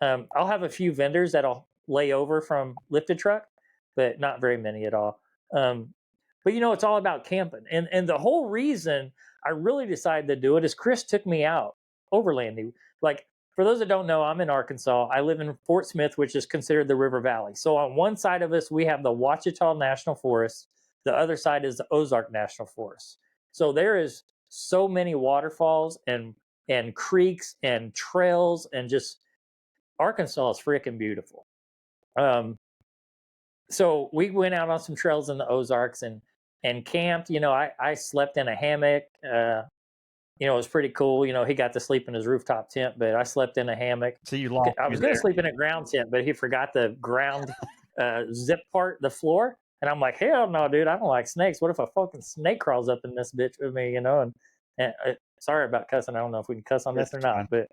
I'll have a few vendors that'll lay over from Lifted Truck, but not very many at all. But, it's all about camping. And the whole reason I really decided to do it is Chris took me out overlanding. For those that don't know, I'm in Arkansas. I live in Fort Smith, which is considered the River Valley. So on one side of us, we have the Ouachita National Forest. The other side is the Ozark National Forest. So there is so many waterfalls and creeks and trails, and just Arkansas is freaking beautiful. So we went out on some trails in the Ozarks and camped. I slept in a hammock. It was pretty cool. He got to sleep in his rooftop tent, but I slept in a hammock. So you lost. I was going to sleep in a ground tent, but he forgot the ground zip part, the floor. And I'm like, hell no, dude, I don't like snakes. What if a fucking snake crawls up in this bitch with me, And sorry about cussing. I don't know if we can cuss on this or not, but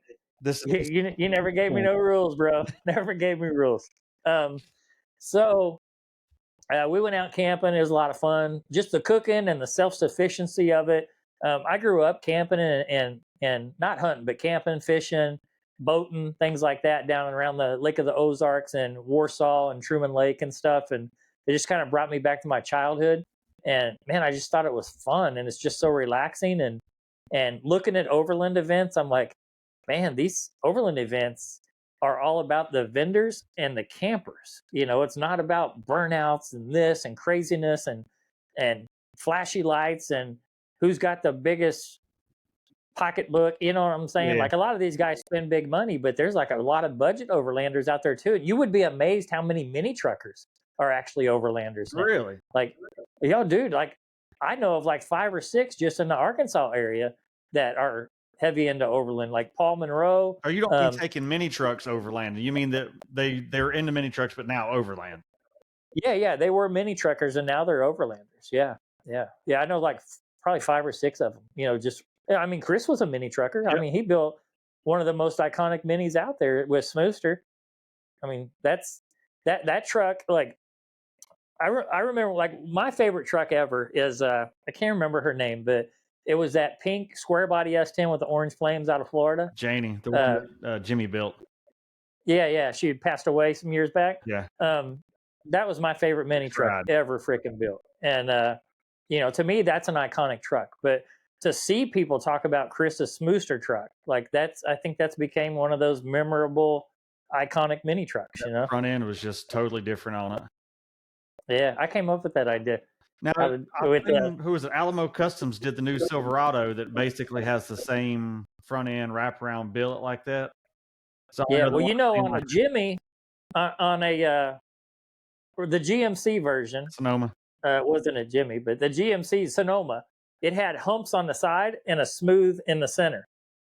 you never gave me no rules, bro. Never gave me rules. So we went out camping. It was a lot of fun. Just the cooking and the self-sufficiency of it. I grew up camping and not hunting, but camping, fishing, boating, things like that down around the Lake of the Ozarks and Warsaw and Truman Lake and stuff. And it just kind of brought me back to my childhood. And man, I just thought it was fun, and it's just so relaxing. And looking at Overland events, I'm like, man, these Overland events are all about the vendors and the campers. It's not about burnouts and this and craziness and flashy lights and who's got the biggest pocketbook, you know what I'm saying? Yeah. A lot of these guys spend big money, but there's a lot of budget overlanders out there too. You would be amazed how many mini truckers are actually overlanders now. Really? Dude, I know of 5 or 6 just in the Arkansas area that are heavy into overland, like Paul Monroe. Or you don't mean taking mini trucks overland. You mean that they're into mini trucks, but now overland. Yeah. They were mini truckers and now they're overlanders. Yeah. I know probably 5 or 6 of them, Chris was a mini trucker. Yep. He built one of the most iconic minis out there with Smooster. That's that truck. I remember my favorite truck ever is, I can't remember her name, but it was that pink square body S10 with the orange flames out of Florida. Janie, the one that Jimmy built. Yeah. She had passed away some years back. Yeah. that was my favorite mini truck ever freaking built. And, to me, that's an iconic truck. But to see people talk about Chris's Smooster truck, like I think that's became one of those memorable, iconic mini trucks, The front end was just totally different on it. Yeah, I came up with that idea. Now, who was it? Alamo Customs did the new Silverado that basically has the same front end wraparound billet like that. So yeah, well, on a Jimmy, on a or the GMC version, Sonoma, wasn't a Jimmy, but the GMC Sonoma, it had humps on the side and a smooth in the center.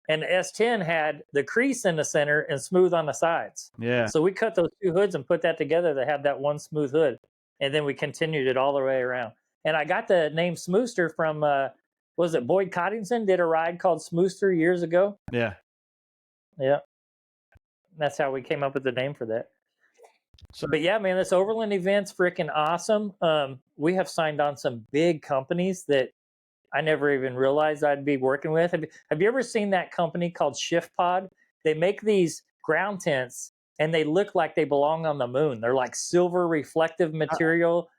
And the S10 had the crease in the center and smooth on the sides. Yeah. So we cut those two hoods and put that together to have that one smooth hood. And then we continued it all the way around. And I got the name Smooster from, was it Boyd Coddington did a ride called Smooster years ago? Yeah. Yeah. That's how we came up with the name for that. So, but yeah, man, this Overland event's freaking awesome. We have signed on some big companies that I never even realized I'd be working with. Have you ever seen that company called ShiftPod? They make these ground tents and they look like they belong on the moon. They're like silver reflective material.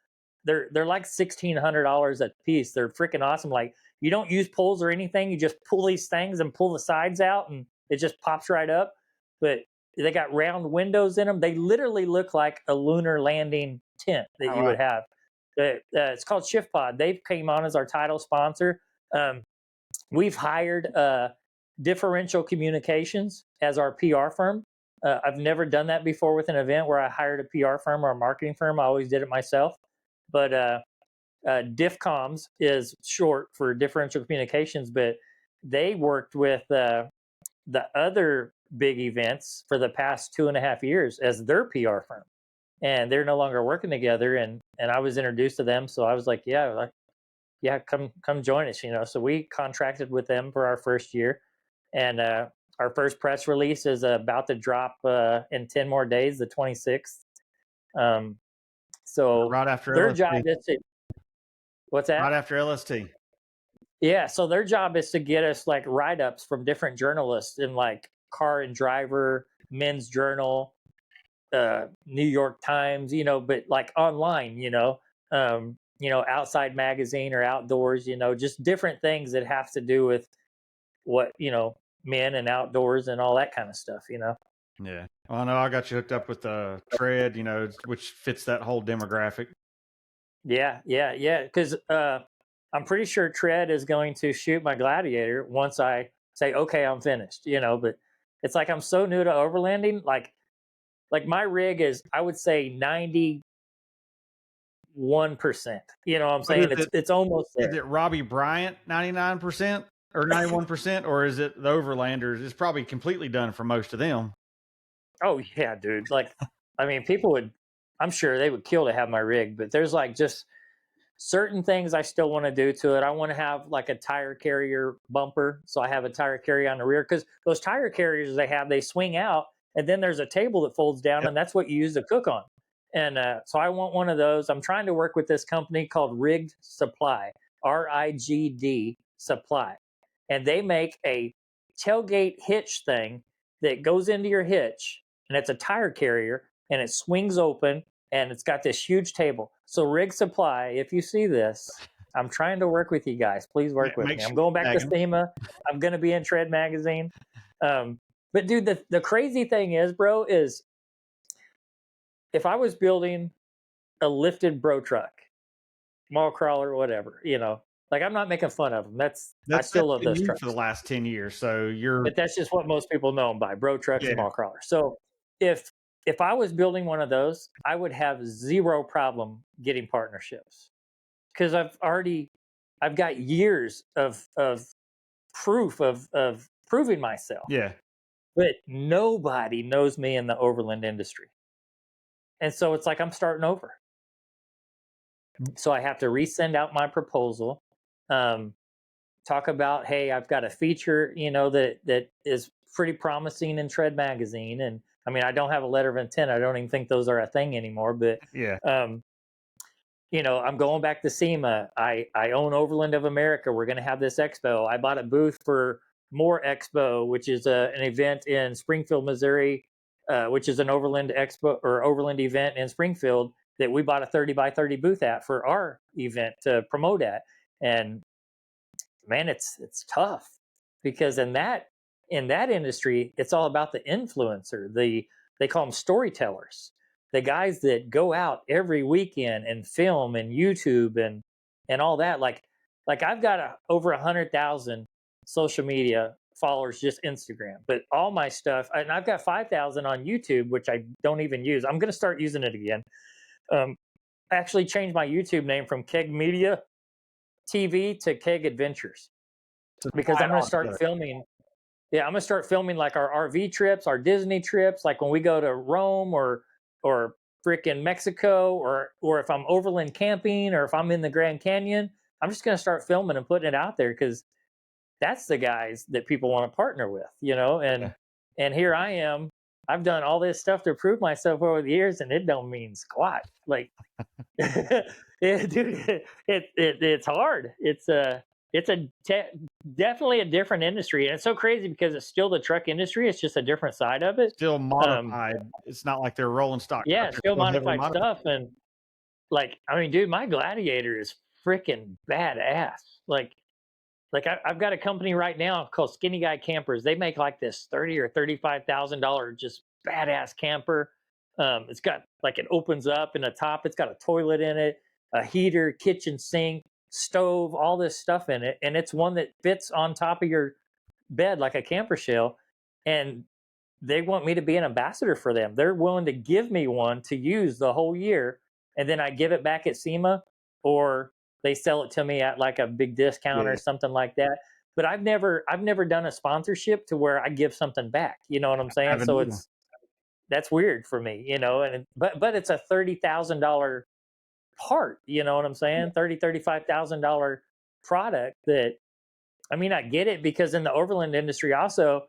They're like $1,600 a piece. They're freaking awesome. Like, you don't use poles or anything. You just pull these things and pull the sides out and it just pops right up. But they got round windows in them. They literally look like a lunar landing tent that you would have. It's called ShiftPod. They came on as our title sponsor. We've hired Differential Communications as our PR firm. I've never done that before with an event where I hired a PR firm or a marketing firm. I always did it myself. But DIFCOMS is short for Differential Communications, but they worked with the other big events for the past 2.5 years as their PR firm. And they're no longer working together. And I was introduced to them. So I was like, yeah, come join us, So we contracted with them for our first year. And our first press release is about to drop in 10 more days, the 26th. So right after their LST. job is to, what's that? Right after LST. Yeah. So their job is to get us like write-ups from different journalists in like Car and Driver, Men's Journal, New York Times, but like online, Outside Magazine or Outdoors, just different things that have to do with what, men and outdoors and all that kind of stuff, Yeah. Well, I know I got you hooked up with the Tread, which fits that whole demographic. Yeah. Because I'm pretty sure Tread is going to shoot my Gladiator once I say, okay, I'm finished, but it's like I'm so new to overlanding. Like my rig is, I would say 91%. You know what I'm saying? It's almost there. Is it Robbie Bryant 99% or 91%, or is it the Overlanders? It's probably completely done for most of them. Oh yeah, dude. Like, I mean, I'm sure they would kill to have my rig, but there's like just certain things I still want to do to it. I want to have like a tire carrier bumper. So I have a tire carrier on the rear, because those tire carriers they swing out, and then there's a table that folds down, and that's what you use to cook on. And so I want one of those. I'm trying to work with this company called Rigged Supply, RIGD Supply. And they make a tailgate hitch thing that goes into your hitch, and it's a tire carrier, and it swings open, and it's got this huge table. So Rigged Supply, if you see this, I'm trying to work with you guys. Please work with me. I'm going back to SEMA. I'm going to be in Tread Magazine. But dude, the crazy thing is, bro, is if I was building a lifted bro truck, mall crawler, whatever, like, I'm not making fun of them. I still love those trucks for the last 10 years. So but that's just what most people know them by, bro trucks and mall crawlers. So if I was building one of those, I would have zero problem getting partnerships, because I've got years of proof of proving myself. Yeah. But nobody knows me in the overland industry. And so it's like I'm starting over. So I have to resend out my proposal, talk about, hey, I've got a feature, that is pretty promising in Tread Magazine. And I mean, I don't have a letter of intent. I don't even think those are a thing anymore. But yeah, I'm going back to SEMA. I own Overland of America. We're going to have this expo. I bought a booth for More Expo, which is an event in Springfield, Missouri, which is an Overland expo or Overland event in Springfield. that we bought a 30 by 30 booth at for our event to promote at. And man, it's tough because in that industry, it's all about the influencer. They call them storytellers, the guys that go out every weekend and film and YouTube and all that. Like I've got over 100,000 social media followers, just Instagram, but all my stuff, and I've got 5,000 on YouTube, which I don't even use. I'm going to start using it again. Actually changed my YouTube name from KEG Media TV to KEG Adventures because I'm going to start filming. Yeah, I'm going to start filming like our RV trips, our Disney trips, like when we go to Rome or freaking Mexico, or if I'm overland camping, or if I'm in the Grand Canyon. I'm just going to start filming and putting it out there because that's the guys that people want to partner with, you know. And here I am. I've done all this stuff to prove myself over the years, and it don't mean squat. Like, dude, it's hard. It's definitely a different industry, and it's so crazy because it's still the truck industry. It's just a different side of it. Still modified. It's not like they're rolling stock. Yeah, still modified stuff. And like, I mean, dude, my Gladiator is freaking badass. Like I've got a company right now called Skinny Guy Campers. They make like this $30,000 or $35,000 just badass camper. It's got like, it opens up in the top. It's got a toilet in it, a heater, kitchen sink, stove, all this stuff in it, and it's one that fits on top of your bed like a camper shell. And they want me to be an ambassador for them. They're willing to give me one to use the whole year, and then I give it back at SEMA, or they sell it to me at like a big discount or something like that. But I've never done a sponsorship to where I give something back. You know what I'm saying? So that's weird for me, you know. And but it's a $30,000 part. You know what I'm saying? $35,000 product. That, I mean, I get it, because in the overland industry also,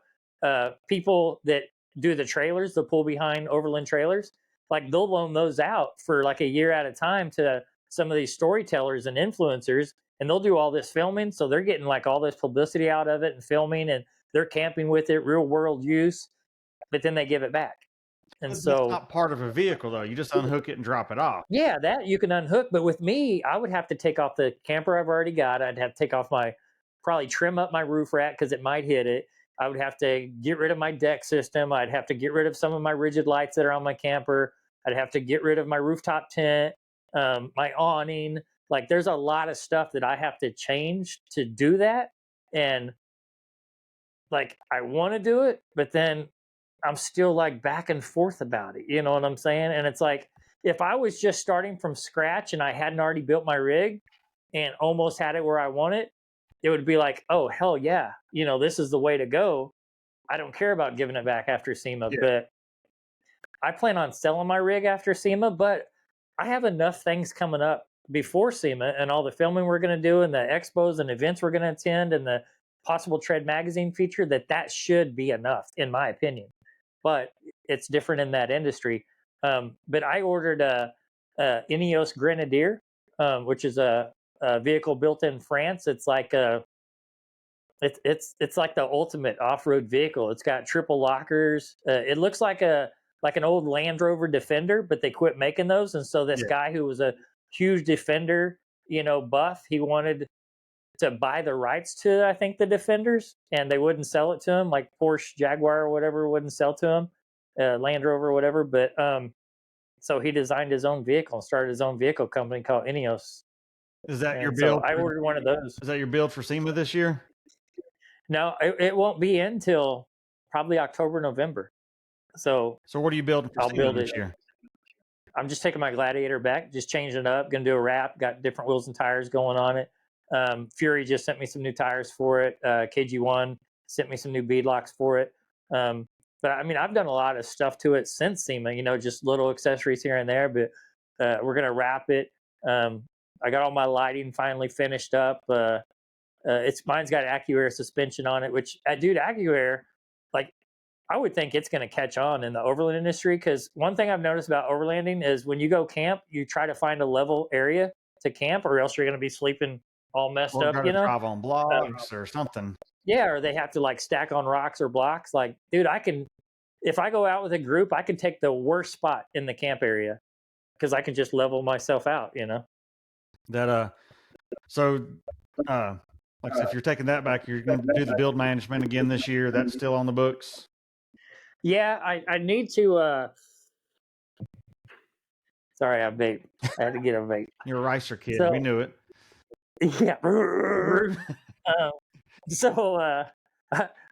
people that do the trailers, the pull behind overland trailers, like they'll loan those out for like a year at a time to some of these storytellers and influencers, and they'll do all this filming. So they're getting like all this publicity out of it and filming, and they're camping with it, real world use, but then they give it back. And That's so not part of a vehicle though. You just unhook it and drop it off. yeah, that you can unhook. But with me, I would have to take off the camper I've already got. I'd have to take off probably trim up my roof rack because it might hit it. I would have to get rid of my deck system. I'd have to get rid of some of my rigid lights that are on my camper. I'd have to get rid of my rooftop tent, my awning. Like, there's a lot of stuff that I have to change to do that. And like, I want to do it, but then I'm still like back and forth about it. You know what I'm saying? And it's like, if I was just starting from scratch and I hadn't already built my rig and almost had it where I want it, it would be like, oh, hell yeah. You know, this is the way to go. I don't care about giving it back after SEMA, but I plan on selling my rig after SEMA. But I have enough things coming up before SEMA, and all the filming we're going to do, and the expos and events we're going to attend, and the possible Tread magazine feature, that should be enough, in my opinion. But it's different in that industry. But I ordered a Ineos Grenadier, which is a vehicle built in France. It's like it's like the ultimate off-road vehicle. It's got triple lockers. It looks like an old Land Rover Defender, but they quit making those. And so this guy who was a huge Defender, you know, buff, he wanted to buy the rights to, I think, the Defenders, and they wouldn't sell it to him. Like Porsche, Jaguar, or whatever wouldn't sell to him, Land Rover, or whatever. But so he designed his own vehicle and started his own vehicle company called Ineos. Is that your build? So I ordered one of those. Is that your build for SEMA this year? No, it won't be until probably October, November. So what are you building for SEMA this year? I'm just taking my Gladiator back, just changing it up, going to do a wrap, got different wheels and tires going on it. Fury just sent me some new tires for it. KG1 sent me some new beadlocks for it. But I mean, I've done a lot of stuff to it since SEMA, you know, just little accessories here and there, but we're going to wrap it. I got all my lighting finally finished up. Mine's got AccuAir suspension on it, which, dude, AccuAir, like, I would think it's going to catch on in the overland industry, because one thing I've noticed about overlanding is when you go camp, you try to find a level area to camp, or else you're going to be sleeping all messed up, you know? Drive on blocks or something. Yeah, or they have to like stack on rocks or blocks. Like, dude, if I go out with a group, I can take the worst spot in the camp area because I can just level myself out, That so like I said, if you're taking that back, you're going to do the build management again this year. That's still on the books. Yeah, I need to. Sorry, I vape. I had to get a vape. You're a ricer kid. So We knew it. yeah.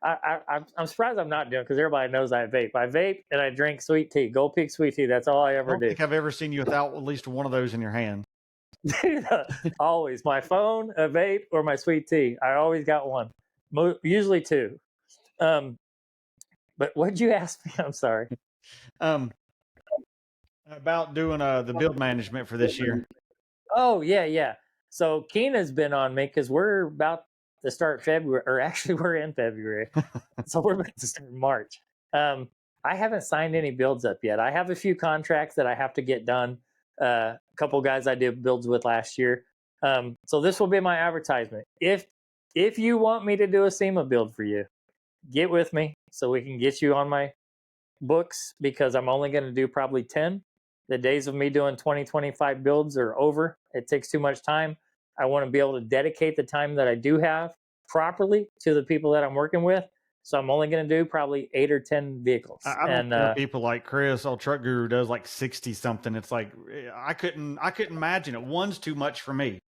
I'm surprised I'm not doing because everybody knows I vape. I vape and I drink sweet tea, Gold Peak sweet tea. That's all I I ever don't do. think I've ever seen you without at least one of those in your hand. Always my phone, a vape, or my sweet tea. I always got one, usually two. But what'd you ask me? I'm sorry. About doing the build management for this year. Oh yeah. So Keena's been on me because we're about to start February, or actually we're in February, so we're about to start March. I haven't signed any builds up yet. I have a few contracts that I have to get done. A couple guys I did builds with last year. So this will be my advertisement. If you want me to do a SEMA build for you, get with me so we can get you on my books, because I'm only going to do probably 10. The days of me doing 20-25 builds are over. It takes too much time. I want to be able to dedicate the time that I do have properly to the people that I'm working with. So I'm only going to do probably 8 or 10 vehicles. I don't care people like Chris, old truck guru, does like 60 something. It's like I couldn't imagine it. One's too much for me.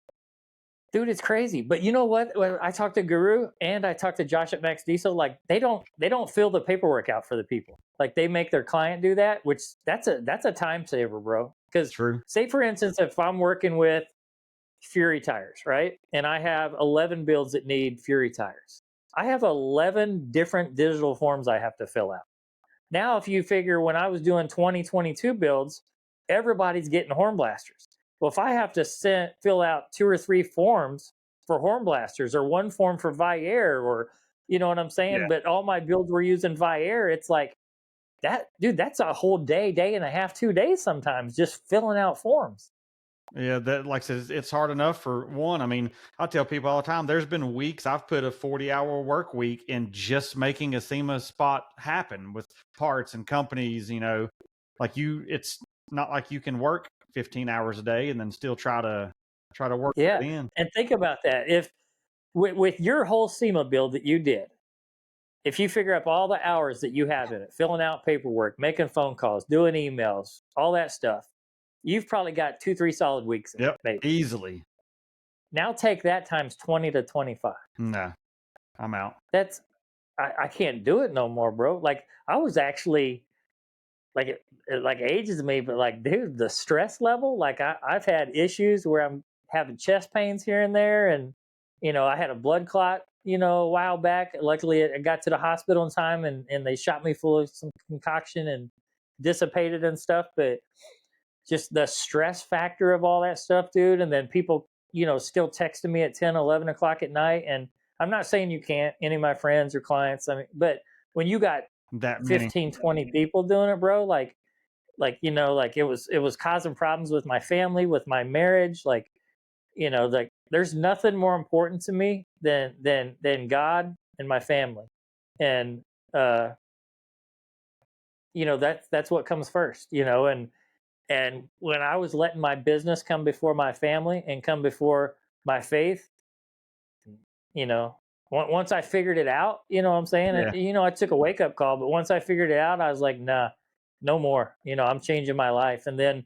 Dude, it's crazy. But you know what? When I talked to Guru and I talked to Josh at Max Diesel, like they don't fill the paperwork out for the people. Like they make their client do that, which that's a time saver, bro. Because say for instance, if I'm working with Fury tires, right? And I have 11 builds that need Fury tires. I have 11 different digital forms I have to fill out. Now, if you figure when I was doing 2022 builds, everybody's getting horn blasters. Well, if I have to fill out 2 or 3 forms for horn blasters, or 1 form for Viair, or you know what I'm saying? Yeah. But all my builds were using Viair. It's like that, dude, that's a whole day and a half, 2 days sometimes just filling out forms. Yeah, that, like I said, it's hard enough for one. I mean, I tell people all the time, there's been weeks I've put a 40-hour work week in just making a SEMA spot happen with parts and companies, like it's not like you can work 15 hours a day and then still try to work it in. And think about that. If with your whole SEMA build that you did, if you figure up all the hours that you have in it, filling out paperwork, making phone calls, doing emails, all that stuff, you've probably got 2-3 solid weeks in it, maybe. Easily. Now take that times 20 to 25. No, I'm out. That's I can't do it no more, bro. Like I was actually like it like ages me, but like, dude, the stress level, like I've had issues where I'm having chest pains here and there, and I had a blood clot, a while back. Luckily I got to the hospital in time, and they shot me full of some concoction and dissipated and stuff. But just the stress factor of all that stuff, dude. And then people, still texting me at 10, 11 o'clock at night. And I'm not saying you can't, any of my friends or clients. I mean, but when you got that 15, 20 people doing it, bro, like it was causing problems with my family, with my marriage. Like, like there's nothing more important to me than God and my family. And, that's what comes first, and when I was letting my business come before my family and come before my faith, once I figured it out, you know what I'm saying? Yeah. I took a wake up call, but once I figured it out, I was like, nah, no more. I'm changing my life. And then,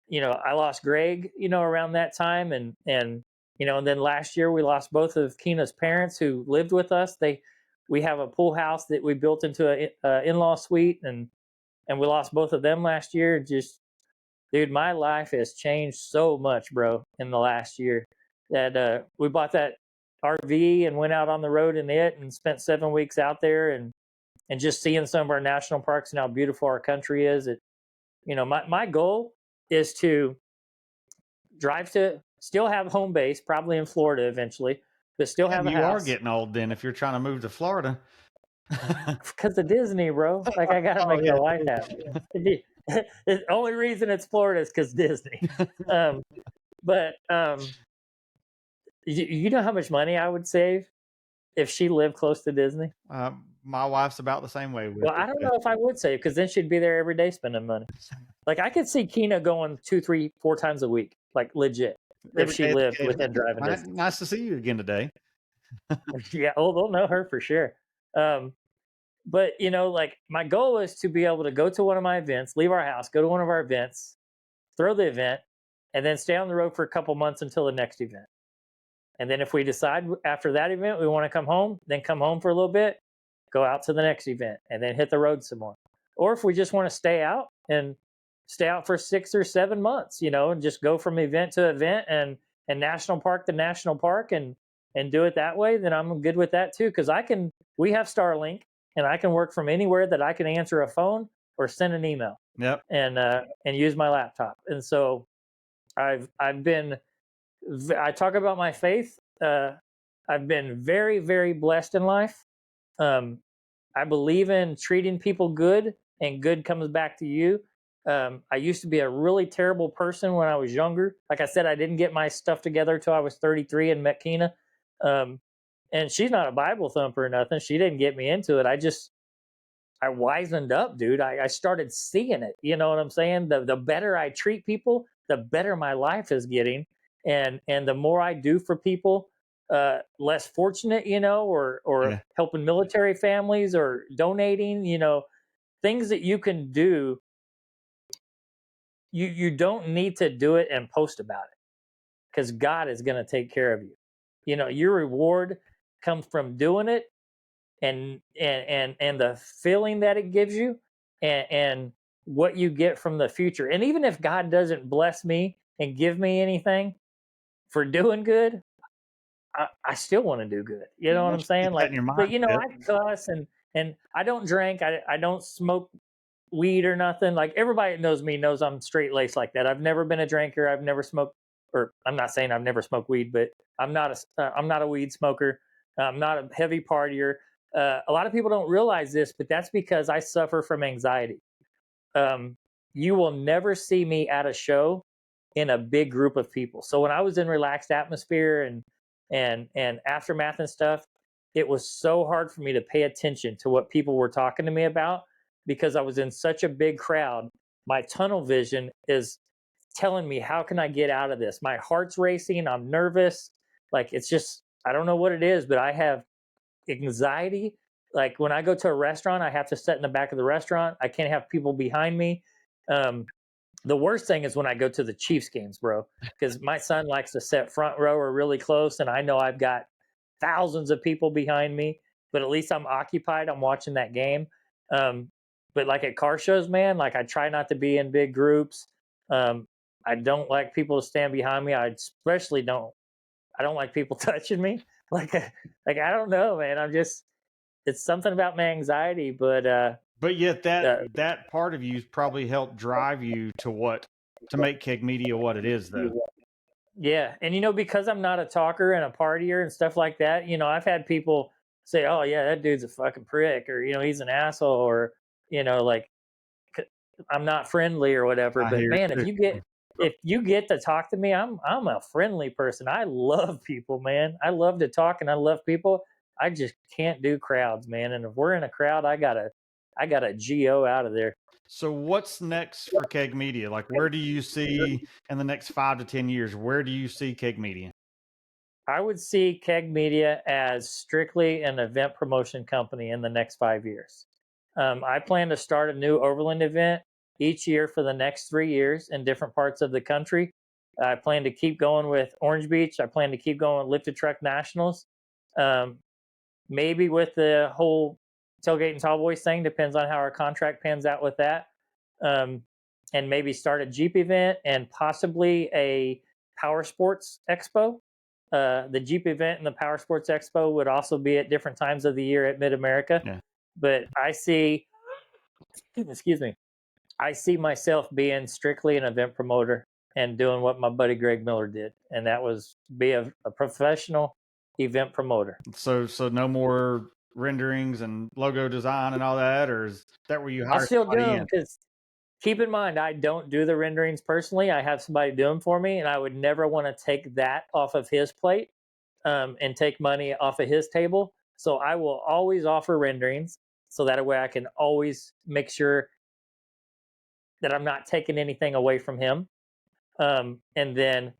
I lost Greg, around that time. And then last year we lost both of Keena's parents who lived with us. We have a pool house that we built into a in-law suite, and we lost both of them last year. Just, dude, my life has changed so much, bro, in the last year. That we bought that RV and went out on the road in it and spent 7 weeks out there, and just seeing some of our national parks and how beautiful our country is. My goal is to drive to still have home base, probably in Florida eventually, but still have a house. You are getting old then if you're trying to move to Florida. Because of Disney, bro. Like I gotta make my wife happy. The only reason it's Florida is because Disney. But you know how much money I would save if she lived close to Disney? My wife's about the same way with Well, it. I don't know if I would say, because then she'd be there every day spending money. Like, I could see Keena going 2, 3, 4 times a week, like legit, if she lived within driving distance. Nice to see you again today. Yeah, oh, they'll know her for sure. But like, my goal is to be able to go to one of my events, leave our house, go to one of our events, throw the event, and then stay on the road for a couple months until the next event. And then if we decide after that event we want to come home, then come home for a little bit, go out to the next event, and then hit the road some more. Or if we just want to stay out for 6 or 7 months, and just go from event to event and national park to national park and do it that way, then I'm good with that too. Because we have Starlink, and I can work from anywhere that I can answer a phone or send an email. Yep. And use my laptop. And so I talk about my faith. I've been very, very blessed in life. I believe in treating people good, and good comes back to you. I used to be a really terrible person when I was younger. Like I said, I didn't get my stuff together till I was 33 and met Keena. And she's not a Bible thumper or nothing. She didn't get me into it. I wisened up, dude. I started seeing it. You know what I'm saying? The better I treat people, the better my life is getting. And the more I do for people, less fortunate, or Yeah. helping military families or donating, things that you can do. You don't need to do it and post about it, because God is going to take care of you. Your reward comes from doing it, and the feeling that it gives you, and what you get from the future. And even if God doesn't bless me and give me anything for doing good, I still want to do good. You know what I'm saying? Keep that in your But mindset. I cuss, and I don't drink. I don't smoke weed or nothing. Like, everybody that knows me knows I'm straight laced like that. I've never been a drinker. I've never smoked, or I'm not saying I've never smoked weed, but I'm not a weed smoker. I'm not a heavy partier. A lot of people don't realize this, but that's because I suffer from anxiety. You will never see me at a show in a big group of people. So when I was in relaxed atmosphere and aftermath and stuff, it was so hard for me to pay attention to what people were talking to me about, because I was in such a big crowd. My tunnel vision is telling me, how can I get out of this? My heart's racing. I'm nervous. Like, it's just, I don't know what it is, but I have anxiety. Like, when I go to a restaurant, I have to sit in the back of the restaurant. I can't have people behind me. The worst thing is when I go to the Chiefs games, bro, because my son likes to sit front row or really close, and I know I've got thousands of people behind me, but at least I'm occupied. I'm watching that game. But like at car shows, man, like, I try not to be in big groups. I don't like people to stand behind me. I don't like people touching me. Like, I don't know, man. It's something about my anxiety, but But yet that part of you probably helped drive you to make KEG Media what it is, though. yeah. And because I'm not a talker and a partier and stuff like that, I've had people say, "Oh yeah, that dude's a fucking prick," or he's an asshole, or like, I'm not friendly or whatever. I But hear man, it too. if you get to talk to me, I'm a friendly person. I love people, man. I love to talk and I love people. I just can't do crowds, man. And if we're in a crowd, I gotta go out of there. So what's next for KEG Media? Like, where do you see in the next 5 to 10 years? Where do you see KEG Media? I would see KEG Media as strictly an event promotion company in the next 5 years. I plan to start a new Overland event each year for the next 3 years in different parts of the country. I plan to keep going with Orange Beach. I plan to keep going with Lifted Truck Nationals. Maybe with the whole Tailgate and Tall Boys thing, depends on how our contract pans out with that. And maybe start a Jeep event and possibly a Power Sports Expo. The Jeep event and the Power Sports Expo would also be at different times of the year at Mid America. Yeah. But I see, excuse me, I see myself being strictly an event promoter and doing what my buddy Greg Miller did, and that was be a professional event promoter. So no more renderings and logo design and all that, or is that where you hire I'll still do somebody them, in? because keep in mind, I don't do the renderings personally. I have somebody do them for me, and I would never want to take that off of his plate and take money off of his table. So I will always offer renderings, so that way I can always make sure that I'm not taking anything away from him. And then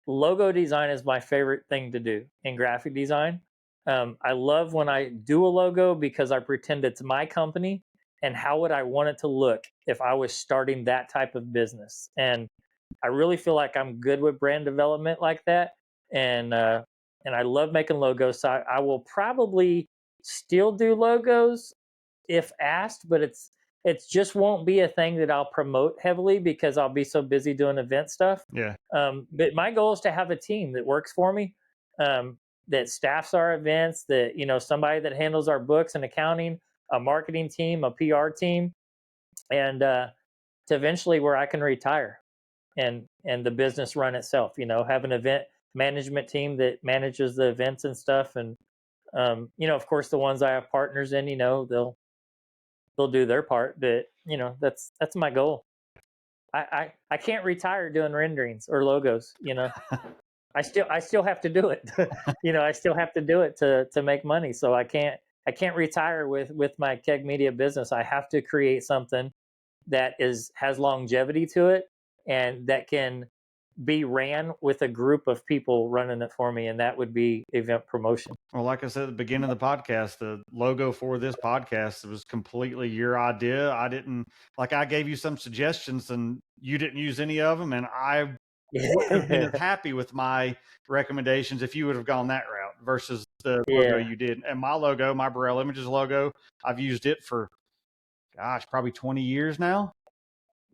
logo design is my favorite thing to do in graphic design. I love when I do a logo because I pretend it's my company, and how would I want it to look if I was starting that type of business. And I really feel like I'm good with brand development like that. And I love making logos. So I will probably still do logos if asked, but it's just won't be a thing that I'll promote heavily because I'll be so busy doing event stuff. Yeah. But my goal is to have a team that works for me, that staffs our events, that somebody that handles our books and accounting, a marketing team, a PR team, and to eventually where I can retire and the business run itself. Have an event management team that manages the events and stuff, and of course the ones I have partners in, they'll do their part, but that's my goal. I can't retire doing renderings or logos. I still have to do it. I still have to do it to make money. So I can't retire with my KEG Media business. I have to create something that has longevity to it, and that can be ran with a group of people running it for me, and that would be event promotion. Well, like I said at the beginning of the podcast, the logo for this podcast was completely your idea. I gave you some suggestions and you didn't use any of them. And I wouldn't have been as happy with my recommendations if you would have gone that route versus the logo you did. And my logo, my Burrell Images logo, I've used it for, probably 20 years now.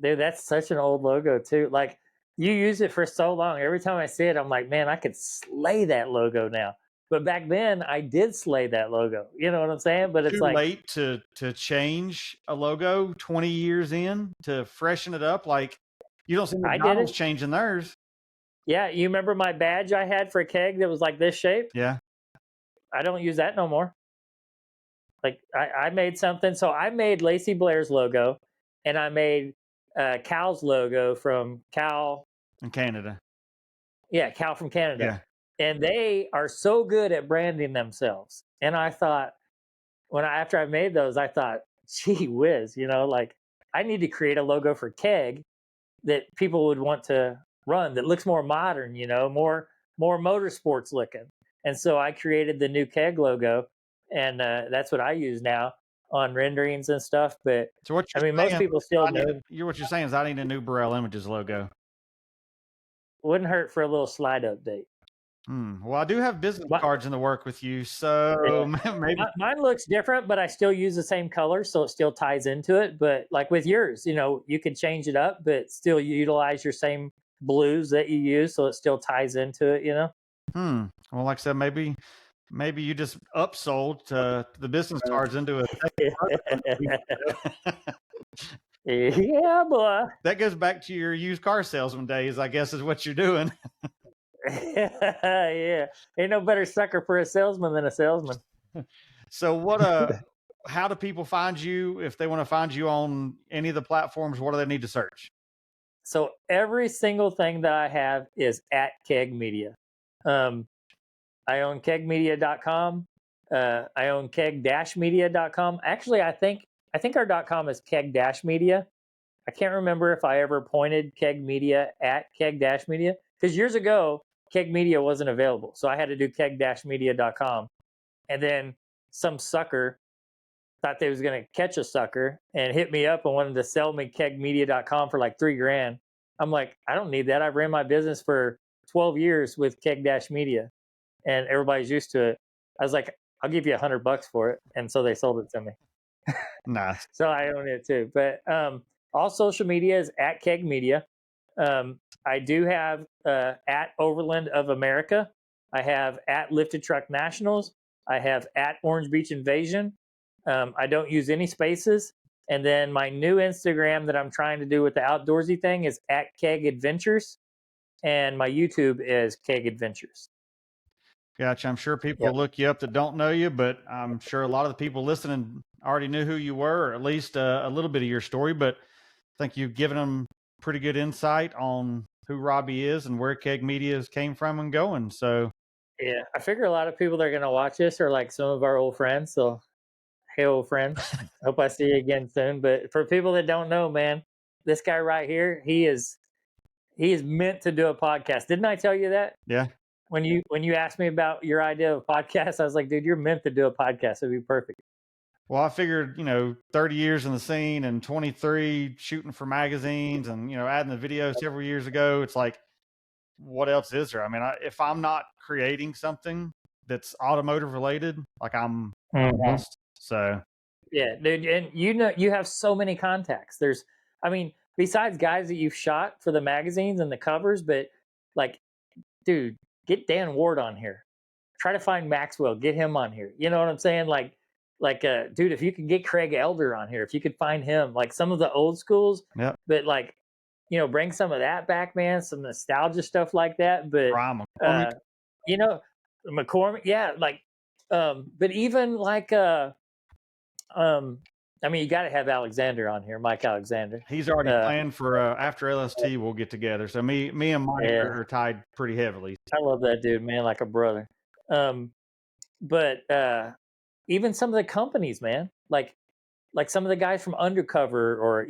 Dude, that's such an old logo too. Like, you use it for so long. Every time I see it, I'm like, man, I could slay that logo now. But back then, I did slay that logo. You know what I'm saying? But it's Too like late to change a logo 20 years in to freshen it up. Like, you don't see I did McDonald's it. changing theirs. Yeah, you remember my badge I had for KEG that was like this shape? Yeah. I don't use that no more. Like, I made something. So I made Lacey Blair's logo, and I made Cal's logo from Cal. In Canada. Yeah, Cal from Canada. Yeah. And they are so good at branding themselves. And I thought, after I made those, I thought, gee whiz, like, I need to create a logo for KEG that people would want to run, that looks more modern, more motorsports looking. And so I created the new KEG logo, and that's what I use now on renderings and stuff. But So what you're saying, most people still know. what you're saying is I need a new Burrell Images logo. Wouldn't hurt for a little slide update. Well, I do have business cards in the work with you, so maybe mine looks different, but I still use the same color, so it still ties into it. But like with yours, you could change it up, but still utilize your same blues that you use, so it still ties into it. Well, like I said, maybe you just upsold the business cards into a yeah, boy. That goes back to your used car salesman days, I guess, is what you're doing. Yeah, ain't no better sucker for a salesman than a salesman. So how do people find you if they want to find you on any of the platforms? What do they need to search? So every single thing that I have is at KEG Media. I own kegmedia.com. I own keg-media.com. Actually, I think our .com is keg-media. I can't remember if I ever pointed KEG Media at keg-media, because years ago, KEG Media wasn't available. So I had to do keg-media.com. And then some sucker thought they was going to catch a sucker and hit me up and wanted to sell me kegmedia.com for like $3,000. I'm like, I don't need that. I've ran my business for 12 years with keg-media, and everybody's used to it. I was like, I'll give you $100 for it. And so they sold it to me. Nice. So I own it too. But all social media is at KEG Media. I do have at Overland of America. I have at Lifted Truck Nationals. I have at Orange Beach Invasion. I don't use any spaces. And then my new Instagram that I'm trying to do with the outdoorsy thing is at KEG Adventures. And my YouTube is KEG Adventures. Gotcha. I'm sure people look you up that don't know you, but I'm sure a lot of the people listening already knew who you were, or at least a little bit of your story. But I think you've given them pretty good insight on who Robbie is and where KEG Media came from and going. So Yeah, I figure a lot of people that are gonna watch this are like some of our old friends. So, hey, old friend, hope I see you again soon. But for people that don't know, man, this guy right here, he is meant to do a podcast. Didn't I tell you that Yeah. when you asked me about your idea of a podcast? I was like, dude, you're meant to do a podcast. It'd be perfect. Well, I figured, 30 years in the scene and 23 shooting for magazines and, adding the video several years ago. It's like, what else is there? I mean, if I'm not creating something that's automotive related, like I'm Mhm. lost. So, Yeah, dude, and you have so many contacts. I mean, besides guys that you've shot for the magazines and the covers, but like, dude, get Dan Ward on here. Try to find Maxwell, get him on here. You know what I'm saying? Dude, if you could get Craig Elder on here, if you could find him, like some of the old schools, yeah, but like, bring some of that back, man, some nostalgia stuff like that. But Brian McCormick. uh, you know, McCormick, yeah, but even um, I mean, you got to have Alexander on here, Mike Alexander. He's already Uh, planned for after LST. We'll get together. So me and Mike yeah, are tied pretty heavily. I love that dude, man, like a brother. Um, but even some of the companies, man, like some of the guys from Undercover, or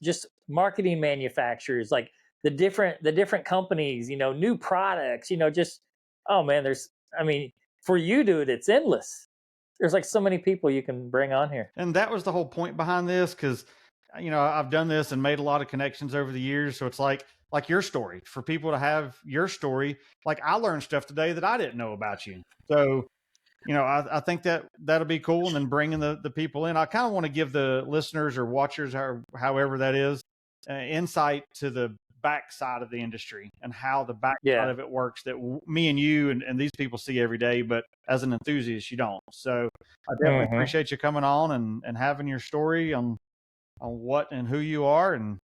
just marketing manufacturers, like the different companies, new products, just, oh man, I mean, for you, dude, it's endless. There's like so many people you can bring on here. And that was the whole point behind this, because I've done this and made a lot of connections over the years. So it's like your story, for people to have your story. Like, I learned stuff today that I didn't know about you. So I think that'll be cool. And then bringing the people in, I kind of want to give the listeners or watchers, or however that is, insight to the backside of the industry and how the backside Yeah. of it works, that me and you and these people see every day, but as an enthusiast, you don't. So I definitely appreciate you coming on and having your story on what and who you are, and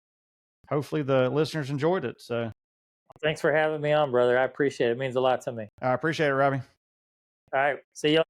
hopefully the listeners enjoyed it. So Thanks for having me on, brother. I appreciate it. It means a lot to me. I appreciate it, Robbie. All right. See you.